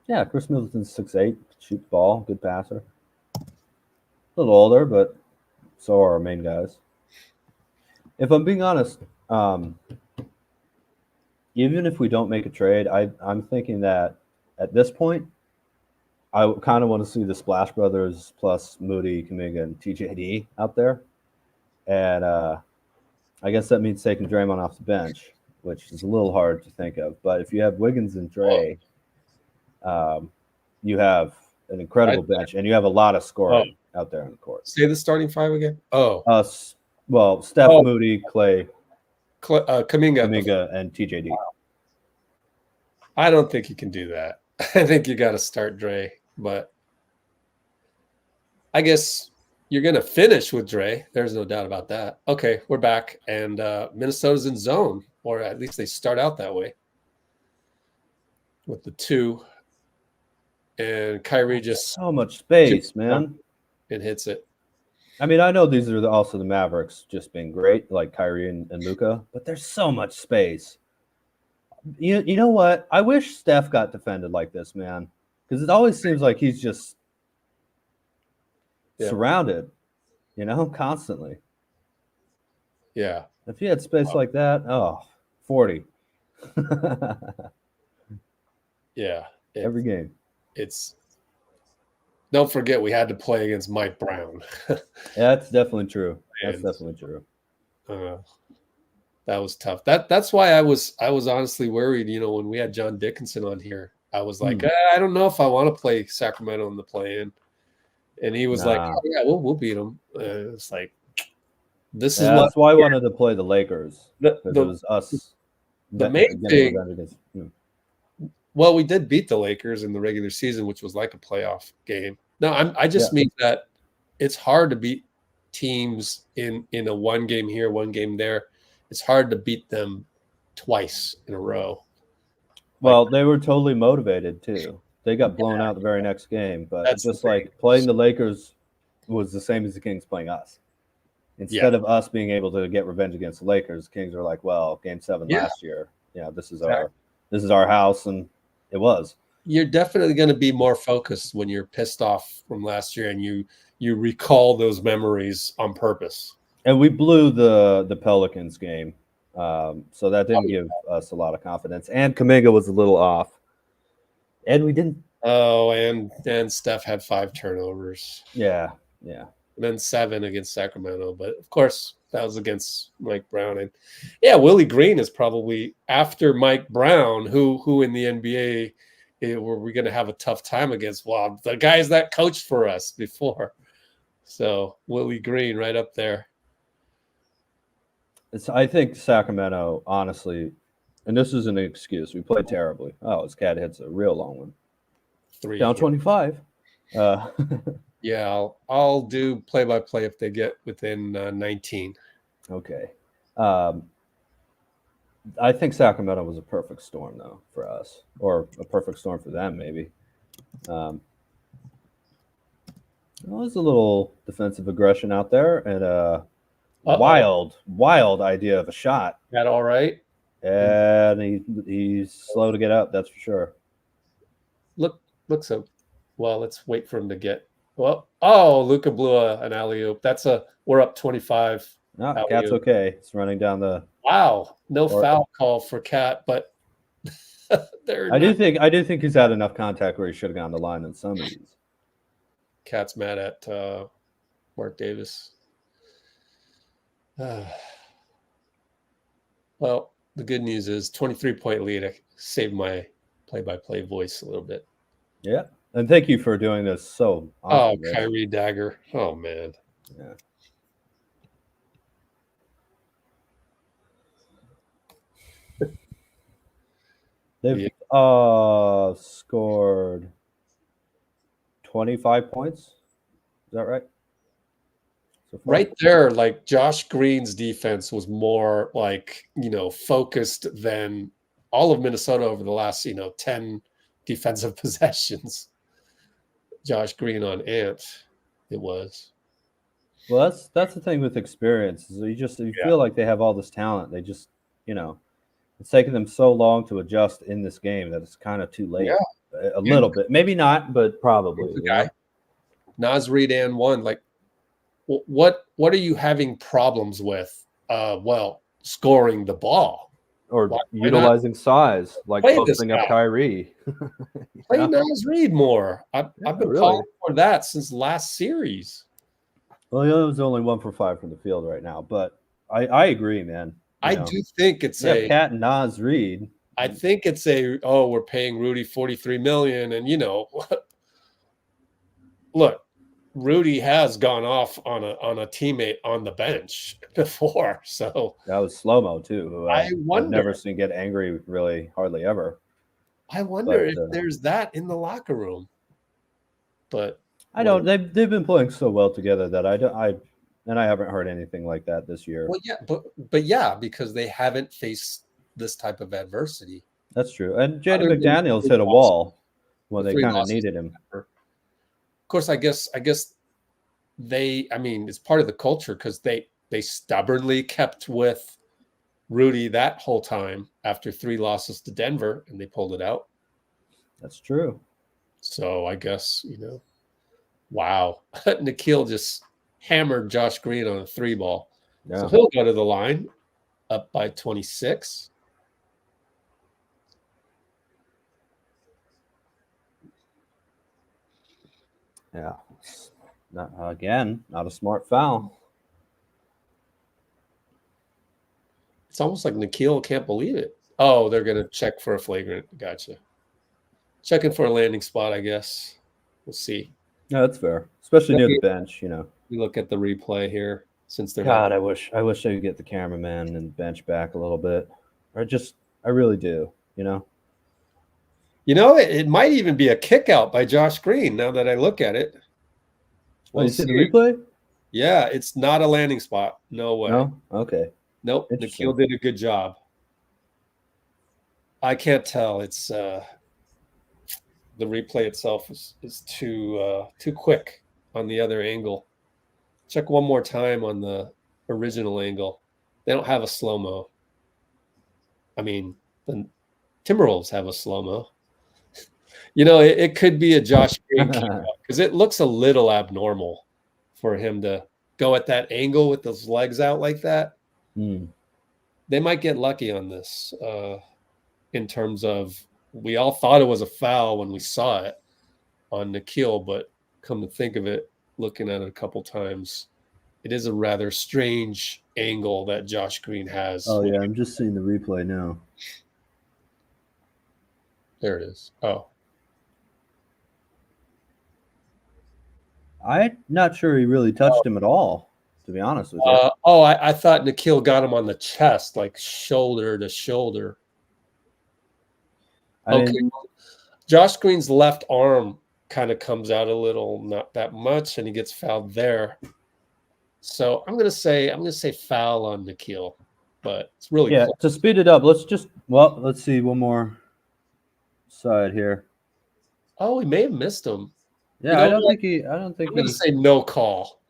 yeah, Chris Middleton's 6'8", shoot the ball, good passer. A little older, but so are our main guys. If I'm being honest, even if we don't make a trade, I'm thinking that at this point, I kind of want to see the Splash Brothers plus Moody, Kuminga, and TJD out there. And I guess that means taking Draymond off the bench, which is a little hard to think of. But if you have Wiggins and Dray, you have an incredible bench, and you have a lot of scoring out there on the court.
Say the starting five again.
Steph, Moody, Klay,
Kuminga,
and TJD.
Wow. I don't think you can do that. I think you got to start Dray, but I guess you're going to finish with Dray. There's no doubt about that. Okay, we're back, and Minnesota's in zone, or at least they start out that way with the 2, and Kyrie just
so much space, man.
It hits it.
I mean, I know these are also the Mavericks just being great, like Kyrie and Luka, but there's so much space. You know what? I wish Steph got defended like this, man, because it always seems like he's just surrounded, constantly.
Yeah.
If he had space like that, 40.
Yeah.
Every game.
Don't forget we had to play against Mike Brown.
Yeah, that's definitely true. That's definitely true.
That was tough. That's why I was honestly worried, when we had John Dickinson on here. I was like, I don't know if I want to play Sacramento in the play-in. And he was like, oh, yeah, we'll beat them. It's like, this is
that's why I wanted to play the Lakers. Because it was us.
The main thing. Well, we did beat the Lakers in the regular season, which was like a playoff game. No, I just mean that it's hard to beat teams in a one game here, one game there. It's hard to beat them twice in a row.
Well, they were totally motivated too. They got blown out the very next game, but it's just like playing the Lakers was the same as the Kings playing us. Instead of us being able to get revenge against the Lakers, Kings are like, well, Game 7 last year, this is our house, and it was.
You're definitely going to be more focused when you're pissed off from last year, and you recall those memories on purpose.
And we blew the Pelicans game, so that didn't give us a lot of confidence. And Kuminga was a little off, and we didn't.
Oh, and Steph had 5 turnovers.
Yeah.
And then 7 against Sacramento, but of course that was against Mike Brown. And Willie Green is probably after Mike Brown, who in the NBA were we going to have a tough time against? Well, the guys that coached for us before. So Willie Green right up there.
I think Sacramento, honestly, and this isn't an excuse. We played terribly. Oh, his cat hits a real long one.
3
down 25.
Yeah, I'll do play-by-play if they get within 19.
Okay. I think Sacramento was a perfect storm, though, for us, or a perfect storm for them, maybe. There was a little defensive aggression out there, and wild idea of a shot.
That all right?
And he's slow to get up, that's for sure.
Looks so. Well, let's wait for him to get. Well, Luka blew an alley-oop. We're up 25.
No, Cat's okay. It's running down the.
Wow, no foul call for Cat, but
I do think he's had enough contact where he should have gone to line in some of these.
Cat's mad at Mark Davis. Well, the good news is 23-point lead. I saved my play-by-play voice a little bit.
Yeah. And thank you for doing this so often.
Oh, Kyrie dagger. Oh, man.
Yeah. They've scored 25 points. Is that right? So
right there, like Josh Green's defense was more like, focused than all of Minnesota over the last, 10 defensive possessions. Josh Green on Ant, it was.
Well, that's the thing with experience. Is you feel like they have all this talent. They just, it's taken them so long to adjust in this game that it's kind of too late.
Yeah.
A little bit, maybe not, but probably.
The guy, Naz Reid and one. Like, what are you having problems with? Well, scoring the ball
or utilizing size, like posting up Kyrie.
Play Naz Reid more. I've been calling for that since last series.
Well, he was only 1 for 5 from the field right now, but I agree, man.
I do think it's
Cat and Naz Reid.
I think it's we're paying Rudy $43 million, and look, Rudy has gone off on a teammate on the bench before, so
that was slow-mo too. Who
I've
never seen get angry really hardly ever.
I wonder if there's that in the locker room, but
I don't. They've been playing so well together that I haven't heard anything like that this year.
Well, yeah, because they haven't faced this type of adversity.
That's true. And Jaden McDaniels hit a wall when they kind of needed him.
Of course, I guess it's part of the culture because they stubbornly kept with Rudy that whole time after 3 losses to Denver, and they pulled it out.
That's true.
So I guess, wow. Nikhil just hammered Josh Green on a 3 ball. Yeah. So he'll go to the line up by 26.
Yeah. Not a smart foul.
It's almost like Nikhil can't believe it. Oh, they're going to check for a flagrant. Gotcha. Checking for a landing spot, I guess. We'll see.
No, that's fair, especially near the bench.
We look at the replay here since they're.
God, I wish I could get the cameraman and bench back a little bit. I really do.
It might even be a kick out by Josh Green. Now that I look at it.
Well, you see the replay?
Yeah, it's not a landing spot. No way.
No? Okay.
Nope. Nikhil did a good job. I can't tell. It's the replay itself is too quick on the other angle. Check one more time on the original angle. They don't have a slow-mo. I mean, the Timberwolves have a slow-mo. It could be a Josh Green because it looks a little abnormal for him to go at that angle with those legs out like that. They might get lucky on this in terms of we all thought it was a foul when we saw it on Nikhil, but come to think of it, looking at it a couple times, it is a rather strange angle that Josh Green has.
Oh, yeah, I'm just seeing the replay now.
There it is. Oh.
I'm not sure he really touched him at all, to be honest with you.
I thought Nikhil got him on the chest, like shoulder to shoulder. Josh Green's left arm kind of comes out a little, not that much, and he gets fouled there. So I'm gonna say foul on Nikhil, but it's really close.
To speed it up. Let's see one more side here.
Oh, he may have missed him.
Yeah, I don't think
I'm gonna say no call.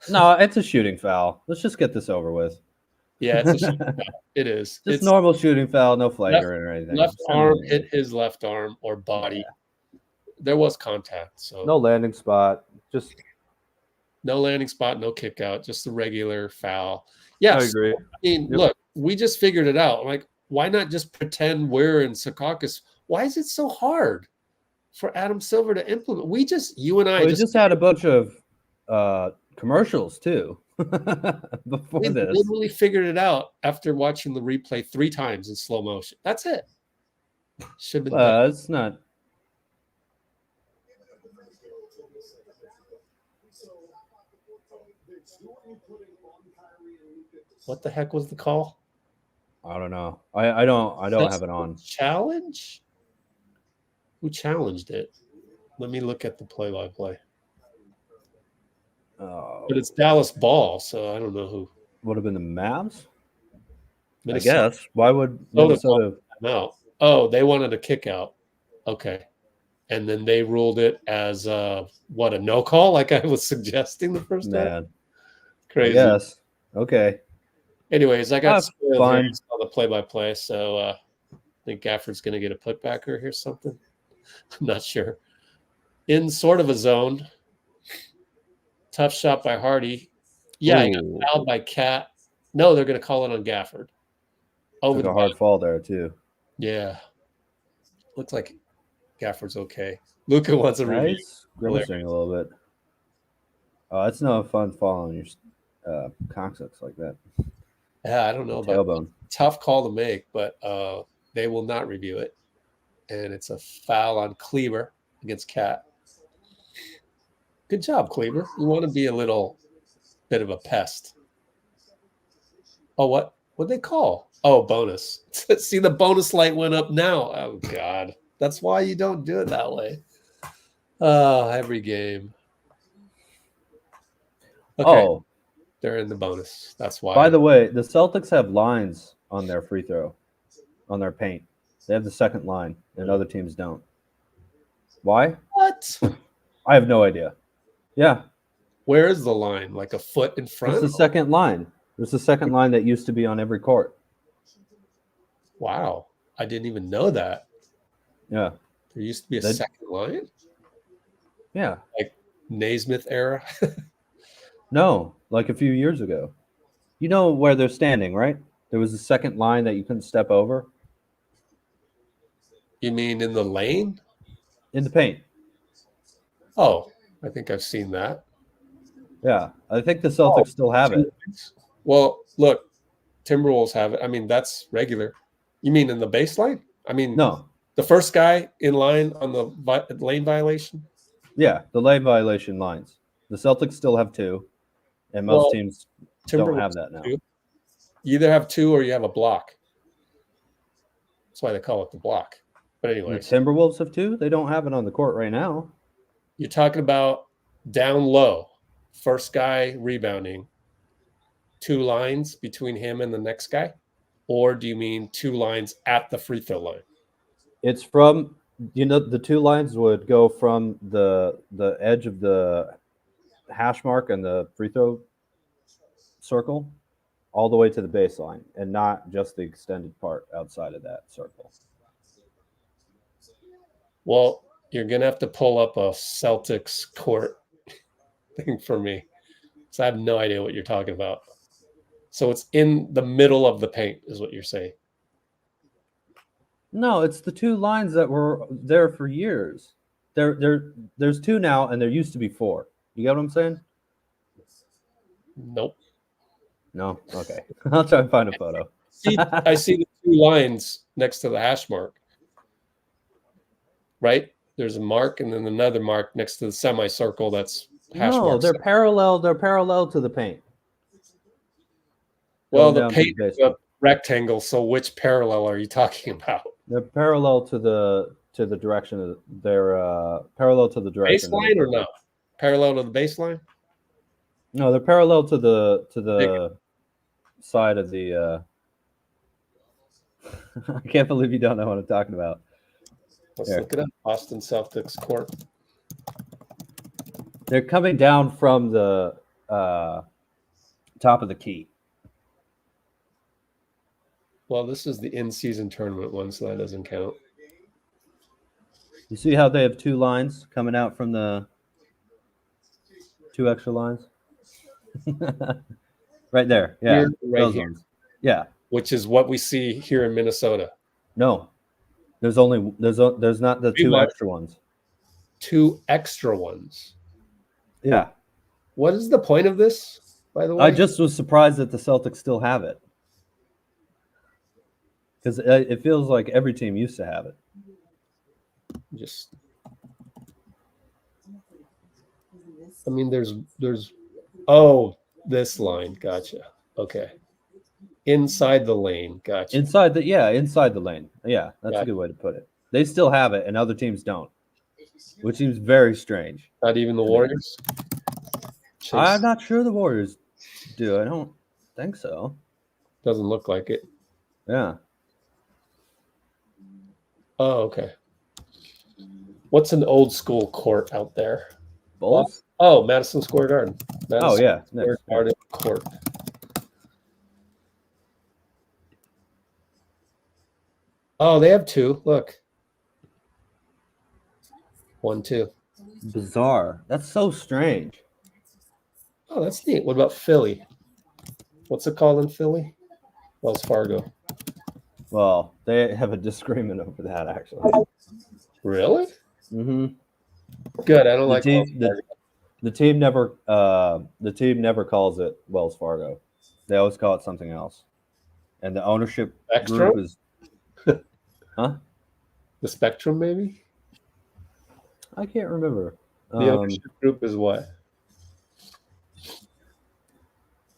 No, it's a shooting foul. Let's just get this over with.
Yeah, it's a shooting foul. It is.
It's normal shooting foul, no flagrant or anything.
Left arm hit his left arm or body. Yeah. There was contact, so
no landing spot. Just
no landing spot, no kick out, just the regular foul. Yes.
I agree.
Look, we just figured it out. Like, Why not just pretend we're in Secaucus? Why is it so hard for Adam Silver to implement? You and I
We just had a bunch of commercials too before
we
this.
literally figured it out after watching the replay 3 times in slow motion. That's it. Should have been done.
It's not.
What the heck was the call?
I don't know. I don't have it on.
Challenge? Who challenged it? Let me look at the play-by-play. But it's Dallas ball, so I don't know who.
Would have been the Mavs?
Minnesota.
I guess. Why would Minnesota?
No. Oh, they wanted a kick out. Okay. And then they ruled it as a no call, like I was suggesting the first time?
Man.
Crazy.
Yes. Okay.
Anyways, I got spoiled
fine.
here on the play-by-play, so I think Gafford's going to get a putbacker here, something. I'm not sure. In sort of a zone. Tough shot by Hardy. Yeah, he got fouled by Cat. No, they're going to call it on Gafford.
Took a hard fall there, too.
Yeah. Looks like Gafford's okay. Luka wants a review.
Nice. Grimacing a little bit. Oh, it's no fun falling your coccyx like that.
Yeah, I don't know about
tailbone.
Tough call to make, but they will not review it. And it's a foul on Kleber against Cat. Good job, Kleber. You want to be a little bit of a pest. Oh, what'd they call? Oh, bonus. See, the bonus light went up now. Oh, God. That's why you don't do it that way. Every game. Okay.
Oh.
They're in the bonus. That's why.
By the way, the Celtics have lines on their free throw, on their paint. They have the second line, and other teams don't. Why?
What?
I have no idea. Yeah.
Where is the line? Like a foot in front?
It's the second line. There's the second line that used to be on every court.
Wow. I didn't even know that.
Yeah.
There used to be a second line?
Yeah.
Like Naismith era?
No, like a few years ago. You know where they're standing, right? There was a second line that you couldn't step over.
You mean in the lane?
In the paint.
Oh, I think I've seen that.
Yeah, I think the Celtics still have it.
Well, look, Timberwolves have it. I mean, that's regular. You mean in the baseline? I mean,
no.
The first guy in line on the lane violation?
Yeah, the lane violation lines. The Celtics still have 2, and most teams don't have that now.
2. You either have 2 or you have a block. That's why they call it the block. But anyway.
The Timberwolves have 2? They don't have it on the court right now.
You're talking about down low, first guy rebounding, 2 lines between him and the next guy? Or do you mean 2 lines at the free throw line?
It's from, the 2 lines would go from the edge of the hash mark and the free throw circle all the way to the baseline, and not just the extended part outside of that circle.
Well, you're going to have to pull up a Celtics court thing for me, because I have no idea what you're talking about. So it's in the middle of the paint is what you're saying.
No, it's the 2 lines that were there for years. There's 2 now, and there used to be 4. You get what I'm saying?
Nope.
No? Okay. I'll try and find a photo.
I see the 2 lines next to the hash mark. Right? There's a mark and then another mark next to the semicircle that's hash mark.
No, they're parallel. They're parallel to the paint.
Well, the paint is a rectangle, so which parallel are you talking about?
They're parallel to the direction of they're parallel to the direction.
Baseline or no? Parallel to the baseline?
No, they're parallel to the side of the I can't believe you don't know what I'm talking about.
Let's look it up. Boston Celtics court.
They're coming down from the top of the key.
Well, this is the in-season tournament one, so that doesn't count.
You see how they have 2 lines coming out from the 2 extra lines? Right there. Yeah.
Here, right here.
Ones. Yeah.
which is what we see here in Minnesota.
No, there's not the
We
two
might-
extra ones.
2 extra ones.
Yeah,
What is the point of this, by the way?
I just was surprised that the Celtics still have it because it feels like every team used to have it.
Just I mean there's this line. Gotcha. Okay. Inside the lane. Gotcha.
Inside the lane. Yeah, that's
Got
a good way to put it. They still have it, and other teams don't, which seems very strange.
Not even the Warriors.
I'm not sure the Warriors do. I don't think so.
Doesn't look like it.
Yeah.
Oh, okay. What's an old school court out there?
Bulls?
Oh, Madison Square Garden.
Oh, yeah.
Square Garden court. Oh, they have 2. Look. 1, 2.
Bizarre. That's so strange.
Oh, that's neat. What about Philly? What's it called in Philly? Wells Fargo.
Well, they have a disagreement over that, actually.
Really?
Mm-hmm.
Good. I don't like
the team never calls it Wells Fargo. They always call it something else. And the ownership
Spectrum?
group is huh?
The Spectrum, maybe?
I can't remember.
The ownership group is what?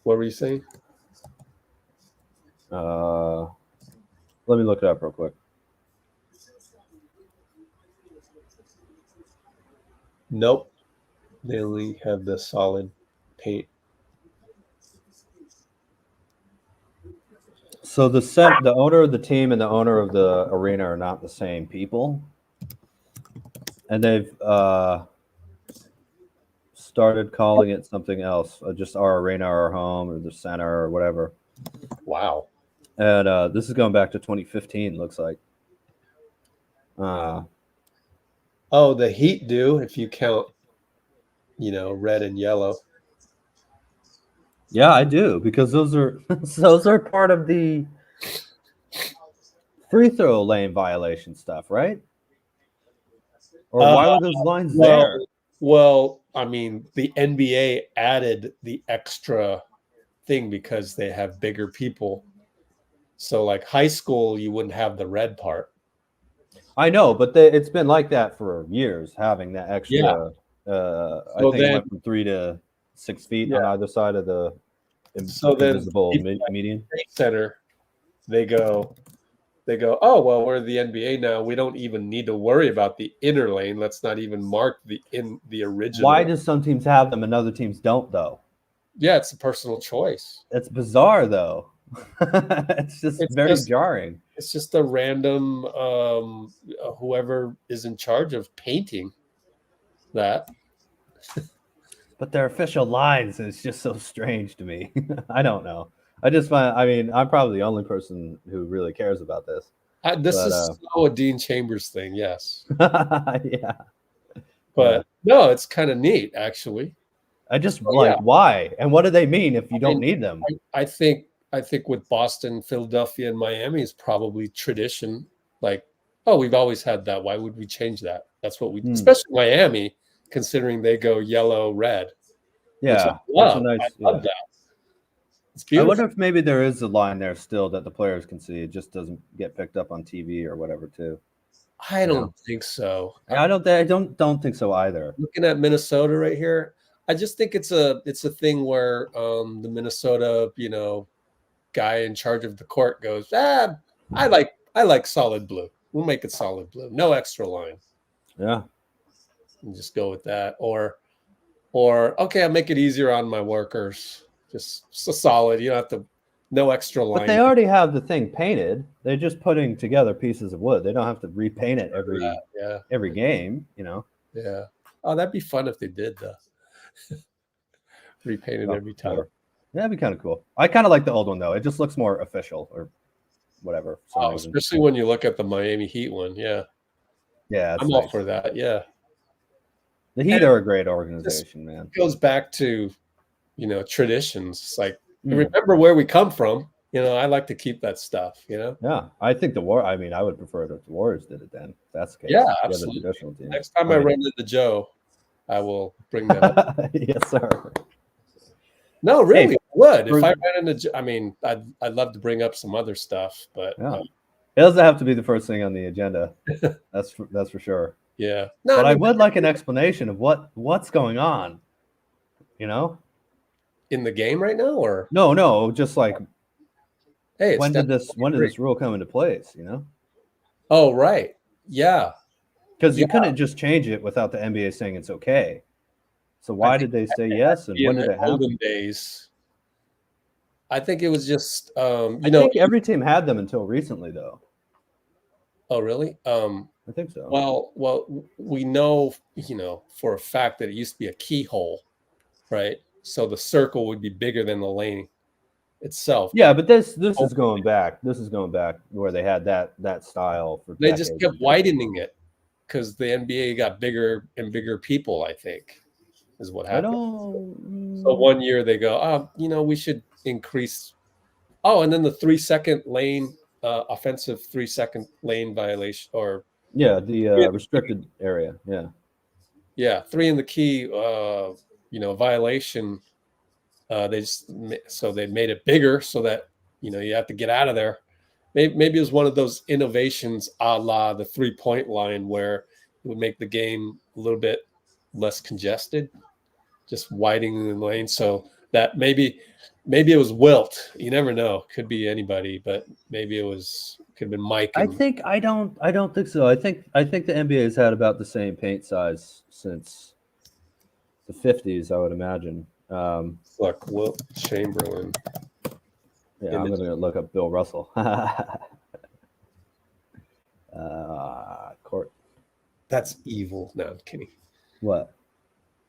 What were you saying?
Let me look it up real quick.
Nope. They only have the solid paint.
So the owner of the team and the owner of the arena are not the same people, and they've started calling it something else, just our arena, our home, or the center, or whatever.
Wow.
And this is going back to 2015. Looks like.
Oh, the Heat do if you count, red and yellow.
Yeah, I do, because those are part of the free throw lane violation stuff, right? Or why were those lines there?
Well, I mean, the NBA added the extra thing because they have bigger people. So, like high school, you wouldn't have the red part.
I know, but it's been like that for years, having that extra.
Yeah.
I think it went from 3 to 6 feet on either side of the invisible median.
Center, they go, oh, well, we're the NBA now. We don't even need to worry about the inner lane. Let's not even mark the original.
Why do some teams have them and other teams don't, though?
Yeah, it's a personal choice.
It's bizarre, though. It's very jarring.
It's just a random whoever is in charge of painting that.
But their official lines is just so strange to me. I don't know. I'm probably the only person who really cares about this.
This is a Dean Chambers thing, yes.
Yeah.
But no, it's kind of neat, actually.
I just why? And what do they mean if you don't need them?
I think with Boston, Philadelphia, and Miami is probably tradition. Like, oh, we've always had that. Why would we change that? That's what we, especially Miami, considering they go yellow, red.
Yeah,
I love that. It's beautiful.
I wonder if maybe there is a line there still that the players can see. It just doesn't get picked up on TV or whatever, too.
I don't think so.
I don't think so either. Looking
at Minnesota right here, I just think it's a thing where the Minnesota, guy in charge of the court goes, I like solid blue. We'll make it solid blue. No extra line.
Yeah.
And just go with that. Or okay, I'll make it easier on my workers. Just a solid. You don't have to, no extra line.
But they already have the thing painted. They're just putting together pieces of wood. They don't have to repaint it every game,
Yeah. Oh, that'd be fun if they did though. Repaint it every time.
Yeah, that'd be kind of cool. I kind of like the old one though. It just looks more official or whatever.
Especially when you look at the Miami Heat one. Yeah.
Yeah.
I'm all for that. Yeah.
The Heat are a great organization, man.
It goes back to, traditions. It's like, remember where we come from. I like to keep that stuff.
Yeah, I think I mean, I would prefer that the Warriors did it then. If that's the case.
Yeah,
The
absolutely.
traditional team.
Next time I run into Joe, I will bring that up.
Yes, sir.
No, really, would. If
for-
I ran into, I mean, I'd love to bring up some other stuff, but
Yeah. It doesn't have to be the first thing on the agenda. That's for sure.
yeah. No,
But
I
I
mean,
would like an explanation of what's going on.
in the game right now, or
No, just like
hey,
when did this rule come into place?
Oh, right. Yeah.
Because you couldn't just change it without the NBA saying it's okay. So why did they say yes, and when did it happen?
Olden days. I think it was just
I think every team had them until recently, though.
Oh, really?
I think so.
Well, we know, for a fact that it used to be a keyhole, right? So the circle would be bigger than the lane itself.
Yeah, but this is going back. This is going back where they had that style for.
They just kept widening it because the NBA got bigger and bigger people, I think, is what happened. So one year they go, we should increase. Oh, and then the 3-second lane, offensive 3-second lane violation, or
the restricted area.
Yeah, 3 in the key, violation. They made it bigger so that you have to get out of there. Maybe it was one of those innovations, a la the 3-point line, where it would make the game a little bit less congested, just widening the lane. So that maybe it was Wilt. You never know. Could be anybody, but maybe could have been Mike.
I don't think so. I think the NBA has had about the same paint size since the 50s, I would imagine.
Look, Wilt Chamberlain.
Yeah, I'm going to look up Bill Russell. Court.
That's evil. No, I'm kidding.
What?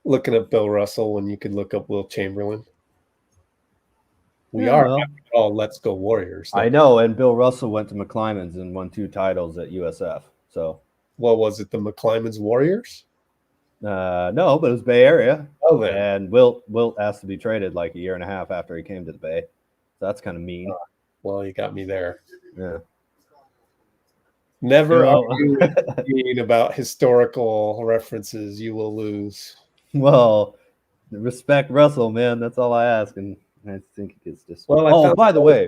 Looking up Bill Russell when you could look up Wilt Chamberlain. We are all Let's Go Warriors.
I know, and Bill Russell went to McClymonds and won 2 titles at USF. So,
well, was it the McClymonds Warriors?
No, but it was Bay Area.
Oh, man.
And Wilt asked to be traded like a year and a half after he came to the Bay. So that's kind of mean.
Well, you got me there.
Yeah.
Never argue about historical references. You will lose.
Well, respect Russell, man. That's all I ask, and I think it gets just.
Well,
by the way,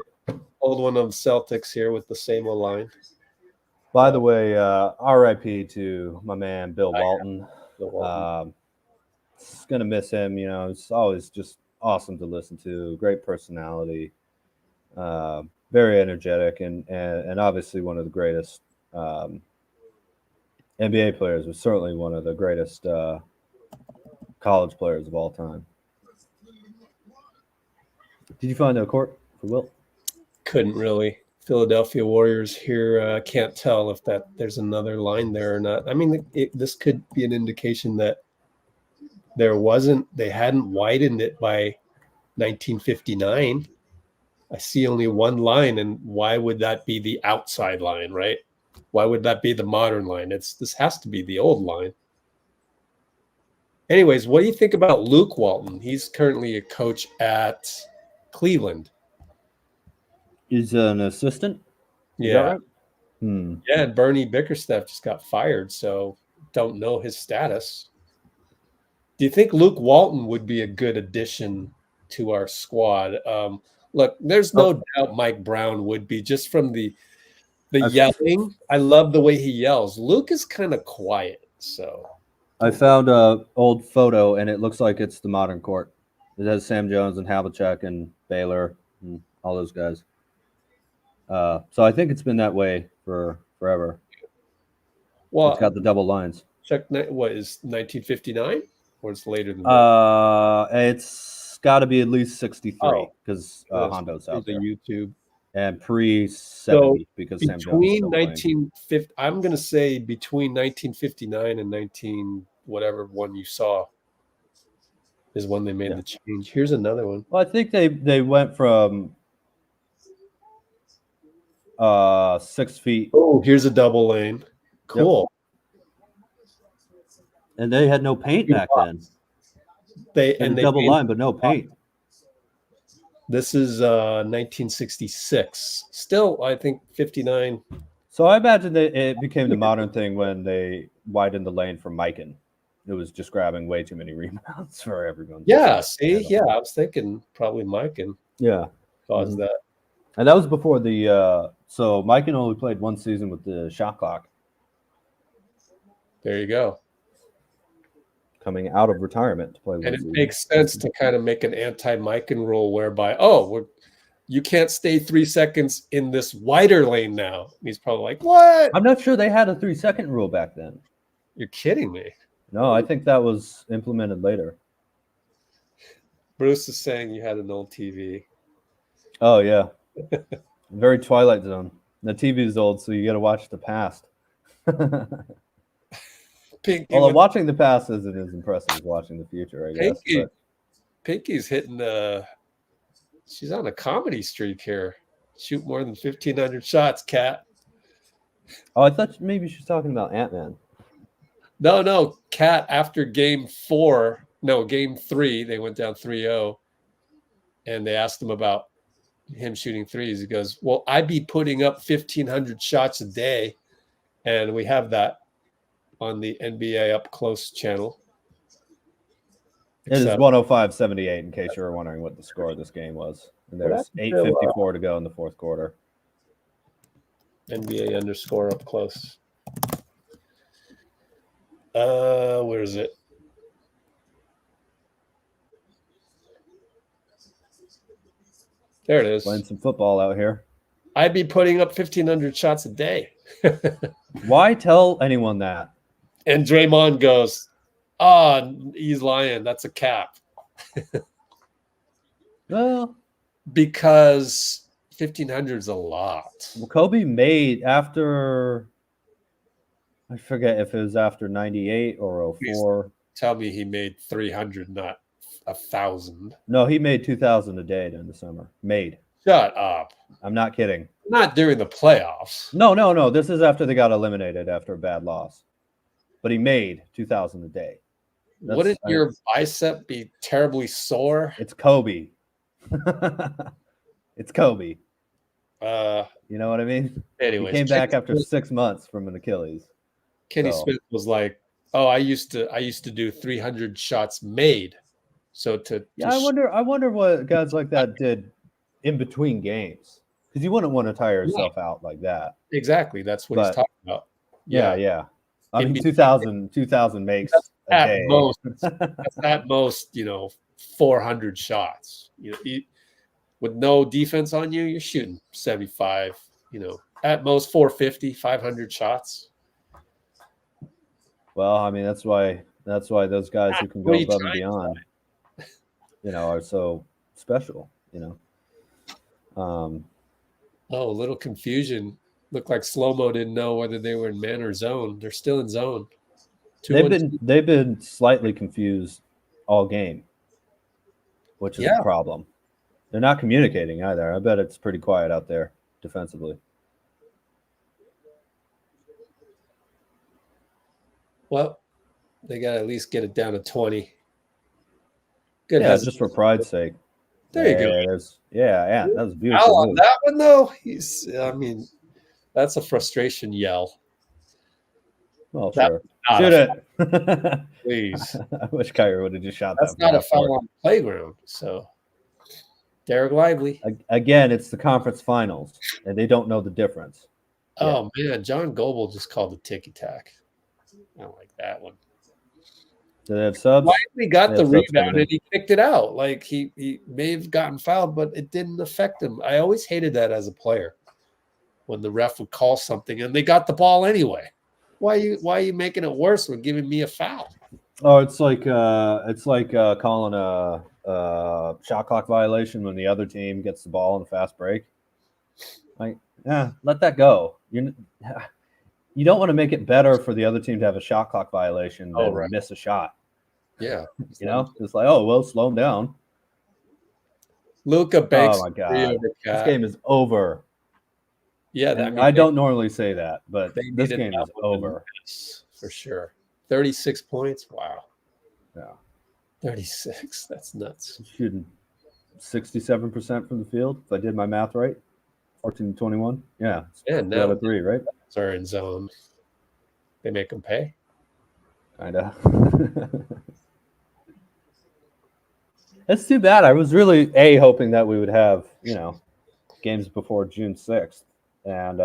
old one of Celtics here with the same old line.
By the way, R.I.P. to my man Bill Walton. It's gonna miss him. It's always just awesome to listen to. Great personality, very energetic, and obviously one of the greatest NBA players. Was certainly one of the greatest college players of all time. Did you find a court for Wilt?
Couldn't really. Philadelphia Warriors here. Can't tell if there's another line there or not. I mean, this could be an indication that they hadn't widened it by 1959. I see only one line, and why would that be the outside line, right? Why would that be the modern line? This has to be the old line. Anyways, what do you think about Luke Walton? He's currently a coach at Cleveland.
He's an assistant?
Yeah.
Right?
Yeah, and Bernie Bickerstaff just got fired, so don't know his status. Do you think Luke Walton would be a good addition to our squad? Look, there's no doubt Mike Brown would be, just from the yelling. I love the way he yells. Luke is kind of quiet, so.
I found an old photo, and it looks like it's the modern court. It has Sam Jones and Havlicek and Baylor and all those guys. So I think it's been that way for forever. Well, it's got the double lines.
Check what is 1959, or it's later than that?
It's got to be at least 63 because Hondo's out there.
YouTube
and pre-70 because Sam Jones.
Between 1950, I'm going to say between 1959 and 19 whatever one you saw is when they made the change. Here's another one.
Well, I think they went from 6 feet.
Oh, here's a double lane. Cool.
Yep. And they had no paint back then.
They
double line, but no paint.
This is 1966. Still, I think 59.
So I imagine that it became the modern thing when they widened the lane for Mikan. It was just grabbing way too many rebounds for everyone.
Yeah, see? Yeah, I was thinking probably Mike and
Yeah.
caused that.
And that was before the so Mikan only played one season with the shot clock,
There you go.
coming out of retirement to play one
And it
season.
makes sense to kind of make an anti-Mikan rule whereby, you can't stay 3 seconds in this wider lane now. And he's probably like, what?
I'm not sure they had a 3-second rule back then.
You're kidding me.
No, I think that was implemented later.
Bruce is saying you had an old TV.
Oh yeah, very Twilight Zone. The TV is old, so you got to watch the past.
Pinky,
Although watching the past isn't as impressive as watching the future, I guess.
Pinky,
But
Pinky's hitting she's on a comedy streak here. Shoot more than 1,500 shots, Cat.
oh, I thought maybe she was talking about Ant-Man.
No, Cat after game 3, they went down 3-0, and they asked him about him shooting threes. He goes, well, I'd be putting up 1,500 shots a day, and we have that on the NBA Up Close channel.
It is 105-78, in case you were wondering what the score of this game was. And there's 8:54 to go in the fourth quarter.
NBA _ Up Close. Where is it? There it is.
Playing some football out here.
I'd be putting up 1,500 shots a day.
Why tell anyone that?
And Draymond goes, he's lying. That's a cap.
Well,
because 1,500 is a lot.
Kobe made after, I forget if it was after 98 or 04.
Tell me he made 300, not 1,000.
No, he made 2,000 a day during the summer. Made.
Shut up.
I'm not kidding.
Not during the playoffs.
No. This is after they got eliminated after a bad loss. But he made 2,000 a day.
Wouldn't your bicep be terribly sore?
It's Kobe. It's Kobe. You know what I mean?
Anyways,
he came back after 6 months from an Achilles.
Kenny Smith was like, I used to do 300 shots made. So
I wonder what guys like that did in between games, because you wouldn't want to tire yourself out like that.
Exactly, that's what he's talking about.
Yeah. I mean, 2,000 makes a day.
That's at most, 400 shots. With no defense on you, you're shooting 75. At most 450, 500 shots.
Well, I mean, that's why those guys who can go above and beyond, are so special.
A little confusion. Looked like Slow-Mo didn't know whether they were in man or zone. They're still in zone.
They've been slightly confused all game, which is a problem. They're not communicating either. I bet it's pretty quiet out there defensively.
Well, they got to at least get it down to 20. Good.
Yeah, just for pride's sake.
There you go.
That was beautiful.
On that one, though, that's a frustration yell.
Well, sure. Shoot it.
Please.
I wish Kyrie would have just shot that.
That's not a foul on the playground. So, Derek Lively.
Again, it's the conference finals, and they don't know the difference.
Oh, man. John Goble just called the ticky-tack. I don't like that one.
Do they have subs?
Lively got the rebound, and he kicked it out. Like, he may have gotten fouled, but it didn't affect him. I always hated that as a player, when the ref would call something, and they got the ball anyway. Why are you making it worse with giving me a foul?
Oh, it's like calling a shot clock violation when the other team gets the ball in a fast break. Like, let that go. You don't want to make it better for the other team to have a shot clock violation than miss a shot.
Yeah,
it's like, slow them down.
Luka banks.
Oh my god, this game is over.
Yeah,
I don't normally say that, but this game is over
for sure. 36 points. Wow.
Yeah.
36. That's nuts.
Shooting 67% from the field, if I did my math right. 14-21. Yeah.
Yeah,
3
now
out of 3, right?
are in zone. They make them pay.
Kinda. It's too bad. I was really hoping that we would have, games before June 6th. And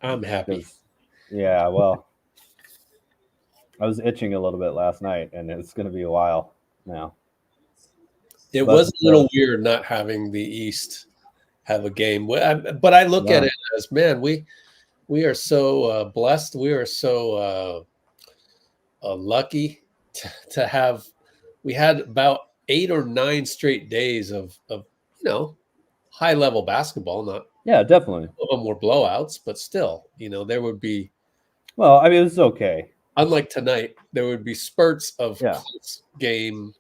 I'm happy.
yeah, well, I was itching a little bit last night, and it's going to be a while now.
It was a little weird not having the East have a game, but I look at it as, man, we are so blessed. We are so lucky to have. We had about 8 or 9 straight days of high level basketball. Not
definitely.
all of them were blowouts, but still, there would be.
Well, I mean, it was okay.
Unlike tonight, there would be spurts of close game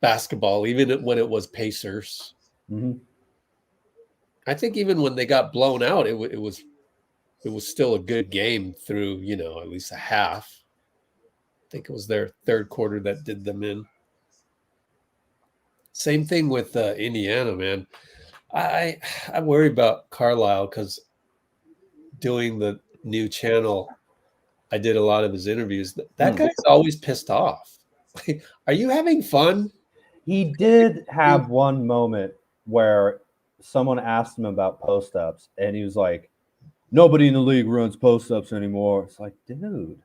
basketball, even when it was Pacers.
Mm-hmm.
I think even when they got blown out, it was still a good game through, at least a half. I think it was their third quarter that did them in. Same thing with Indiana, man. I worry about Carlisle because doing the new channel, I did a lot of his interviews. That guy's always pissed off. Are you having fun?
He did have one moment where someone asked him about post-ups, and he was like, nobody in the league runs post-ups anymore. It's like, dude.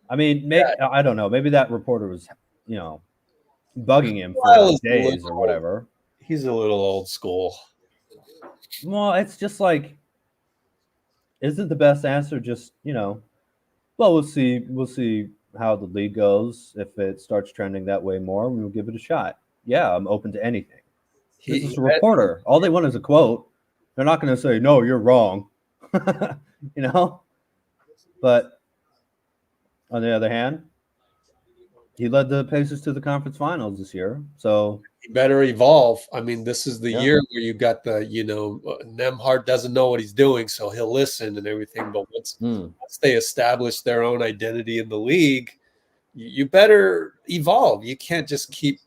I mean, I don't know. Maybe that reporter was, bugging him for days or whatever.
He's a little old school.
Well, it's just like, isn't the best answer just, well, we'll see how the league goes. If it starts trending that way more, we'll give it a shot. Yeah, I'm open to anything. This is a reporter. All they want is a quote. They're not going to say, no, you're wrong. But on the other hand, he led the Pacers to the conference finals this year. So
he better evolve. I mean, this is the year where you got the, Nemhart doesn't know what he's doing, so he'll listen and everything. But once they establish their own identity in the league, you better evolve. You can't just keep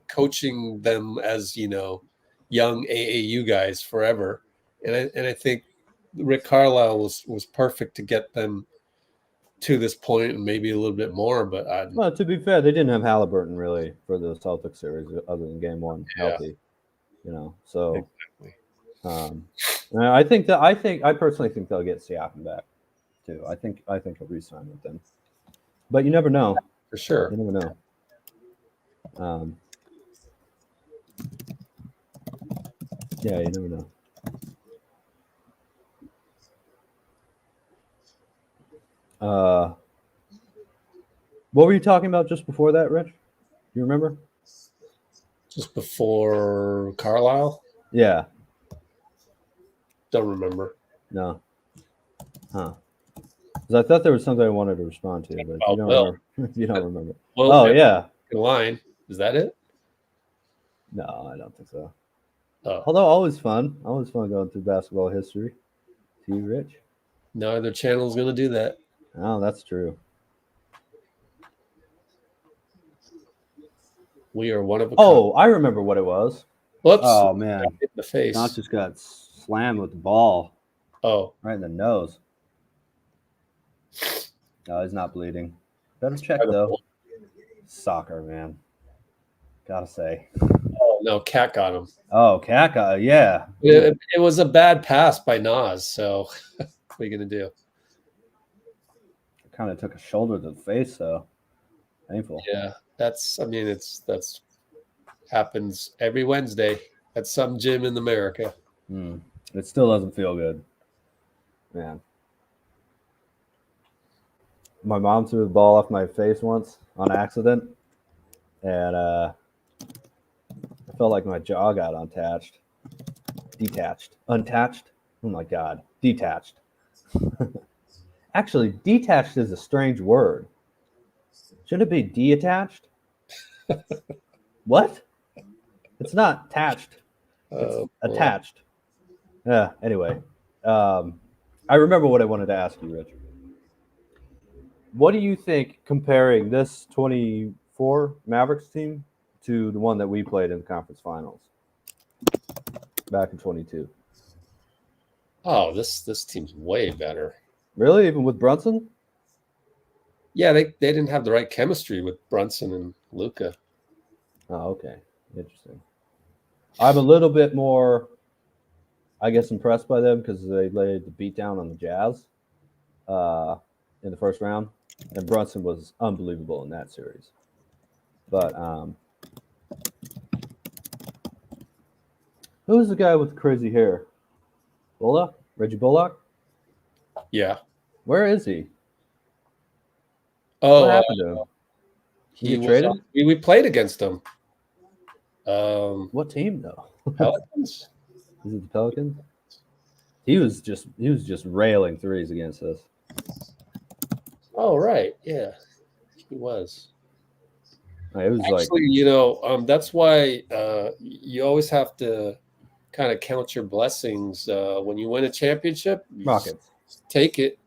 coaching them as, young AAU guys forever. And I think Rick Carlisle was perfect to get them to this point and maybe a little bit more. But
well, to be fair, they didn't have Halliburton really for the Celtics series other than game one healthy. So exactly. I personally think they'll get Siakam back too. I think he'll re-sign with them. But you never know.
For sure.
You never know. Yeah, you never know. What were you talking about just before that, Rich? You remember?
Just before Carlisle?
Yeah.
Don't remember.
No. Huh. Because I thought there was something I wanted to respond to, but you don't remember. You don't remember.
Well,
yeah.
Line. Is that it?
No, I don't think so.
Oh.
Although always fun going through basketball history. To you, Rich?
No other channel is going to do that.
Oh, that's true.
We are one of a
kind. I remember what it was.
Whoops.
Oh, man.
Hit in the face.
Not just got slammed with the ball.
Oh.
Right in the nose. No, he's not bleeding. Better check, though. Soccer, man. Gotta say.
Oh, no, Cat got him.
Oh, Cat got yeah.
It was a bad pass by Nas, so what are you going to do?
Kind of took a shoulder to the face, though. Painful.
Yeah, that's happens every Wednesday at some gym in America.
It still doesn't feel good. Man. My mom threw the ball off my face once on accident, and I felt like my jaw got detached. Oh my God, detached. Actually, detached is a strange word. Shouldn't it be de-attached? What? It's not attached. It's attached. Yeah. Anyway, I remember what I wanted to ask you, Rich. What do you think comparing this 24 Mavericks team to the one that we played in the conference finals back in 22.
Oh, this team's way better.
Really? Even with Brunson?
Yeah, they didn't have the right chemistry with Brunson and Luka.
Oh, okay. Interesting. I'm a little bit more, I guess, impressed by them because they laid the beat down on the Jazz in the first round. And Brunson was unbelievable in that series. But who was the guy with the crazy hair? Bullock? Reggie Bullock?
Yeah.
Where is he?
Oh,
What happened to him?
he
was
traded.
traded?
We played against him.
What team though?
Pelicans.
Is it the Pelicans? He was just railing threes against us.
Oh right, yeah, he was.
It was
Actually, that's why you always have to kind of count your blessings when you win a championship.
Rockets.
Take it,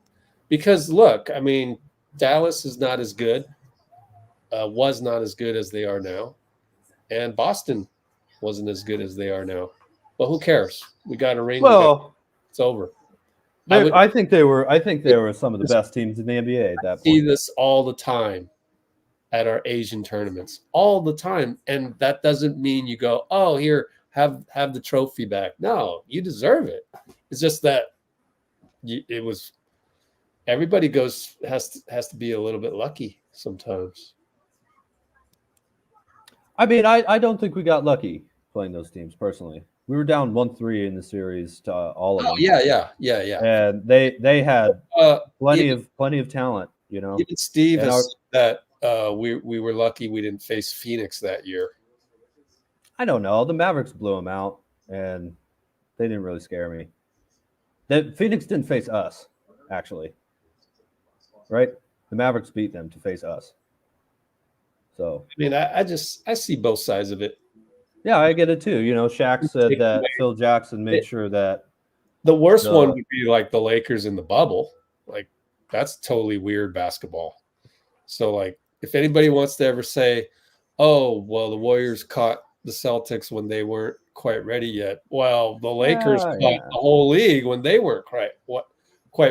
because look, I mean, Dallas is not as good, was not as good as they are now, and Boston wasn't as good as they are now. But who cares? We got a ring.
Well,
it's over.
I think they were some of the best teams in the NBA at that point.
See this all the time at our Asian tournaments, all the time, and that doesn't mean you go, oh, here, have the trophy back. No, you deserve it. It's just that it was everybody has to be a little bit lucky sometimes.
I mean, I don't think we got lucky playing those teams personally. We were down 1-3 in the series to all of them.
Yeah.
And they had plenty of talent, you know.
Even Steve has said that we were lucky we didn't face Phoenix that year.
I don't know. The Mavericks blew them out, and they didn't really scare me. The Phoenix didn't face us, actually. Right? The Mavericks beat them to face us. So
I mean, I see both sides of it.
Yeah, I get it too. You know, Shaq said that Phil Jackson made sure that
the worst one would be like the Lakers in the bubble. Like, that's totally weird basketball. So, like, if anybody wants to ever say, "Oh, well, the Warriors caught the Celtics when they weren't quite ready yet," well, the Lakers caught the whole league when they weren't quite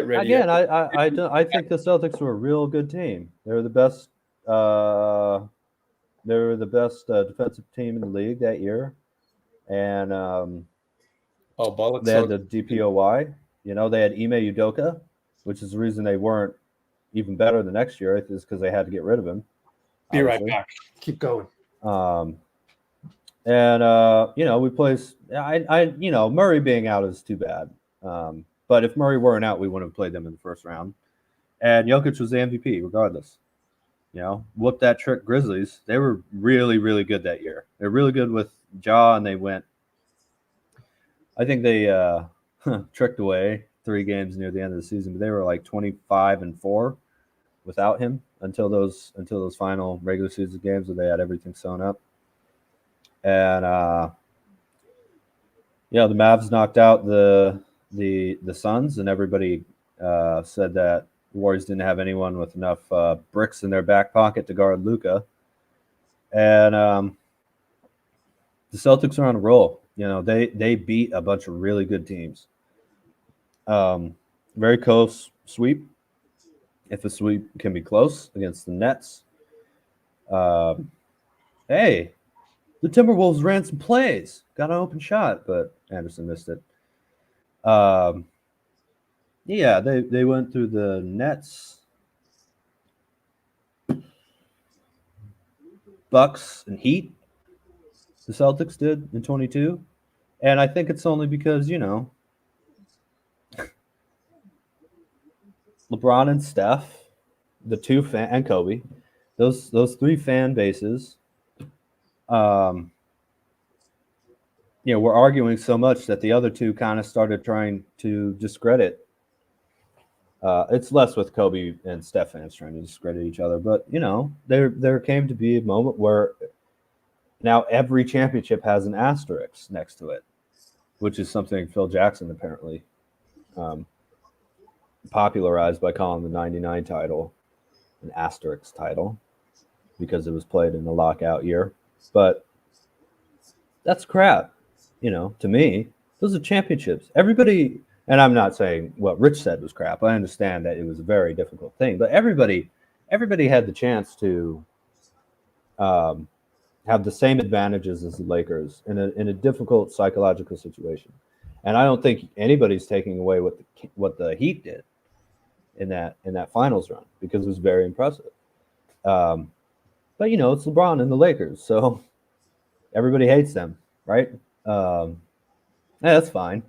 ready.
Again, yet. I think the Celtics were a real good team. They were the best. They were the best defensive team in the league that year, and they had the DPOY. You know, they had Ime Udoka, which is the reason they weren't even better the next year. Is because they had to get rid of him.
Be right back. Keep going.
We placed. Murray being out is too bad. But if Murray weren't out, we wouldn't have played them in the first round. And Jokic was the MVP, regardless. You know, whoop that trick Grizzlies. They were really, really good that year. They're really good with Ja, and they went. I think they tricked away 3 games near the end of the season, but they were like 25-4 without him until those final regular season games where they had everything sewn up. And the Mavs knocked out the Suns, and everybody said that the Warriors didn't have anyone with enough bricks in their back pocket to guard Luka. And the Celtics are on a roll. You know, they beat a bunch of really good teams. Very close sweep, if the sweep can be close, against the Nets. Hey, the Timberwolves ran some plays. Got an open shot, but Anderson missed it. Yeah, they went through the Nets, Bucks, and Heat. The Celtics did in 22. And I think it's only because, you know, LeBron and Steph, the two and Kobe, those 3 fan bases, we're arguing so much that the other 2 kind of started trying to discredit. It's less with Kobe and Steph fans trying to discredit each other, but you know, there came to be a moment where now every championship has an asterisk next to it, which is something Phil Jackson apparently popularized by calling the 99 title an asterisk title because it was played in the lockout year. but that's crap. To me, those are championships. Everybody, and I'm not saying what Rich said was crap. I understand that it was a very difficult thing, but everybody had the chance to have the same advantages as the Lakers in a difficult psychological situation. And I don't think anybody's taking away what the Heat did in that finals run, because it was very impressive. But it's LeBron and the Lakers, so everybody hates them, right? Yeah, that's fine.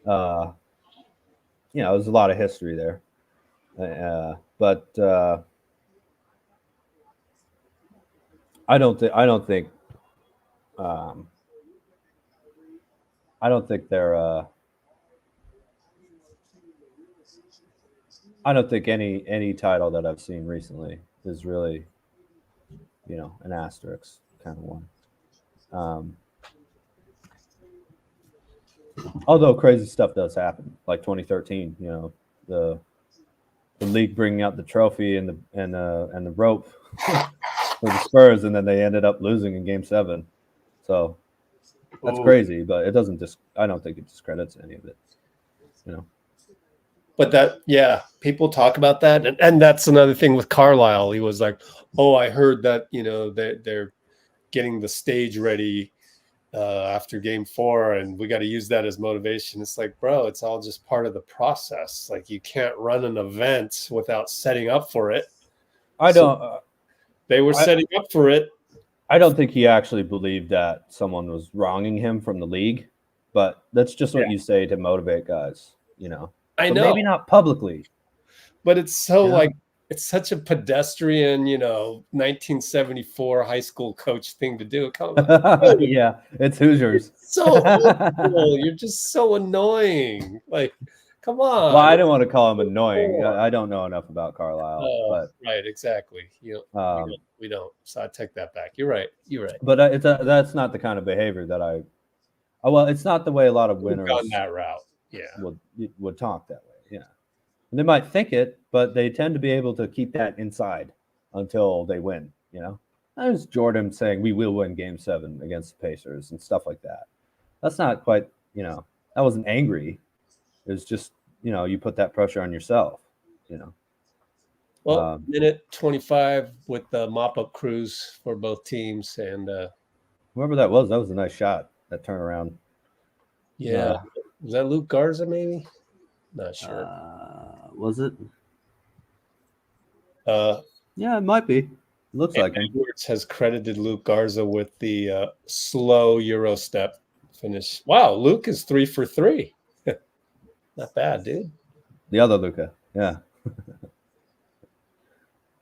There's a lot of history there, but I don't think they're. I don't think any title that I've seen recently is really, an asterisk kind of one. Although crazy stuff does happen, like 2013, the league bringing out the trophy and the rope for the Spurs, and then they ended up losing in Game 7. So that's crazy, but it doesn't I don't think it discredits any of it,
But people talk about that, and that's another thing with Carlisle. He was like, "Oh, I heard that they're getting the stage ready after Game 4, and we got to use that as motivation." It's like, bro, it's all just part of the process. Like, you can't run an event without setting up for it. They were setting up for it.
I don't think he actually believed that someone was wronging him from the league, but that's just what you say to motivate guys,
I
but
know,
maybe not publicly.
But it's so like, it's such a pedestrian, 1974 high school coach thing to do.
Yeah, it's Hoosiers.
So cool. You're just so annoying. Like, come on.
Well, I don't want to call him annoying. I don't know enough about Carlisle, but
right, exactly. We don't. So I take that back. You're right.
But that's not the kind of behavior that I. Well, it's not the way a lot of winners
gone that route. Yeah,
would talk that way. Yeah, and they might think it, but they tend to be able to keep that inside until they win. There's Jordan saying we will win Game 7 against the Pacers and stuff like that. That's not quite. That wasn't angry. It was just you put that pressure on yourself.
Well, minute 25 with the mop-up crews for both teams, and
whoever that was a nice shot. That turnaround.
Yeah. Was that Luke Garza, maybe? Not sure.
Was it? Yeah, it might be. Looks like him.
Edwards has credited Luke Garza with the slow Euro step finish. Wow, Luke is 3 for 3. Not bad, dude.
The other Luka, yeah.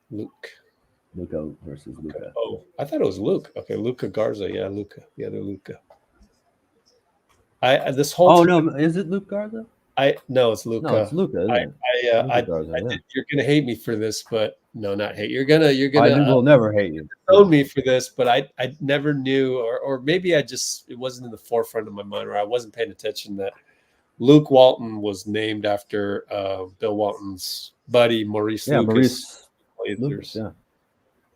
Luka versus Luka.
Oh, I thought it was Luke. Okay, Luka Garza. Yeah, Luka. The other Luka. This whole
no, is it Luke Garza?
No, it's Luka.
No, it's Luka.
You're gonna hate me for this, but no, not hate. You're gonna.
I will never hate you.
Own me for this, but I never knew, or maybe it wasn't in the forefront of my mind, or I wasn't paying attention that Luke Walton was named after Bill Walton's buddy Maurice Lucas.
Lucas, yeah.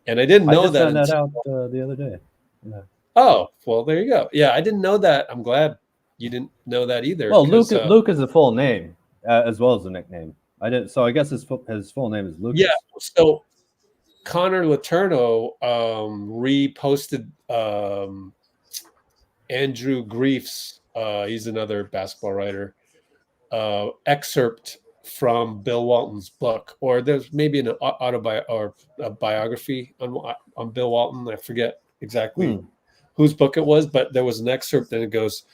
And I didn't know
I found that out the other day. Yeah.
Oh, well, there you go. Yeah, I didn't know that. I'm glad you didn't know that either.
Well, Luke is a full name as well as a nickname. I didn't. So I guess his full name is Lucas.
Yeah. So Connor Letourneau reposted Andrew Grief's. He's another basketball writer. Excerpt from Bill Walton's book, or there's maybe an a biography on Bill Walton. I forget exactly whose book it was, but there was an excerpt, and it goes,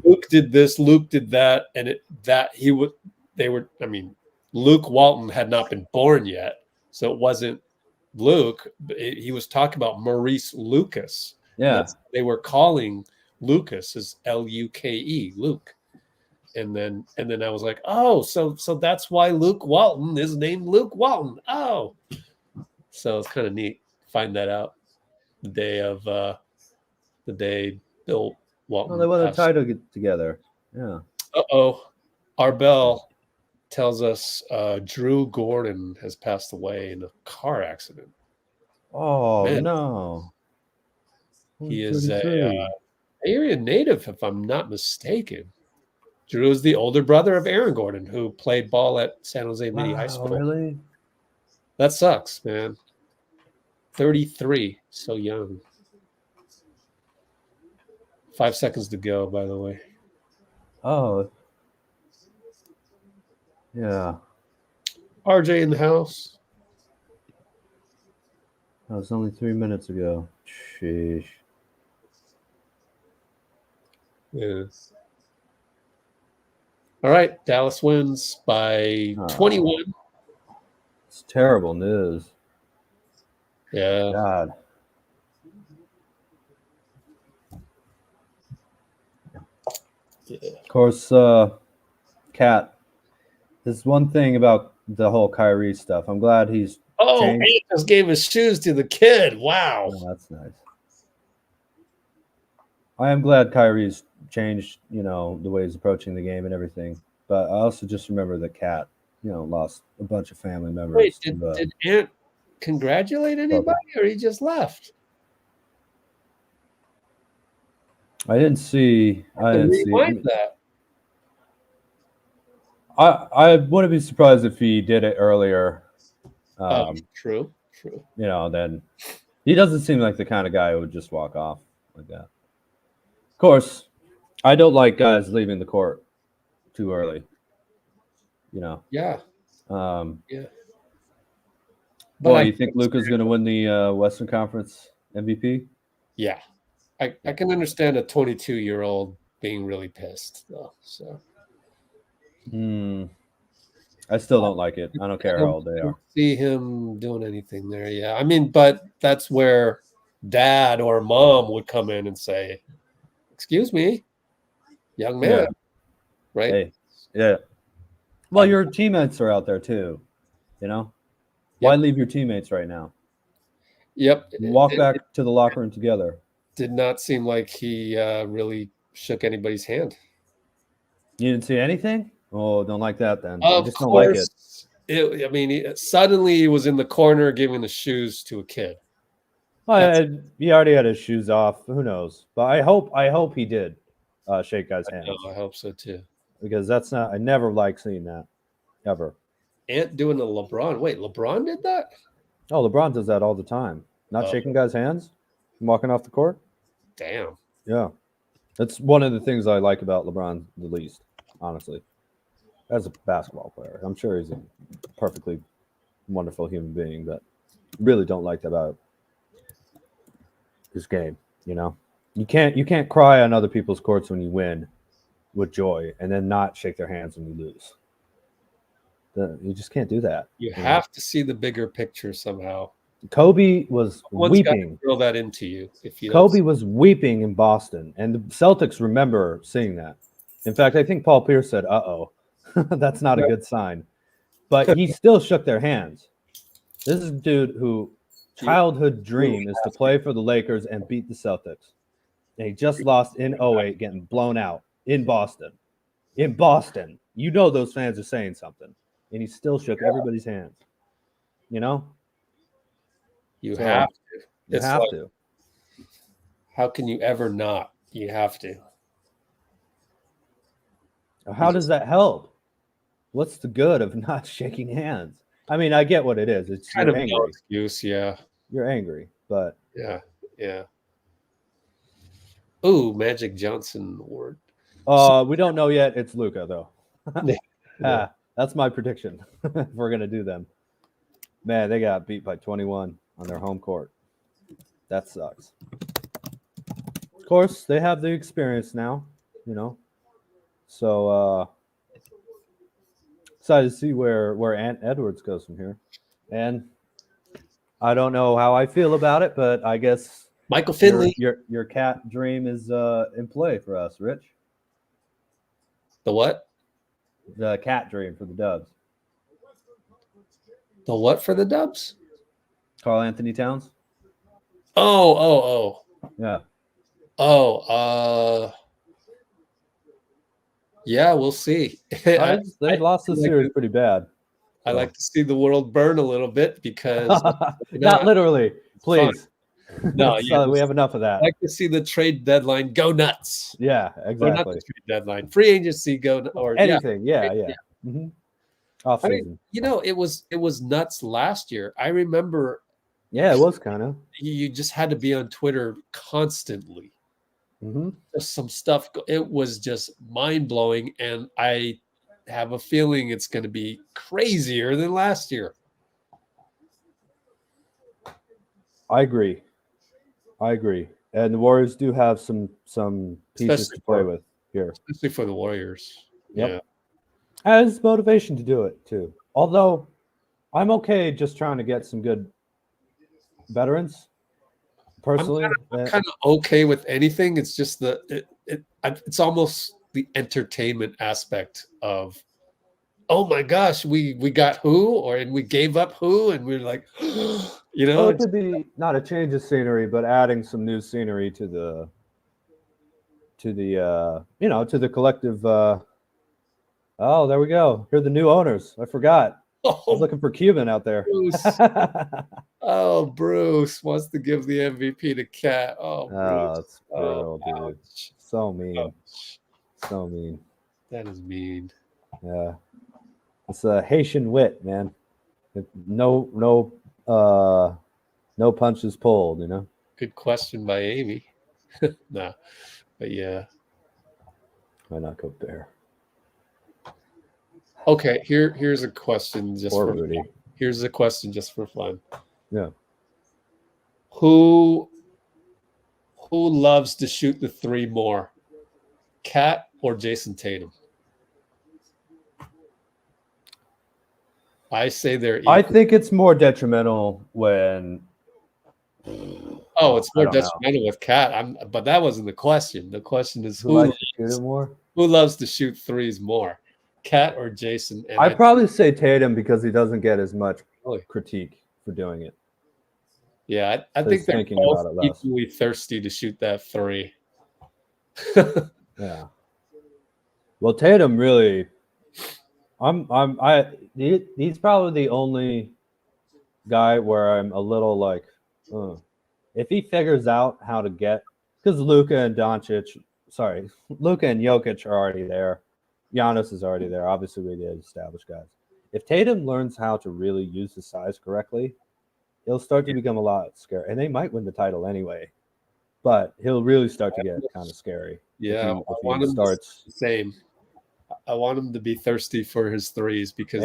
Luke did this, Luke did that, and Luke Walton had not been born yet, so it wasn't Luke. He was talking about Maurice Lucas.
Yeah,
they were calling Lucas as Luke, Luke. And then I was like, oh, so that's why Luke Walton is named Luke Walton. Oh, so it's kind of neat. Find that out the day Bill Walton.
Well, they won a title together. Yeah.
Arbel tells us Jrue Gordon has passed away in a car accident.
Oh, man. No.
He is a
33.
area native, if I'm not mistaken. Jrue is the older brother of Aaron Gordon, who played ball at San Jose Mini High School.
Really?
That sucks, man. 33, so young. 5 seconds to go, by the way.
Oh. Yeah.
RJ in the house.
That was only 3 minutes ago. Sheesh.
Yeah. All right, Dallas wins by 21.
It's terrible news.
Yeah.
God.
Yeah.
Of course, Cat. There's one thing about the whole Kyrie stuff. I'm glad he's changed.
Ant just gave his shoes to the kid. Wow.
Oh, that's nice. I am glad Kyrie's changed, the way he's approaching the game and everything. But I also just remember that Cat, lost a bunch of family members.
Wait, did Ant congratulate anybody, or he just left?
I didn't see.
Rewind that.
I wouldn't be surprised if he did it earlier.
True.
Then he doesn't seem like the kind of guy who would just walk off like that. Of course, I don't like guys leaving the court too early.
Yeah.
Yeah.
But
Well, you think Luka's going to win the Western Conference MVP?
Yeah. I can understand a 22-year-old being really pissed, though. So
I still don't like it. I don't care how old they are.
See him doing anything there. Yeah. I mean, but that's where dad or mom would come in and say, "Excuse me, young man."
Yeah.
Right?
Hey, yeah. Well, your teammates are out there too. Why leave your teammates right now?
Yep.
Walk back to the locker room together.
Did not seem like he really shook anybody's hand.
You didn't see anything? Oh, don't like that then.
Of
just
course,
don't like it.
Suddenly he was in the corner giving the shoes to a kid.
Well, he already had his shoes off. Who knows? But I hope he did shake guys' hands.
I hope so too.
Because I never like seeing that ever.
Ant doing a LeBron. Wait, LeBron did that?
Oh, LeBron does that all the time. Not shaking guys' hands, walking off the court.
Damn.
Yeah, that's one of the things I like about LeBron the least, honestly. As a basketball player, I'm sure he's a perfectly wonderful human being, but really don't like that about his game. You can't cry on other people's courts when you win with joy, and then not shake their hands when you lose. You just can't do that.
You have to see the bigger picture somehow.
Kobe was weeping.
Throw that into you.
Kobe was weeping in Boston, and the Celtics remember seeing that. In fact, I think Paul Pierce said, "Uh-oh, that's not a good sign." But he still shook their hands. This is a dude who childhood dream is to play for the Lakers and beat the Celtics. And he just lost in 2008, getting blown out in Boston. In Boston. Those fans are saying something. And he still shook everybody's hands.
You have to.
You have to.
How can you ever not? You have to.
How does that help? What's the good of not shaking hands? I mean, I get what it is. It's
kind of
angry.
no excuse, yeah.
You're angry, but
yeah. Ooh, Magic Johnson award.
We don't know yet. It's Luka, though. That's my prediction. If we're gonna do them. Man, they got beat by 21 on their home court. That sucks. Of course, they have the experience now, So excited to see where Ant Edwards goes from here. And I don't know how I feel about it, but I guess
Michael Finley.
Your cat dream is in play for us, Rich.
The what?
The cat dream for the Dubs.
The what for the Dubs?
Karl Anthony Towns.
Oh.
Yeah.
Yeah, we'll see.
They lost the series pretty bad.
I like to see the world burn a little bit because
not literally, please.
No,
So we have enough of that.
I like to see the trade deadline go nuts.
Yeah,
Or not
exactly.
the trade deadline, free agency go or
Anything.
yeah.
Yeah. Mm-hmm. Off
I
season.
mean, it was nuts last year. I remember
Yeah, it was kind of.
you just had to be on Twitter constantly.
Mm-hmm.
Just some stuff. It was just mind blowing, and I have a feeling it's going to be crazier than last year.
I agree. And the Warriors do have some pieces
Especially
to play
for-
with here.
Especially for the Warriors.
Yep.
Yeah.
As motivation to do it too. Although I'm okay just trying to get some good veterans. Personally,
I'm kind of okay with anything. It's just it's almost the entertainment aspect of, oh my gosh, we got who, and we gave up who, and we're like,
well, it could be not a change of scenery, but adding some new scenery to the to the collective. Oh, there we go. Here are the new owners. I forgot. I was looking for Cuban out there.
Bruce wants to give the MVP to Cat. Bruce.
That's brutal, dude.
Ouch.
So mean.
Ouch.
So mean.
That is mean.
Yeah. It's a Haitian wit, man. No punches pulled, you know.
Good question by Amy. Nah, but yeah.
Why not go there?
Okay, here's a question just
Or
for
Rudy.
fun. Here's a question just for fun.
Yeah.
Who loves to shoot the three more, Cat or Jason Tatum? I say they're equal.
I think it's more detrimental when.
Oh, it's more
I don't know.
detrimental with Cat. But that wasn't the question. The question is
Who likes to shoot it more?
Who loves to shoot threes more, Cat or Jason? And
I'd probably say Tatum because he doesn't get as much
Really?
critique for doing it.
Yeah, I
So
think
he's
they're
thinking
both
about it less.
equally thirsty to shoot that three.
Yeah. Well, Tatum really. He's probably the only guy where I'm a little like, if he figures out how to get, because Luka and Jokic are already there. Giannis is already there. Obviously, we did establish guys. If Tatum learns how to really use his size correctly, he'll start to become a lot scary. And they might win the title anyway, but he'll really start to get kind of scary.
Yeah,
if he starts
the same. I want him to be thirsty for his threes because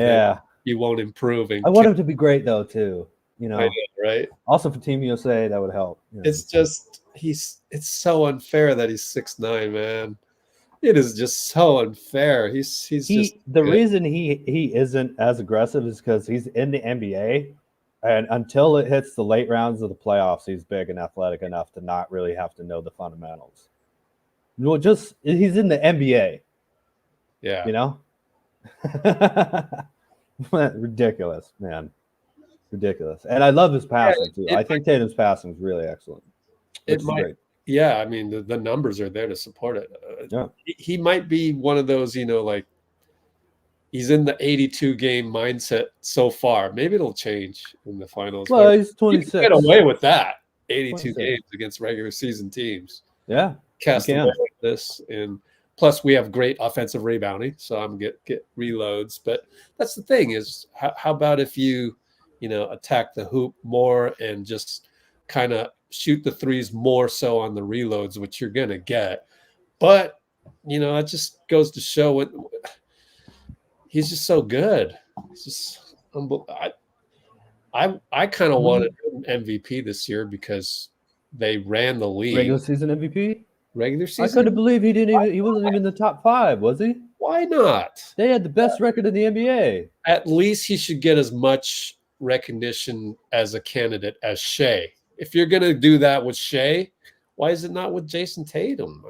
he won't improve.
I want him to be great though too. You know,
I know, right?
Also for Team USA, that would help. You know.
It's just it's so unfair that he's 6'9", man. It is just so unfair. He's just
the reason he isn't as aggressive is because he's in the NBA, and until it hits the late rounds of the playoffs, he's big and athletic enough to not really have to know the fundamentals. Well, he's in the NBA.
Yeah.
You know? Ridiculous, man. Ridiculous. And I love his passing, too. I think Tatum's passing is really excellent. Great.
Yeah, I mean, the numbers are there to support it.
Yeah.
He might be one of those, like he's in the 82 game mindset so far. Maybe it'll change in the finals.
Well, he's 26.
You can get away with that. 82
26.
games against regular season teams.
Yeah.
Cast away like this, and plus we have great offensive rebounding, so I'm get reloads. But that's the thing is, how about if you attack the hoop more and just kind of shoot the threes more so on the reloads, which you're gonna get. But that just goes to show what he's just so good. He's just I kind of wanted an MVP this year because they ran the league.
Regular season MVP.
Regular season.
I couldn't believe he wasn't even in the top 5, was he?
Why not?
They had the best record in the NBA.
At least he should get as much recognition as a candidate as Shea. If you're gonna do that with Shea, why is it not with Jason Tatum?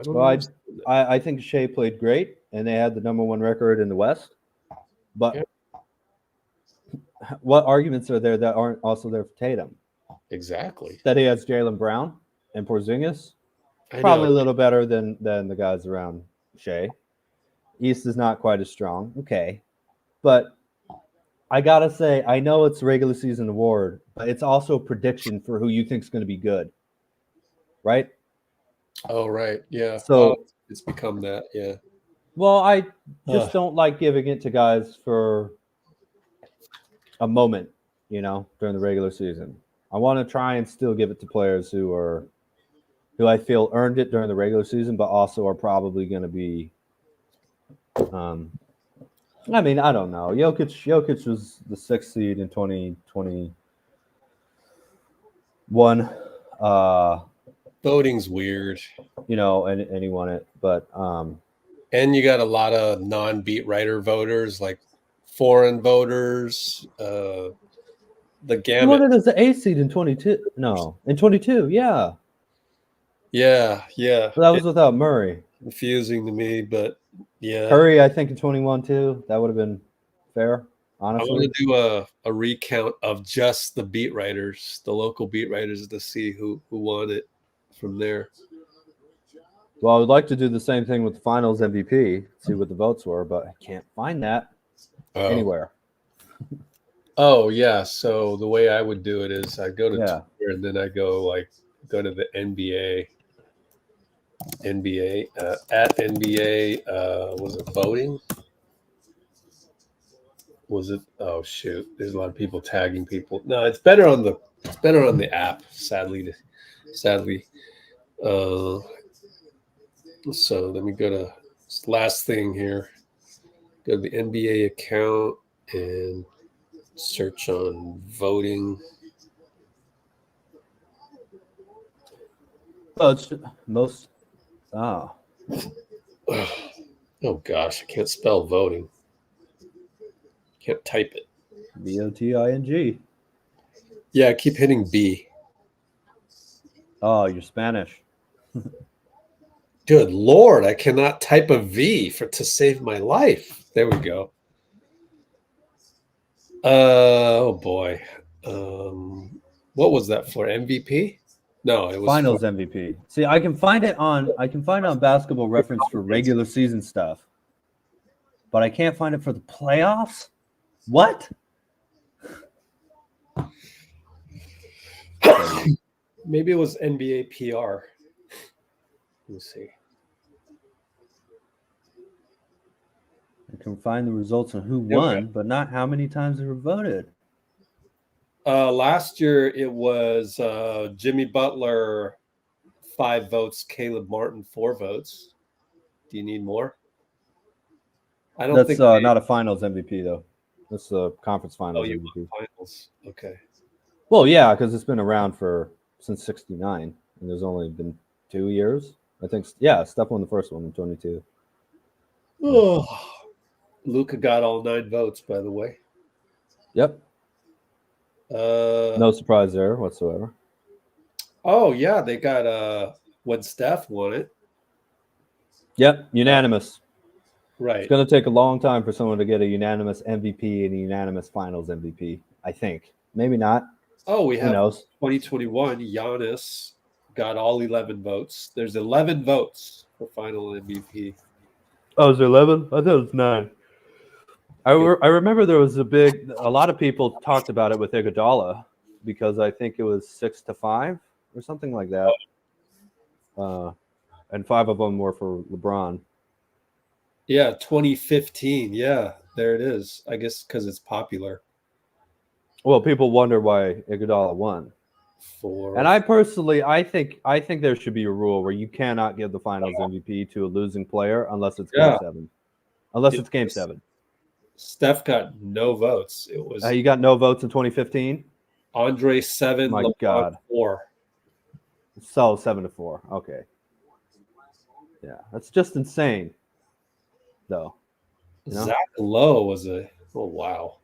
I think Shea played great, and they had the #1 record in the West. But what arguments are there that aren't also there for Tatum?
Exactly.
That he has Jaylen Brown and Porzingis. Probably a little better than the guys around Shea. East is not quite as strong. Okay. But I got to say, I know it's a regular season award, but it's also a prediction for who you think is going to be good. right?
Oh, right. Yeah.
So,
it's become that. Yeah.
well, I just
Ugh.
don't like giving it to guys for a moment, during the regular season. I want to try and still give it to players who I feel earned it during the regular season, but also are probably going to be. I mean, I don't know. Jokic was the 6th seed in 2021.
Voting's weird.
And he won it, but
And you got a lot of non-beat writer voters, like foreign voters. The
he won
gamut.
it as the 8th seed in 22. No, in 22, yeah.
Yeah.
That was without Murray.
Confusing to me, but yeah.
Curry, I think in 21 too. That would have been fair,
I want
honestly.
to do a recount of just the beat writers, the local beat writers, to see who won it from there.
Well, I would like to do the same thing with the Finals MVP, see what the votes were, but I can't find that anywhere.
Oh yeah. So the way I would do it is I go to
Yeah.
Twitter and then I go to the NBA at NBA. Was it voting? Was it? Oh shoot! There's a lot of people tagging people. No, it's better on the app. Sadly. So let me go to this last thing here. Go to the NBA account and search on voting.
Oh, it's most. Oh.
Oh gosh, I can't spell voting. Can't type it.
VOTING.
Yeah, I keep hitting B.
Oh, you're Spanish.
Good Lord, I cannot type a V to save my life. There we go. Oh boy. What was that for? MVP? No, it was
Finals MVP. See, I can find it on Basketball Reference for regular season stuff, but I can't find it for the playoffs. What?
Maybe it was NBA PR. Let me see.
I can find the results on who won, but not how many times they were voted.
Last year it was Jimmy Butler 5 votes, Caleb Martin 4 votes. Do you need more? I don't think
that's not a Finals MVP though. That's the conference Finals MVP.
Finals. Okay.
Well, yeah, because it's been around since '69, and there's only been 2 years. I think. Yeah, Steph won the first one in 22.
Oh, Luka got all 9 votes, by the way.
Yep. No surprise there whatsoever.
Oh yeah, they got when Steph won it.
Yep, unanimous.
Right.
It's going to take a long time for someone to get a unanimous MVP and a unanimous Finals MVP. I think maybe not.
Oh, we have
2021.
Giannis got all 11 votes. There's 11 votes for Final MVP.
Oh, is there 11? I thought it was 9. I remember there was a lot of people talked about it with Iguodala because I think it was 6-5 or something like that. And 5 of them were for LeBron.
Yeah, 2015. Yeah, there it is. I guess because it's popular.
Well, people wonder why Iguodala won. And I personally, I think there should be a rule where you cannot give the Finals MVP to a losing player unless it's Game 7. Unless it's Game 7.
Steph got no votes. It was
you got no votes in 2015.
Andre 7,
My
LeBron
God.
4.
So 7-4. Okay. Yeah, that's just insane, though.
Zach Lowe was oh wow.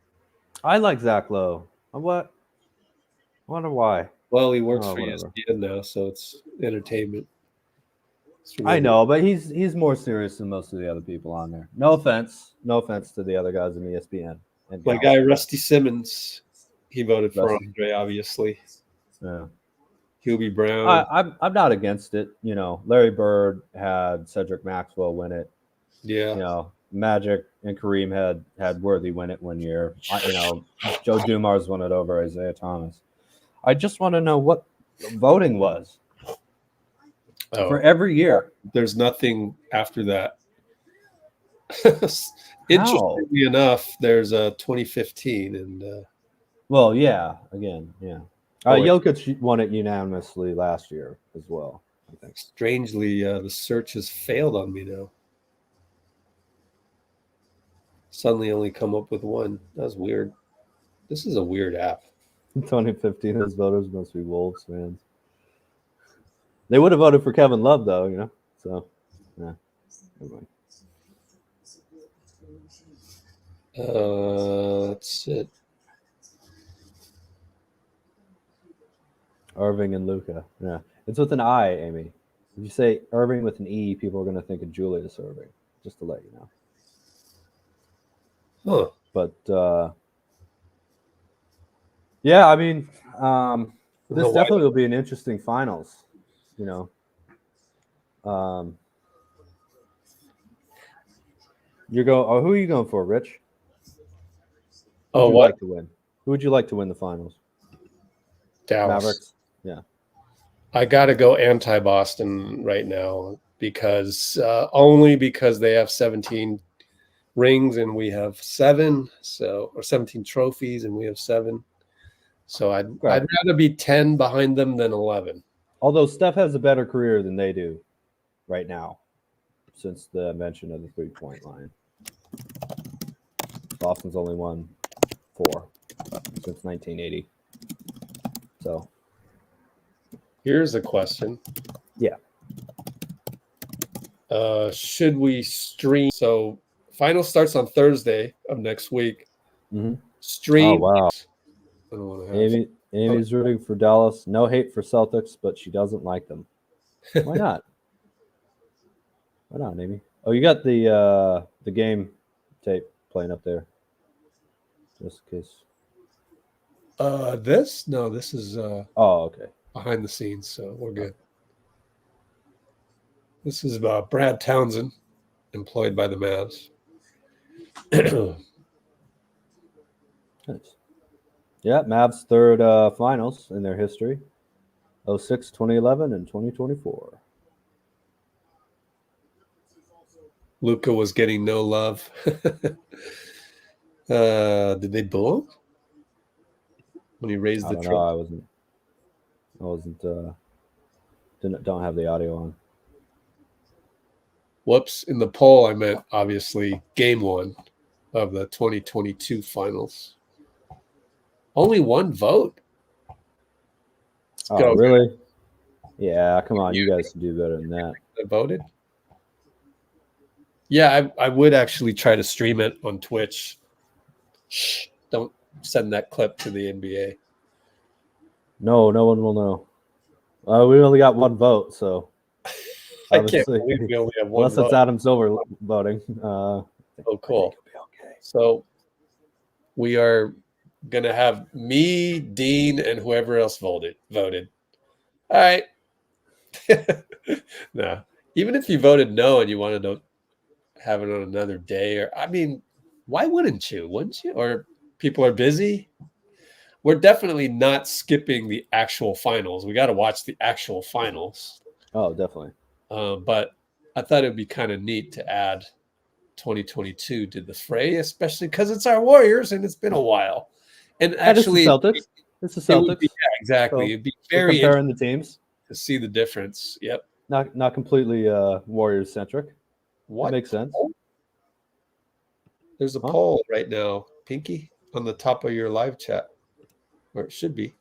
I like Zach Lowe. What? I wonder why.
Well, he works for ESPN now, so it's entertainment.
I know, but he's more serious than most of the other people on there. No offense to the other guys in ESPN. And
my guy Rusty Simmons, he voted for Andre, obviously.
Yeah.
Hubie Brown.
I'm not against it. Larry Bird had Cedric Maxwell win it.
Yeah.
Magic and Kareem had Worthy win it one year. Joe Dumars won it over Isaiah Thomas. I just want to know what the voting was.
Oh,
for every year.
there's nothing after that. Interestingly enough, there's a 2015 and
Well, yeah, again, yeah.
Oh,
Jokic won it unanimously last year as well, I think.
strangely, the search has failed on me now. Suddenly only come up with one. That's weird. This is a weird app.
2015, those voters must be Wolves fans. They would have voted for Kevin Love, though, you know? So, yeah. Never mind.
That's it.
Irving and Luca. Yeah. It's with an I, Amy. If you say Irving with an E, people are going to think of Julius Irving, just to let you know.
Huh.
But, yeah, I mean, this
why
definitely will be an interesting finals, you know. Who are you going for, Rich? Who would you like to win? Who would you like to win the finals?
Dallas.
Mavericks? Yeah.
I got to go anti-Boston right now because only because they have 17 rings and we have 7, or 17 trophies and we have 7. So I'd rather be 10 behind them than 11.
Although Steph has a better career than they do right now, since the mention of the 3-point line. Boston's only won 4 since 1980. So
here's a question.
Yeah.
Should we stream? So final starts on Thursday of next week.
Mm-hmm.
Stream.
Oh, wow.
I don't want to have
Amy's rooting for Dallas. No hate for Celtics, but she doesn't like them. Why not? Why not, Amy? Oh, you got the game tape playing up there, just in case.
This? No, this is
Oh, okay.
behind the scenes, so we're good. This is Brad Townsend, employed by the Mavs.
Nice. Yeah, Mavs' third finals in their history. 06, 2011, and 2024.
Luca was getting no love. Did they boo him when he raised the trophy?
I wasn't. Don't have the audio on.
Whoops! In the poll, I meant obviously Game 1 of the 2022 finals. Only one vote.
Oh, really? Yeah, come on, you guys can do better than that.
That voted. Yeah, I would actually try to stream it on Twitch. Shh, don't send that clip to the NBA.
No one will know. We only got one vote, so
I can't believe we only have one
unless
vote.
it's Adam Silver voting.
Oh, cool. Okay. So we are going to have me, Dean, and whoever else voted. All right. No. Even if you voted no and you wanted to have it on another day, or I mean, why wouldn't you? Wouldn't you? Or people are busy. We're definitely not skipping the actual finals. We got to watch the actual finals.
Oh, definitely.
But I thought it'd be kind of neat to add 2022 to the fray, especially because it's our Warriors and it's been a while. And actually,
it's the Celtics.
Exactly.
So
it'd be very
comparing the teams
to see the difference. Yep.
Not completely Warriors centric.
What
that makes sense?
There's a poll right now, Pinky, on the top of your live chat, or it should be.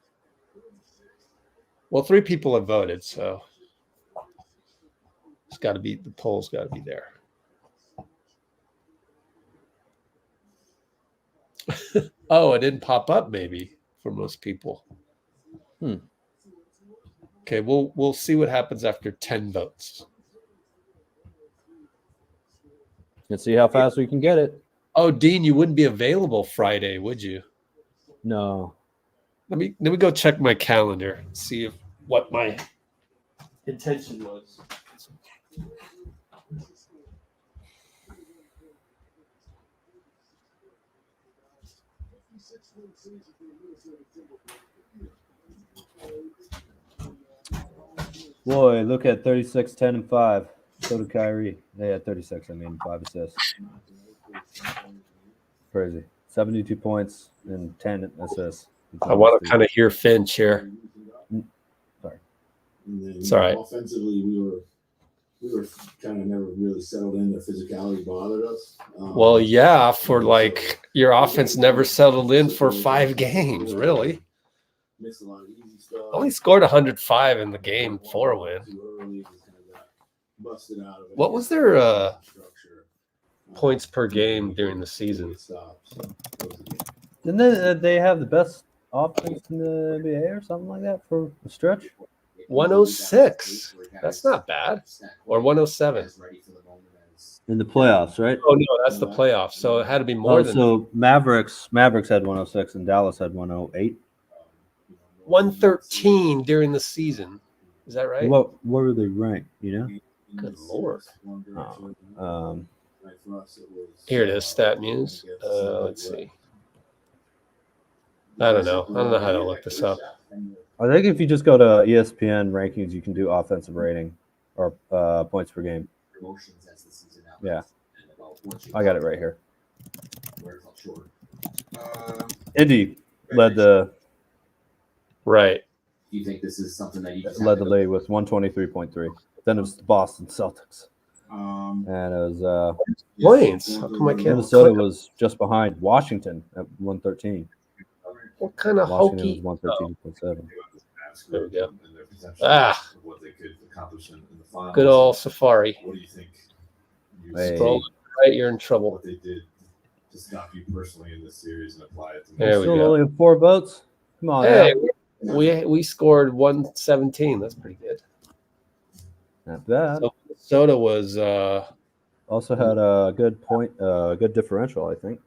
Well, 3 people have voted, so it's got to be the poll's got to be there. Oh, it didn't pop up maybe for most people. Okay, we'll see what happens after 10 votes.
Let's see how fast we can get it.
Oh, Dean, you wouldn't be available Friday, would you?
No.
Let me go check my calendar and see what my intention was.
Boy, look at 36, 10, and 5. So did Kyrie. They had 36, 5 assists. Crazy. 72 points and 10 assists.
I want to kind of hear Finch here.
Sorry.
And then,
It's all right.
Offensively, we were kind of never really settled in. Their physicality bothered us.
Well, yeah, for like your offense never settled in for 5 games, really.
Missed a lot of easy stuff.
Only scored 105 in the game 4 win.
Too early, just kind of got busted out of it.
What was their
Structure.
points per game during the season?
Didn't they have the best offense in the NBA or something like that for a stretch?
106. That's not bad. Or 107.
In the playoffs, right?
Oh no, that's the playoffs. So it had to be more than
So Mavericks had 106 and Dallas had 108.
113 during the season. Is that right?
What were they ranked? You know?
Good lord.
Oh,
Here it is, Stat Muse. Let's see. I don't know. I don't know how to look this up.
I think if you just go to ESPN rankings, you can do offensive rating or points per game. Yeah, I got it right here. Indy led the
Right.
Do you think this is something that you just
led the league with 123.3. Then it was the Boston Celtics,
Um,
and it was
Points. How come I can't
Minnesota
click?
was just behind Washington at 113.
What kind of
Washington
hokey?
was 113.7.
There we go.
and their potential
Ah.
of what they could accomplish in the finals.
Good old Safari.
What do you think?
Hey.
Scroll right, you're in trouble.
What they did to stop you personally in this series and apply it to
There we
Still
go.
only have 4 votes. Come on,
Hey,
now.
we scored 117. That's pretty good.
Not bad.
So Minnesota was
Also had a good point, good differential, I think.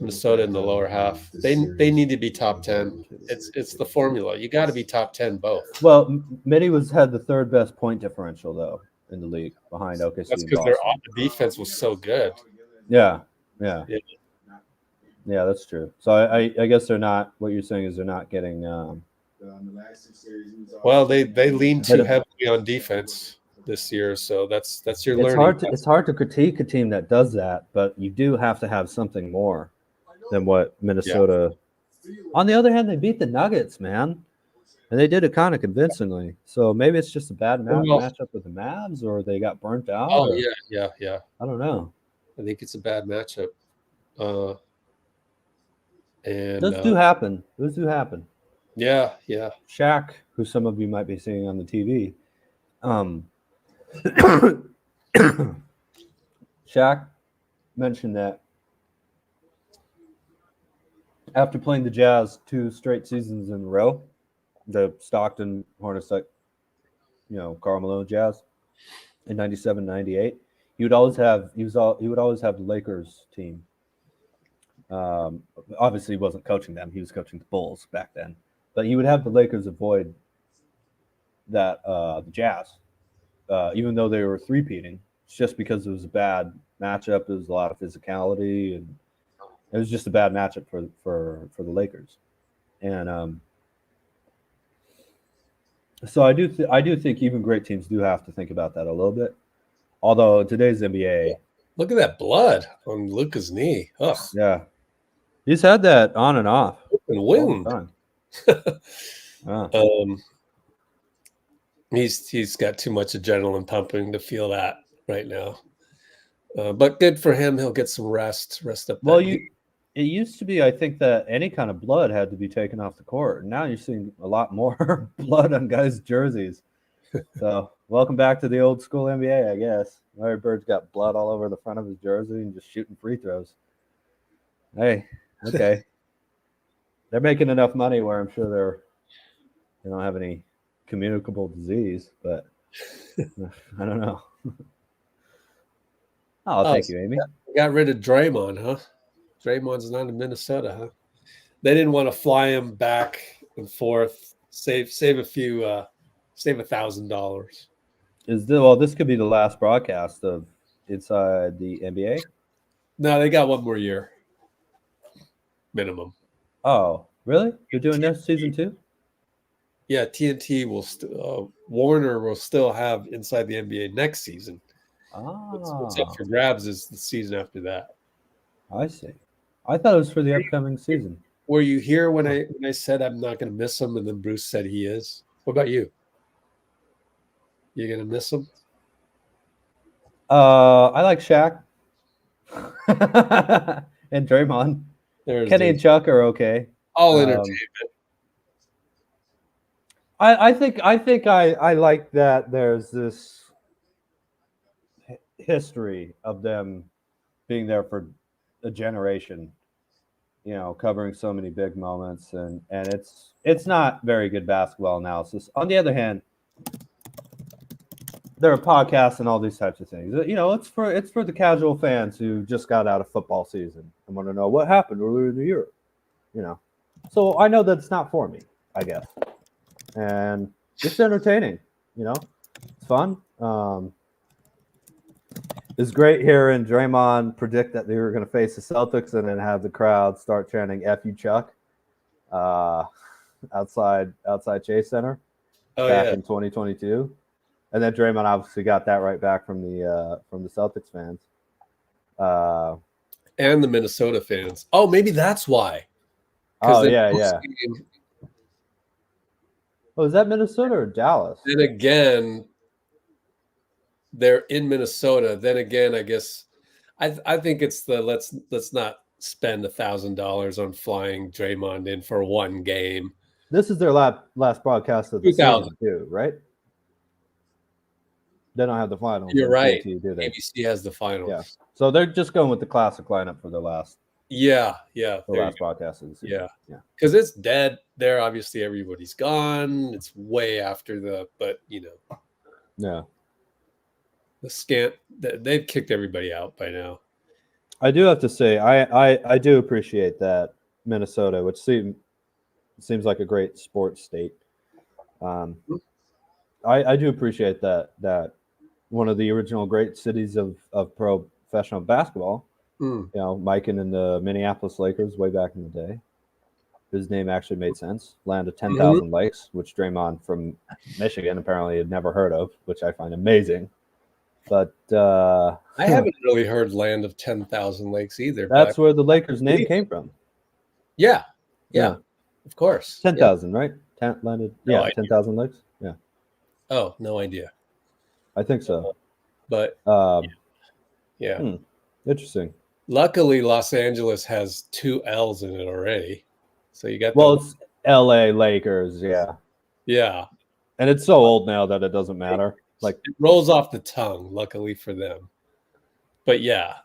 Minnesota in the lower half. They need to be top 10. It's the formula. You got to be top 10 both.
Well, Mitty had the 3rd best point differential though in the league behind OKC.
That's
and
because their
Boston.
defense was so good.
Yeah.
Yeah.
Yeah, that's true. So I guess they're not. What you're saying is they're not getting.
Well, they lean too heavily on defense this year, so that's your learning.
It's hard to critique a team that does that, but you do have to have something more than what Minnesota. On the other hand, they beat the Nuggets, man, and they did it kind of convincingly. So maybe it's just a bad matchup with the Mavs, or they got burnt out.
Oh
or,
yeah.
I don't know.
I think it's a bad matchup. And
Those do happen. Those do happen.
Yeah.
Shaq, who some of you might be seeing on the TV, Shaq mentioned that after playing the Jazz 2 straight seasons in a row, the Stockton Hornets, Karl Malone Jazz in 97, 98, he would always have the Lakers team. Obviously, he wasn't coaching them; he was coaching the Bulls back then. But he would have the Lakers avoid that the Jazz, even though they were three-peating. It's just because it was a bad matchup. There was a lot of physicality, and it was just a bad matchup for the Lakers. And so I do think even great teams do have to think about that a little bit. Although today's NBA,
Look at that blood on Luka's knee. Ugh.
yeah, he's had that on and off
And
all the
wind.
time.
He's got too much adrenaline pumping to feel that right now. But good for him. He'll get some rest up.
Well, it used to be, I think, that any kind of blood had to be taken off the court. Now you're seeing a lot more blood on guys' jerseys. So welcome back to the old school NBA, I guess. Larry Bird's got blood all over the front of his jersey and just shooting free throws. Hey, okay. They're making enough money where I'm sure they don't have any communicable disease, but I don't know. Thank you, Amy.
Got rid of Draymond, huh? Draymond's not in Minnesota, huh? They didn't want to fly him back and forth. Save a few. Save $1,000.
This could be the last broadcast of Inside the NBA?
No, they got one more year. Minimum.
Oh, really? You're doing this season 2?
Yeah, TNT will Warner will still have Inside the NBA next season. What's up for grabs is the season after that.
I see. I thought it was for the upcoming season.
Were you here when I said I'm not going to miss him, and then Bruce said he is? What about you? You going to miss him?
I like Shaq and Draymond. Kenny and Chuck are okay.
All entertainment.
I think I like that there's this history of them being there for a generation, you know, covering so many big moments, and it's not very good basketball analysis. On the other hand, there are podcasts and all these types of things. You know, it's for the casual fans who just got out of football season and want to know what happened earlier in the year. You know, so I know that it's not for me, I guess. And it's entertaining, you know, it's fun. It's great hearing Draymond predict that they were going to face the Celtics and then have the crowd start chanting "F you, Chuck," outside Chase Center back in 2022, and then Draymond obviously got that right back from the Celtics fans
and the Minnesota fans. Oh, maybe that's why.
Oh yeah. Oh, is that Minnesota or Dallas?
Then again, they're in Minnesota. Then again, I guess I think it's the let's not spend $1,000 on flying Draymond in for one game.
This is their last broadcast of the season too, right? They don't have the finals.
You're right.
do they?
ABC has the finals.
Yeah. So they're just going with the classic lineup for the last.
Yeah.
The last broadcast of the season.
Yeah. Because it's dead there. Obviously, everybody's gone. It's way after but you know.
Yeah.
They've kicked everybody out by now.
I do have to say, I do appreciate that Minnesota, which seems like a great sports state. I do appreciate that one of the original great cities of professional basketball. You know, Mikan and the Minneapolis Lakers way back in the day. His name actually made sense. Land of 10,000 lakes, which Draymond from Michigan apparently had never heard of, which I find amazing. But
I haven't really heard land of 10,000 lakes either.
That's where the Lakers name came from.
Yeah. Of course.
10,000, right? 10,000 lakes. Yeah.
Oh, no idea.
I think so.
But
interesting.
Luckily, Los Angeles has 2 L's in it already. So you got
it's LA Lakers, yeah.
Yeah.
And it's so old now that it doesn't matter. Like
it rolls off the tongue, luckily for them. But yeah.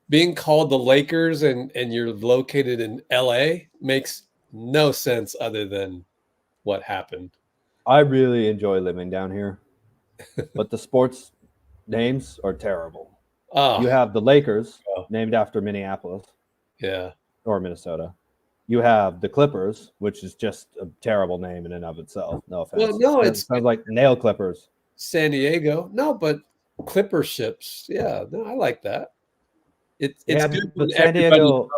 Being called the Lakers and you're located in LA makes no sense other than what happened.
I really enjoy living down here. But the sports names are terrible. You have the Lakers, named after Minneapolis.
Yeah.
Or Minnesota. You have the Clippers, which is just a terrible name in and of itself. No offense.
Well, no, it
sounds like nail clippers.
San Diego. No, but Clipper ships. Yeah, no, I like that. It's good when
San Diego.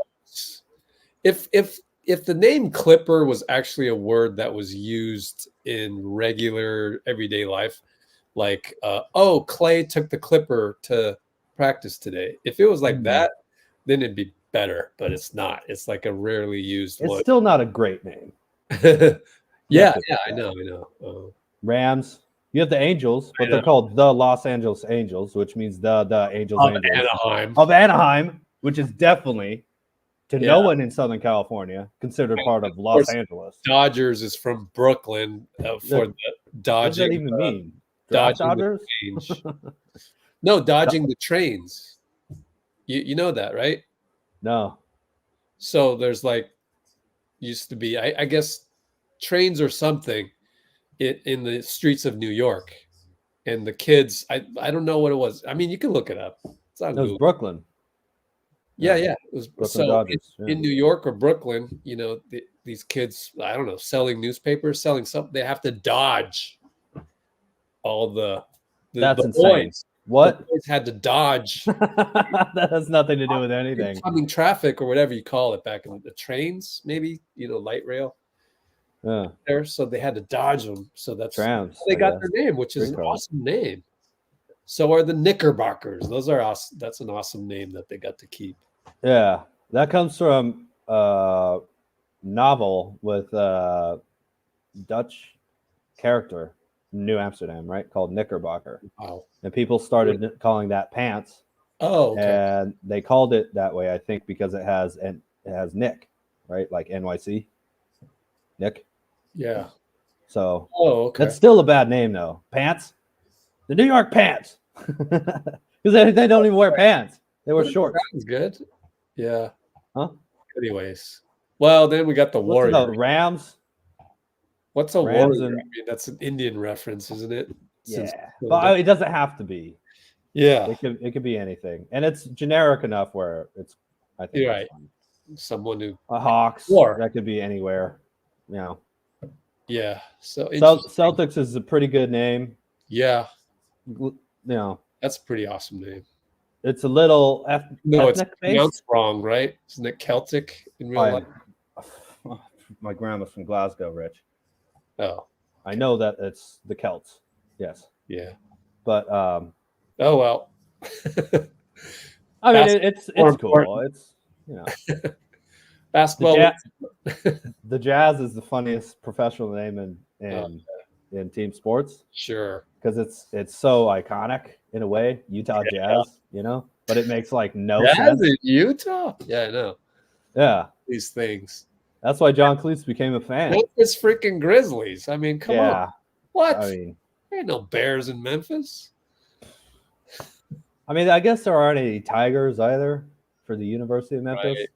If the name Clipper was actually a word that was used in regular everyday life, like Clay took the Clipper to practice today. If it was like that, then it'd be better, but it's not. It's like a rarely used
It's
one.
still not a great name.
yeah, I know.
Rams. You have the Angels, but they're called the Los Angeles Angels, which means the Angels of Anaheim, which is definitely no one in Southern California considered part of Los Angeles.
Dodgers is from Brooklyn for the dodging.
What does that even mean?
Dodgers? No, dodging the trains. You know that, right?
No.
So there's used to be, I guess, trains or something in the streets of New York. And the kids, I don't know what it was. I mean, you can look it up. It's on Google.
It was Brooklyn.
Yeah. It was
Brooklyn Dodgers.
In New York or Brooklyn, you know, these kids, I don't know, selling newspapers, selling something. They have to dodge all the
That's insane.
Boys.
What?
The boys had to dodge.
That has nothing to do with anything.
Coming traffic or whatever you call it back in the trains, maybe, light rail.
Yeah.
there, so they had to dodge them. So that's
Trams.
how they
I
got
guess.
their name, which is
Green
an
card.
awesome name. So are the Knickerbockers. Those are awesome. That's an awesome name that they got to keep.
Yeah. That comes from novel with Dutch character, New Amsterdam, right? Called Knickerbocker.
Wow.
And people started calling that pants.
Oh, okay.
And they called it that way, I think, because it has Nick, right? Like NYC. Nick.
Yeah.
So
Oh, okay.
that's still a bad name though. Pants. The New York Pants. Because they don't even wear pants. They wear shorts.
Sounds good. Yeah.
Huh?
Anyways. Well, then we got the
What's it
Warrior.
called? Rams?
What's a
Rams
warrior?
and-
I mean, that's an Indian reference, isn't it? Since-
Yeah. But it doesn't have to be.
yeah.
It could be anything. And it's generic enough where it's I think
You're
it's
right.
fine.
Someone who
A Hawks.
Or-
That could be anywhere. You know.
yeah. So
Celtics is a pretty good name.
yeah,
You know,
that's a pretty awesome name.
it's a little
No, it's
ethnic based.
pronounced wrong, right? Isn't it Celtic in real life?
My grandma's from Glasgow, Rich.
Oh,
I know that it's the Celts. Yes.
yeah.
But
Oh well.
I mean
That's
it's
more
cool.
important.
It's
Basketball.
the Jazz is the funniest professional name in team sports
Sure.
because it's so iconic in a way. Utah Jazz, you know, but it makes like no
Jazz
sense.
in Utah? Yeah, I know.
Yeah.
These things.
That's why John Cleese became a fan.
Memphis freaking Grizzlies. I mean, come
Yeah.
on. What?
I mean,
There ain't no Bears in Memphis.
I guess there aren't any Tigers either for the University of Memphis.
Right.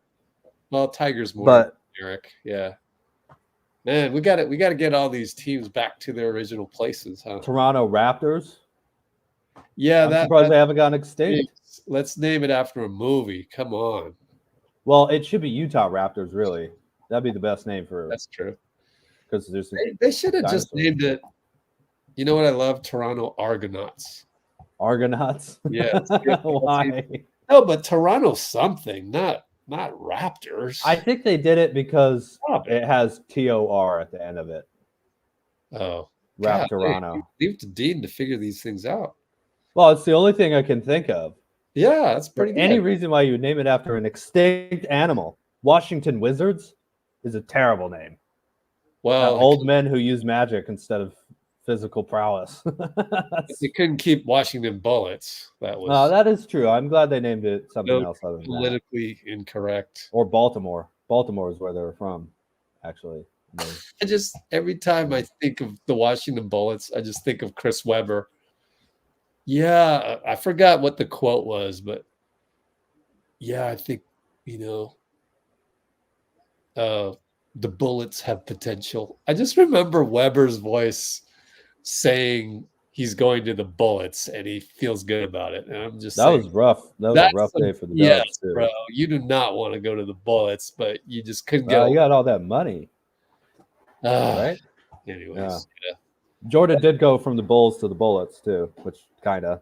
Well, Tigers more
But
generic. Yeah. Man, we got to get all these teams back to their original places, huh?
Toronto Raptors.
Yeah,
I'm surprised they haven't gone extinct.
Let's name it after a movie. Come on.
Well, it should be Utah Raptors, really. That'd be the best name for
That's true.
because there's
They should have just
Dinosaurs.
named it. You know what I love? Toronto Argonauts.
Argonauts.
Yeah.
Why?
No, but Toronto something, not Raptors.
I think they did it because
Stop it.
it has TOR at the end of it.
Oh,
Rap
God,
Toronto.
leave it to Dean to figure these things out.
Well, it's the only thing I can think of.
Yeah, that's pretty good.
Any reason why you would name it after an extinct animal? Washington Wizards is a terrible name.
Well,
Old men who use magic instead of physical prowess.
you couldn't keep Washington Bullets. That was
No, that is true. I'm glad they named it something
No,
else other than that.
politically incorrect.
Or Baltimore. Baltimore is where they were from, actually.
I just every time I think of the Washington Bullets, I just think of Chris Webber. Yeah, I forgot what the quote was, but yeah, I think the Bullets have potential. I just remember Weber's voice saying he's going to the Bullets and he feels good about it. And I'm just
That
saying,
was rough. That was
that's
a rough day for the
yes,
Dubs, too.
bro. You do not want to go to the Bullets, but you just couldn't
Well,
get
you got all that money,
right?
right?
Anyways,
Yeah.
yeah.
Jordan did go from the Bulls to the Bullets, too, which kind of,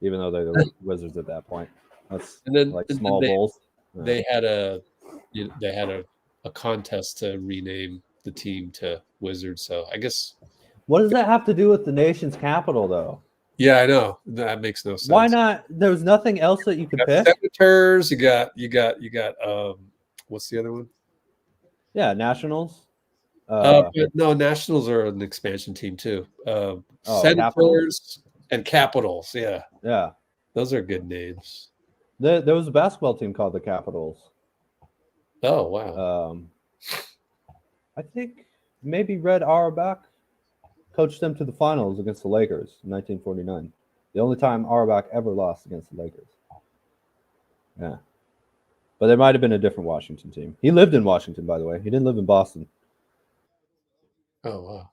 even though they're the Wizards at that point. That's
And then,
like
and then
small Bulls. Yeah.
they had a contest to rename the team to Wizards. So I guess
What does that have to do with the nation's capital, though?
yeah, I know that makes no sense.
Why not? There's nothing else that you could
You got
pick.
Senators. You got what's the other one?
Yeah, Nationals.
But no, Nationals are an expansion team too. Senators
Capitals?
and Capitals. Yeah,
Yeah.
those are good names.
There was a basketball team called the Capitals.
Oh wow.
I think maybe Red Auerbach coached them to the finals against the Lakers in 1949. The only time Auerbach ever lost against the Lakers. Yeah. But there might have been a different Washington team. He lived in Washington, by the way. He didn't live in Boston.
Oh wow.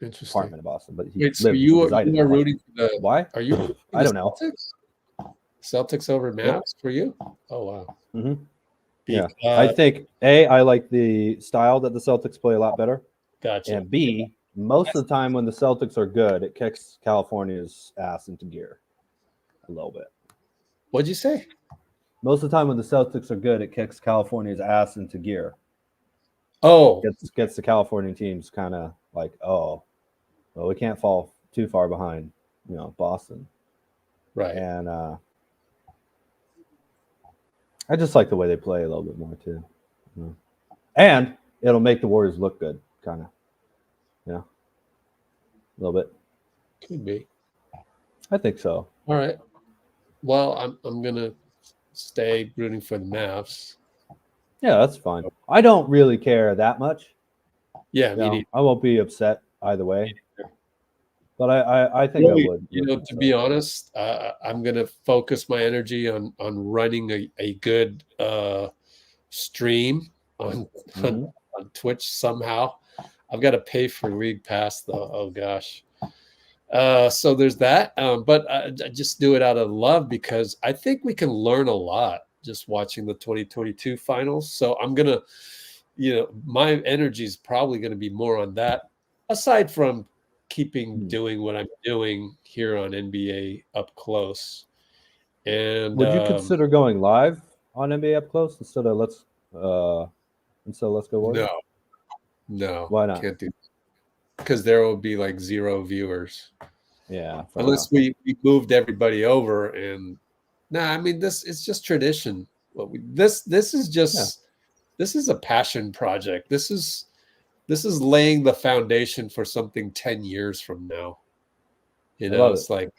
Interesting.
Apartment in Boston, but he
Wait, so
lived
you
resided in
are
Boston.
rooting for the?
Why?
Are you? rooting for
I
the
don't know.
Celtics over Mavs for you? Oh wow.
Mhm. Yeah.
Because-
I think I like the style that the Celtics play a lot better.
Gotcha.
And B, most of the time when the Celtics are good, it kicks California's ass into gear a little bit.
What'd you say?
Most of the time when the Celtics are good, it kicks California's ass into gear.
Oh,
gets the California teams kind of like, oh, well, we can't fall too far behind, Boston.
right.
And I just like the way they play a little bit more too. And it'll make the Warriors look good, kind of. A little bit.
Could be.
I think so.
All right. Well, I'm gonna stay rooting for the Mavs.
Yeah, that's fine. I don't really care that much.
Yeah, me neither.
I won't be upset either way. But I think
Really,
I would.
to be honest, I'm gonna focus my energy on running a good stream on Twitch somehow. I've got to pay for League Pass though. Oh gosh. So there's that. But I just do it out of love because I think we can learn a lot just watching the 2022 finals. So I'm gonna, my energy is probably going to be more on that, aside from doing what I'm doing here on NBA Up Close. And
would you consider going live on NBA Up Close instead of Let's Go Warriors?
No.
Why not?
Can't do that. Because there will be like 0 viewers.
Yeah.
Unless we moved everybody over, and I mean this is just tradition. This is just this is a passion project. This is laying the foundation for something 10 years from now. It's like,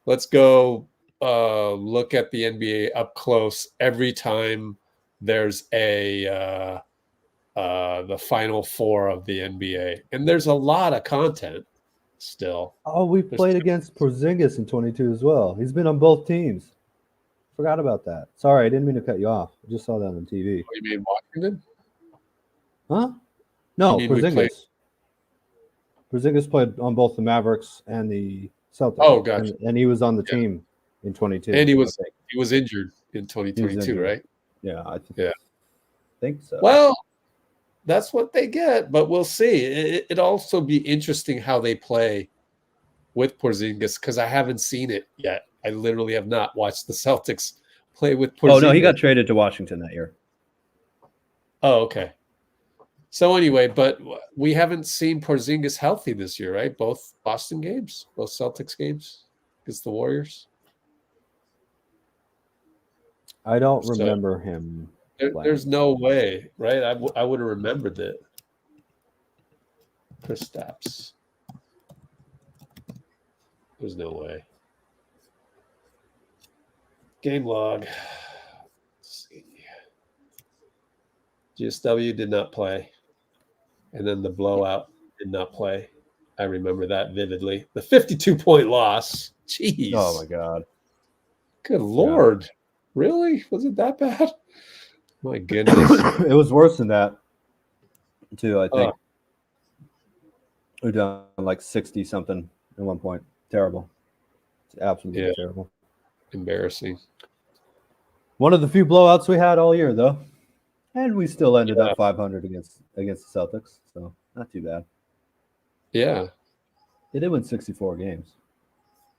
let's go look at the NBA up close every time there's the Final Four of the NBA, and there's a lot of content still.
Oh, we played against Porzingis in 22 as well. He's been on both teams. Forgot about that. Sorry, I didn't mean to cut you off. I just saw that on TV.
Oh, you mean Washington?
Huh? No, Porzingis. Porzingis played on both the Mavericks and the Celtics. Oh, gotcha. And he was on the team in 22.
And he was injured in 2022, right?
Yeah, I think so.
Well, that's what they get, but we'll see. It'd also be interesting how they play with Porzingis because I haven't seen it yet. I literally have not watched the Celtics play with Porzingis.
Oh, no, he got traded to Washington that year.
Oh, okay. So anyway, but we haven't seen Porzingis healthy this year, right? Both Boston games, both Celtics games against the Warriors.
I don't remember him.
There's no way, right? I would have remembered that. Kristaps. There's no way. Game log. Let's see. GSW did not play. And then the blowout did not play. I remember that vividly. The 52-point loss. Jeez.
Oh, my God.
Good Lord. Yeah. Really? Was it that bad? My goodness.
It was worse than that, too, I think. We're down like 60-something at one point. Terrible. It's absolutely terrible.
Embarrassing.
One of the few blowouts we had all year, though. And we still ended up 500 against the Celtics, so not too bad.
Yeah.
They did win 64 games.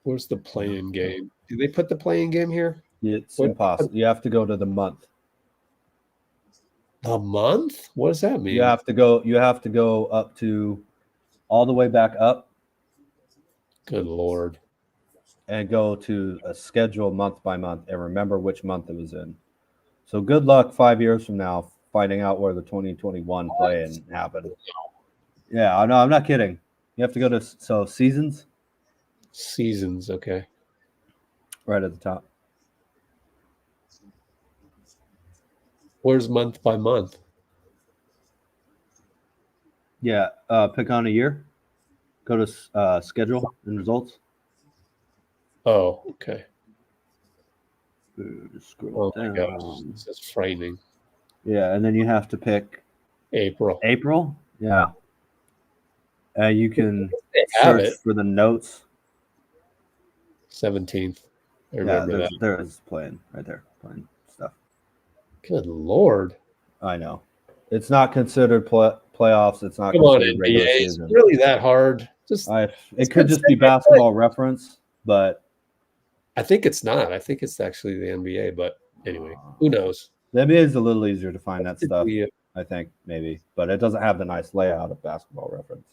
Where's the play-in game? Do they put the play-in game here?
It's impossible. You have to go to the month.
The month? What does that mean?
You have to go up to all the way back up.
Good Lord.
And go to a schedule month by month and remember which month it was in. So good luck 5 years from now finding out where the 2021 play-in happened. Yeah, no, I'm not kidding. You have to go to seasons.
Seasons, okay.
Right at the top.
Where's month by month?
Yeah, pick on a year. Go to schedule and results.
Oh, okay.
Just scroll down.
My gosh, this is frightening.
Yeah, and then you have to pick
April.
Yeah. You can search for the notes.
17th. I remember that.
There is playing right there, playing stuff.
Good Lord.
I know. It's not considered playoffs. It's not
considered regular season. It's really that hard.
It could just be basketball reference, but
I think it's not. I think it's actually the NBA, but anyway, who knows?
The NBA is a little easier to find that stuff. I think, maybe. But it doesn't have the nice layout of Basketball Reference.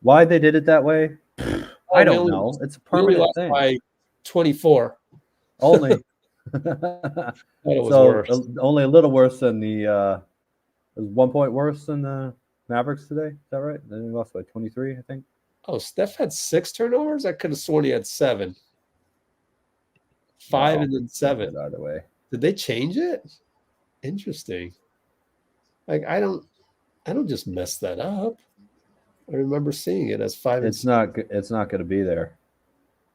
Why they did it that way? I don't know. It's a
We only
permanent
lost
thing.
by 24.
Only.
Thought it was
So
worse.
only a little worse than the it was 1 point worse than the Mavericks today. Is that right? Then we lost by 23, I think.
Oh, Steph had 6 turnovers? I could have sworn he had 7. 5 and then 7.
Either way.
Did they change it? Interesting. Like I don't just mess that up. I remember seeing it as 5 and
It's not going to be there.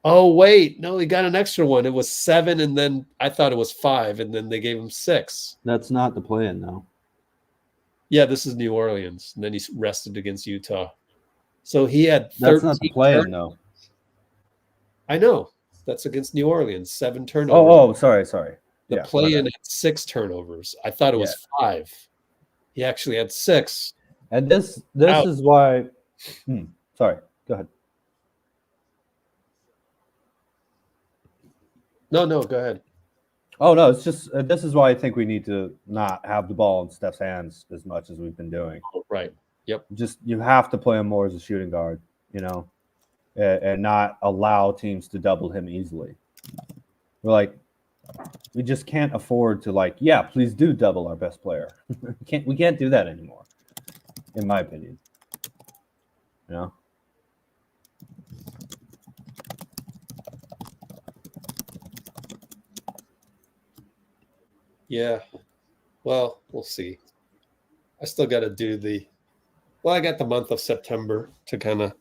Oh, wait. No, he got an extra one. It was 7, and then I thought it was 5, and then they gave him 6.
That's not the plan, though.
Yeah, this is New Orleans. And then he rested against Utah. So he had 13.
That's not the plan, though.
I know. That's against New Orleans. 7 turnovers.
Oh, sorry.
The play-in had 6 turnovers. I thought it was 5. He actually had 6.
And this is why. Sorry, go ahead.
No, go ahead.
Oh no, it's just this is why I think we need to not have the ball in Steph's hands as much as we've been doing.
Right. Yep.
Just you have to play him more as a shooting guard, and not allow teams to double him easily. We just can't afford to please do double our best player. We can't do that anymore, in my opinion.
Yeah. Well, we'll see. I still got to do I got the month of September to kind of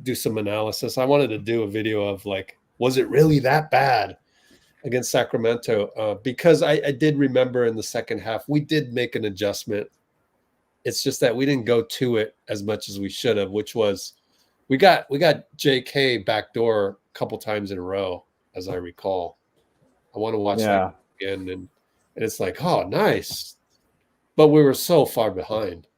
do some analysis. I wanted to do a video of was it really that bad against Sacramento? Because I did remember in the second half, we did make an adjustment. It's just that we didn't go to it as much as we should have, which was we got J.K. backdoor a couple times in a row, as I recall. I want to watch that again, and it's oh, nice. But we were so far behind.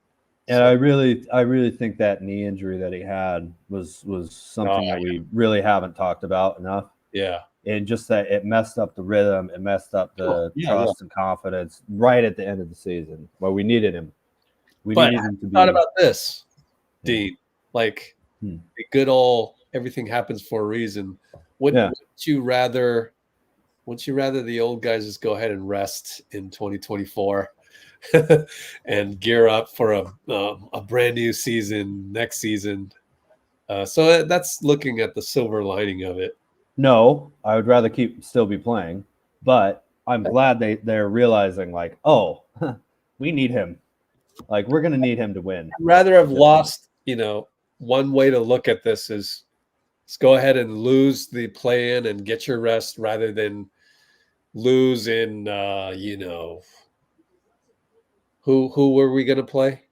And I really think that knee injury that he had was something that we really haven't talked about enough.
Yeah.
And just that it messed up the rhythm, it messed up the trust and confidence right at the end of the season where we needed him. We needed him to be.
Thought about this, Dean. The good old everything happens for a reason. Wouldn't you rather the old guys just go ahead and rest in 2024 and gear up for a brand new season next season? So that's looking at the silver lining of it.
No, I would rather still be playing, but I'm glad they're realizing we need him. We're going to need him to win.
I'd rather have lost, one way to look at this is let's go ahead and lose the play-in and get your rest rather than lose in, who were we going to play?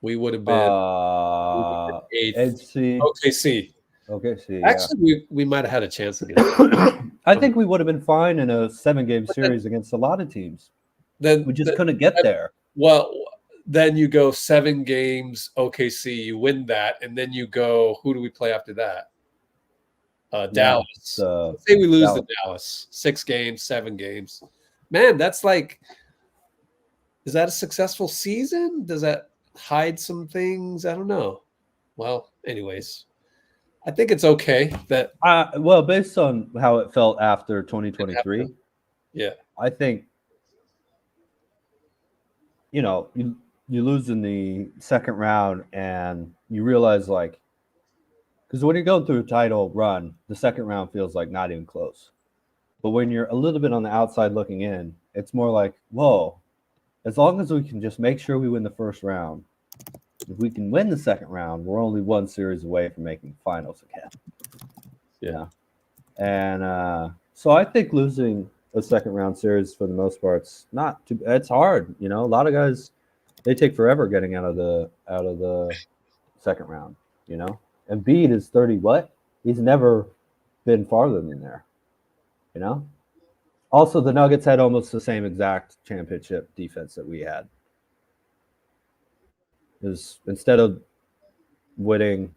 We would have been 8th. OKC.
OKC.
Actually, we might have had a chance against them.
I think we would have been fine in a 7-game series against a lot of teams.
Then
we just couldn't get there.
Well, then you go 7 games, OKC, you win that, and then you go, who do we play after that? Dallas. Let's say we lose to Dallas. 6 games, 7 games. Man, that's is that a successful season? Does that hide some things? I don't know. Well, anyways, I think it's okay that.
Based on how it felt after 2023, I think. You lose in the second round and you realize because when you're going through a title run, the second round feels not even close. But when you're a little bit on the outside looking in, it's more whoa, as long as we can just make sure we win the first round, if we can win the second round, we're only 1 series away from making finals again. Yeah. And so I think losing a second round series for the most part, it's hard. A lot of guys, they take forever getting out of the second round, And Embiid is 30 what? He's never been farther than there. Also, the Nuggets had almost the same exact championship defense that we had. Is instead of winning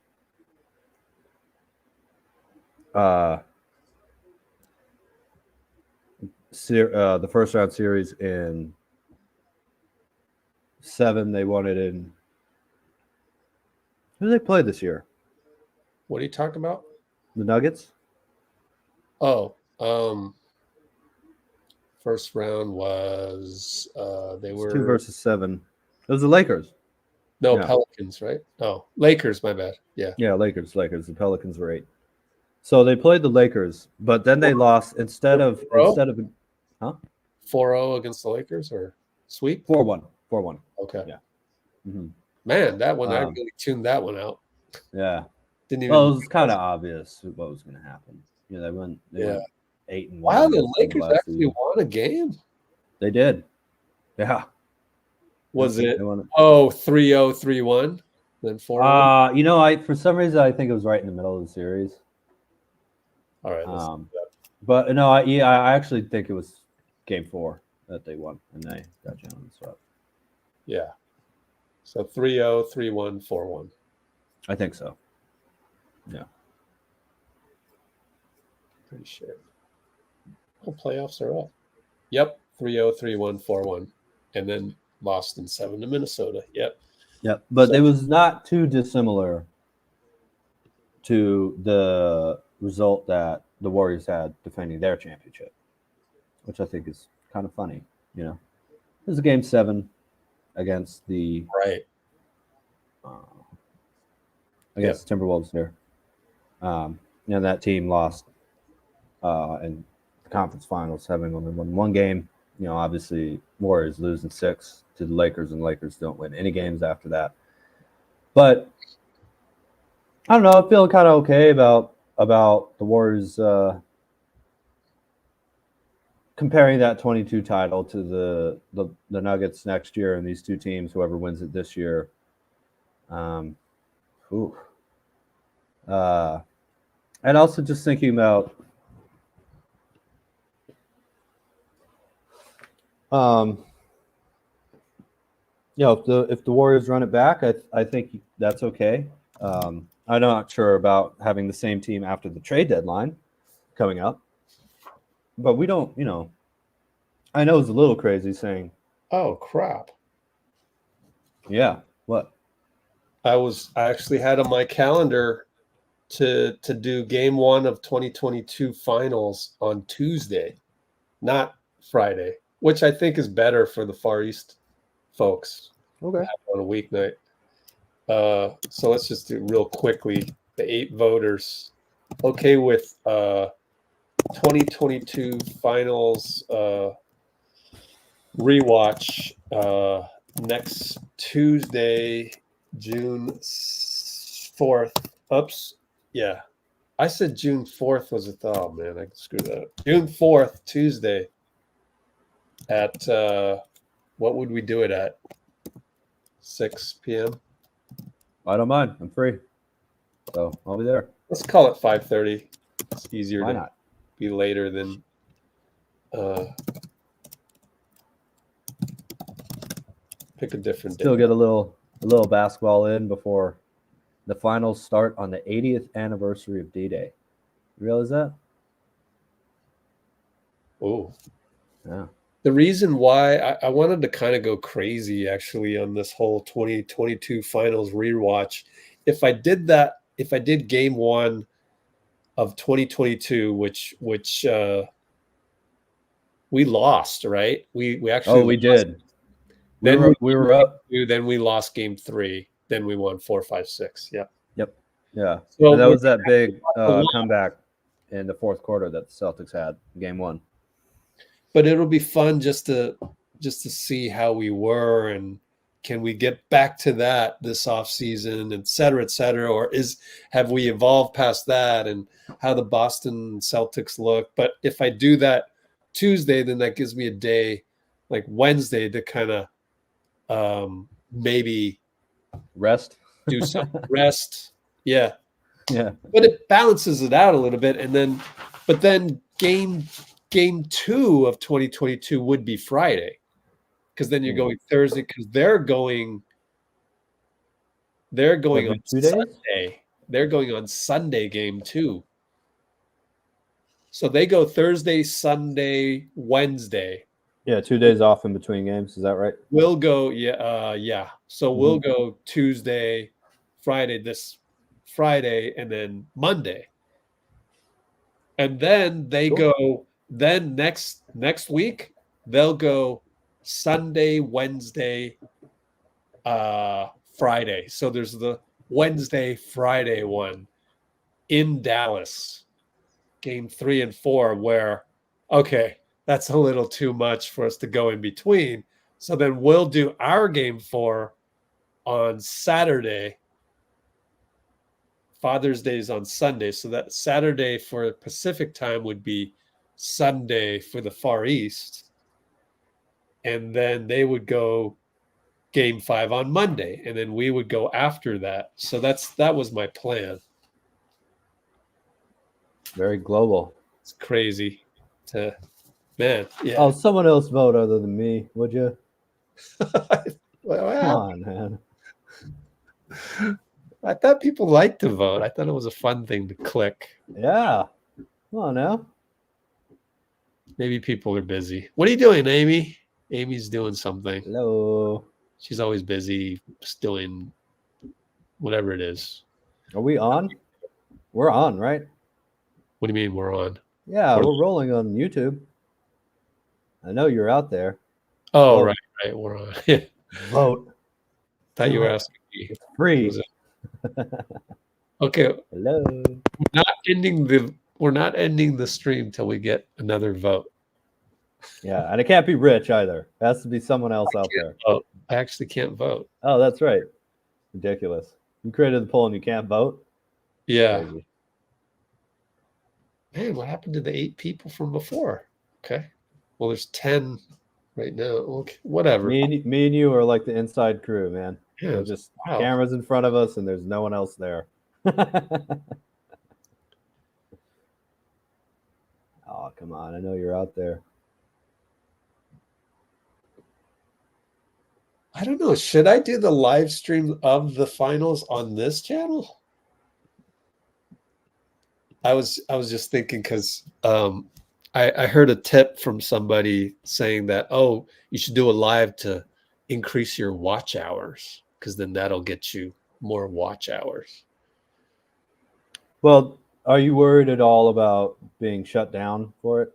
the first round series in 7. They won it in. Who did they play this year?
What are you talking about?
The Nuggets.
Oh, first round was they
It's
were
2 versus 7. It was the Lakers.
no
yeah.
Pelicans, right? Oh, Lakers. My bad. Yeah.
Yeah, Lakers. The Pelicans were 8. So they played the Lakers, but then they lost instead of
4-0 against the Lakers or sweep?
4-1. 4-1.
Okay.
Yeah. Mm-hmm.
Man, that one I really tuned that one out.
Yeah.
Didn't even.
Well, it was kind of obvious what was going to happen. You know, they went 8-1.
Wow, the
against
Lakers
last
actually
season.
won a game.
They did. Yeah.
Was it?
They won it.
3-0, 3-1, then 4-1?
You know, for some reason I think it was right in the middle of the series.
All right. let's do that.
But no, I actually think it was game 4 that they won, and they got you on the swept.
Yeah. So 3-0, 3-1, 4-1.
I think so. Yeah.
Pretty sure. Oh, playoffs are up. Yep. 3-0, 3-1, 4-1. And then lost in 7 to Minnesota. Yep.
Yep. But it was not too dissimilar to the result that the Warriors had defending their championship, which I think is kind of funny. You know, it was a game 7 against the against the Timberwolves here. And that team lost in the conference finals, having only won 1 game. You know, obviously Warriors losing 6 to the Lakers, and Lakers don't win any games after that. But I don't know. I'm feeling kind of okay about the Warriors comparing that 22 title to the Nuggets next year, and these two teams, whoever wins it this year. And also just thinking about if the Warriors run it back, I think that's okay. I'm not sure about having the same team after the trade deadline coming up, but we don't. You know, I know it's a little crazy saying,
"Oh crap!"
Yeah, what?
I actually had on my calendar to do game 1 of 2022 finals on Tuesday, not Friday, which I think is better for the Far East folks.
Okay.
On a weeknight. So let's just do real quickly the 8 voters. Okay with 2022 finals rewatch next Tuesday, June 4th. Oops. Yeah. I said June 4th was it? Oh man, I screwed that up. June 4th, Tuesday at what would we do it at? 6 p.m.
I don't mind. I'm free, so I'll be there.
Let's call it 5:30. It's easier
Why
to
not?
be later than pick a different
Still
day.
get a little basketball in before the finals start on the 80th anniversary of D-Day. You realize that?
Oh,
Yeah.
the reason why I wanted to kind of go crazy actually on this whole 2022 finals rewatch. If I did game 1 of 2022, which we lost, right? We actually
we
lost.
did.
Then
we were up.
Then we lost game 3. Then we won 4, 5, 6. Yeah.
Yep. Yeah.
So
And that was that big comeback in the fourth quarter that the Celtics had in game 1.
But it'll be fun just to see how we were and can we get back to that this offseason, et cetera, or have we evolved past that and how the Boston Celtics look. But if I do that Tuesday, then that gives me a day like Wednesday to kind of maybe
Rest.
do some rest. Yeah.
Yeah.
But it balances it out a little bit. And then game 2 of 2022 would be Friday, because then you're going Thursday, because they're going on
2 days?
Sunday. They're going on Sunday game 2. So they go Thursday, Sunday, Wednesday.
Yeah, 2 days off in between games. Is that right?
We'll go, yeah. So we'll go Tuesday, Friday, this Friday, and then Monday. And then they go, then next week, they'll go Sunday, Wednesday, Friday. So there's the Wednesday, Friday one in Dallas, game 3 and 4, where, okay, that's a little too much for us to go in between. So then we'll do our game 4 on Saturday. Father's Day is on Sunday. So that Saturday for Pacific time would be Sunday for the Far East. And then they would go game 5 on Monday. And then we would go after that. So that was my plan.
Very global.
It's crazy to, man. Yeah.
Oh, someone else vote other than me, would you?
Well,
Come on, man.
I thought people liked to vote. I thought it was a fun thing to click.
Yeah. Come on now.
Maybe people are busy. What are you doing, Amy? Amy's doing something.
Hello.
She's always busy just doing whatever it is.
Are we on? We're on, right?
What do you mean we're on?
Yeah, we're rolling on YouTube. I know you're out there.
Oh,
Vote.
right. We're on. Yeah.
Vote.
Thought you were asking me.
It's free.
Okay.
Hello.
We're not ending the stream till we get another vote.
Yeah, and it can't be Rich either. It has to be someone else out there.
Vote. I actually can't vote.
Oh, that's right. Ridiculous. You created the poll and you can't vote?
Yeah.
Crazy.
Man, what happened to the 8 people from before? Okay. Well, there's 10 right now. Okay, whatever.
Me and you are like the inside crew, man.
Yeah,
There's just
wow.
cameras in front of us and there's no one else there. Oh, come on. I know you're out there.
I don't know. Should I do the live stream of the finals on this channel? I was just thinking because I heard a tip from somebody saying that, oh, you should do a live to increase your watch hours because then that'll get you more watch hours.
Well, are you worried at all about being shut down for it?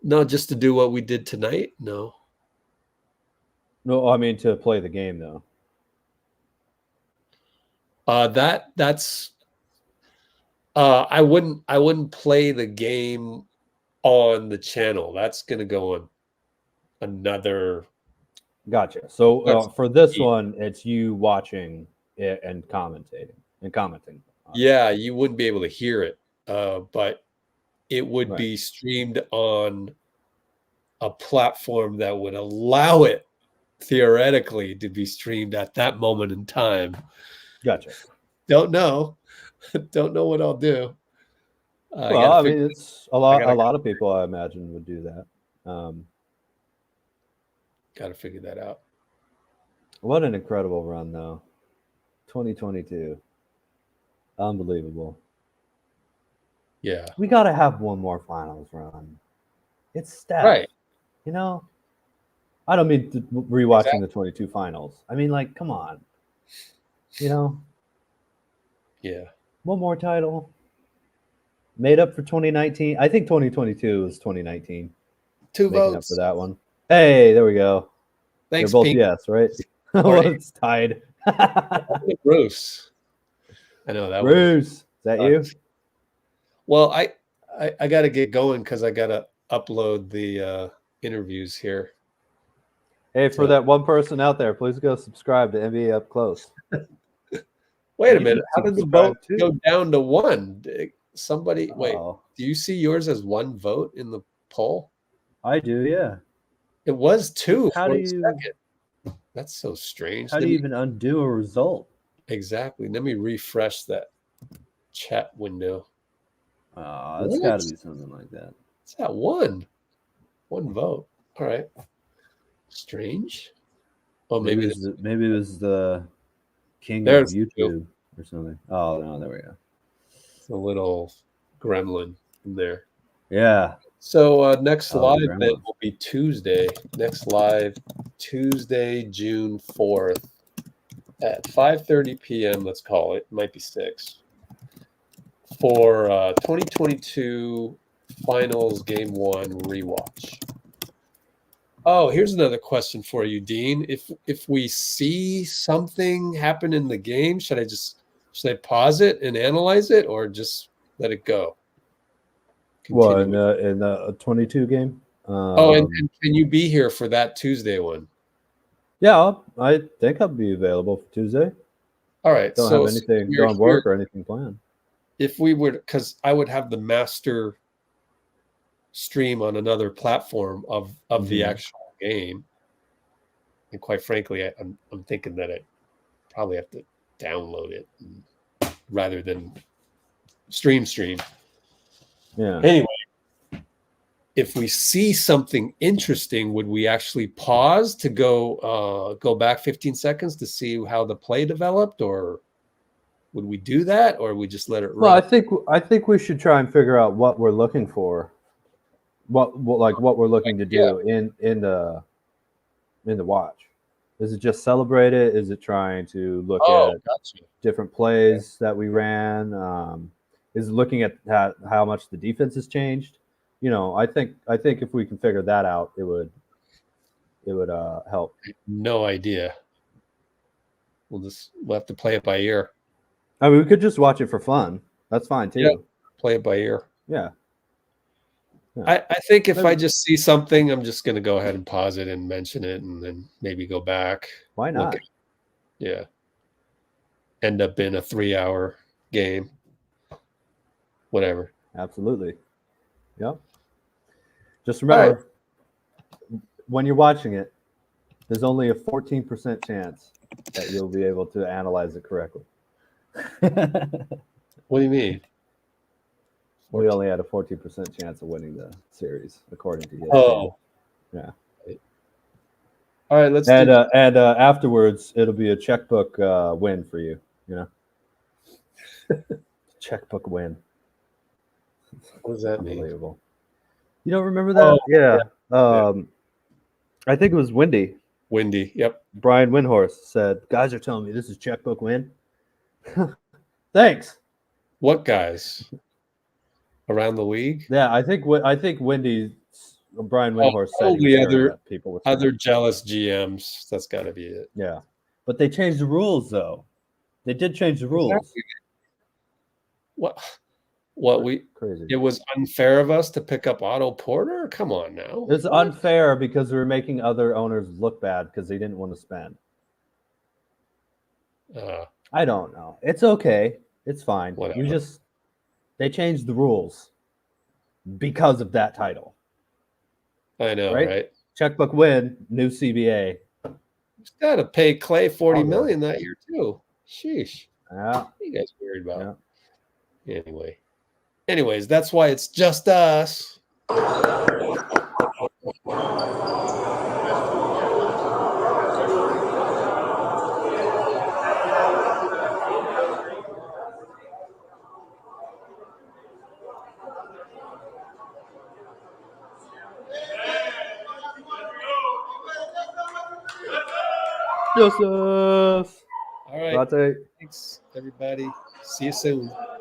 No, just to do what we did tonight? No.
No, I mean to play the game though.
That's I wouldn't play the game on the channel. That's gonna go on another.
Gotcha. So for this one, it's you watching it and commenting.
Yeah, you wouldn't be able to hear it, but it would
Right.
be streamed on a platform that would allow it theoretically to be streamed at that moment in time.
Gotcha.
Don't know. Don't know what I'll do.
Well, I mean, it's a lot. A lot of people, I imagine, would do that.
Got to figure that out.
What an incredible run, though. 2022, unbelievable.
Yeah.
We got to have one more finals run. It's Steph,
Right.
You know, I don't mean rewatching the 22 finals. I mean, like, come on. You know.
Yeah.
One more title. Made up for 2019. I think 2022 was 2019.
2
Making
votes.
up for that one. Hey, there we go.
Thanks,
They're both
Pink.
yes, right?
Right.
Well, it's tied.
Bruce. I know that.
Bruce, is that you?
Well, I got to get going because I got to upload the interviews here.
Hey, for that one person out there, please go subscribe to NBA Up Close.
Wait a
You
minute.
can
How did the
subscribe
vote
too.
go down to 1? Somebody, wait,
Oh,
do you see yours as 1 vote in the poll?
I do, yeah.
It was 2
How
for
do
a
you-
second. That's so strange.
How do you even undo a result?
Exactly. Let me refresh that chat window.
It's
What?
got to be something like that.
It's at 1 vote. All right. Strange. Oh, maybe
Maybe it was the king
There's
of YouTube or something. Oh no, there we go.
it's a little gremlin. there.
Yeah.
So next
Oh,
live
grandma.
event will be Tuesday. Next live Tuesday, June 4th at 5:30 p.m. Let's call it. Might be 6 for 2022 Finals Game 1 rewatch. Oh, here's another question for you, Dean. If we see something happen in the game, should I pause it and analyze it, or just let it go?
Well,
Continue.
in the 22 game.
And can you be here for that Tuesday one?
Yeah, I think I'll be available for Tuesday.
All right.
Don't have anything,
you're
don't work
here.
or anything planned.
If we would, because I would have the master stream on another platform of the
Mhm.
actual game, and quite frankly, I'm thinking that I probably have to download it rather than stream.
Yeah.
Anyway, if we see something interesting, would we actually pause to go back 15 seconds to see how the play developed, or would we do that, or we just let it
Well,
run?
I think we should try and figure out what we're looking for. What we're looking to do in the watch. Is it just celebrate it? Is it trying to look at
Gotcha.
different plays that we ran? Is it looking at how much the defense has changed? You know, I think if we can figure that out, it would help.
No idea. We'll have to play it by ear.
I mean, we could just watch it for fun. That's fine too.
Yeah. Play it by ear.
Yeah.
I think if I just see something, I'm just going to go ahead and pause it and mention it, and then maybe go back.
Why not?
Yeah. End up in a 3-hour game. Whatever.
Absolutely. Yep. Just remember, when you're watching it, there's only a 14% chance that you'll be able to analyze it correctly.
What do you mean?
We only had a 14% chance of winning the series, according to you.
Oh.
Yeah.
All right, let's
and afterwards, it'll be a checkbook win for you. You know, checkbook win.
What does that mean?
Unbelievable. You don't remember that? Yeah. I think it was Windy.
Yep.
Brian Windhorst said, "Guys are telling me this is checkbook win." Thanks.
What guys? Around the league?
Yeah, I think Windy, Brian Windhorst said
probably
people were
other jealous GMs. That's got to be it.
Yeah, but they changed the rules though. They did change the rules.
Crazy. It was unfair of us to pick up Otto Porter? Come on now.
It's unfair because we were making other owners look bad because they didn't want to spend. I don't know. It's okay. It's fine.
Whatever.
They changed the rules because of that title.
I know, right?
Checkbook win, new CBA.
Just got to pay Klay $40 million that year too. Sheesh.
Yeah.
What are you guys worried about? Yeah. Anyways, that's why it's just us.
Joseph.
All right.
Latte.
Thanks, everybody. See you soon.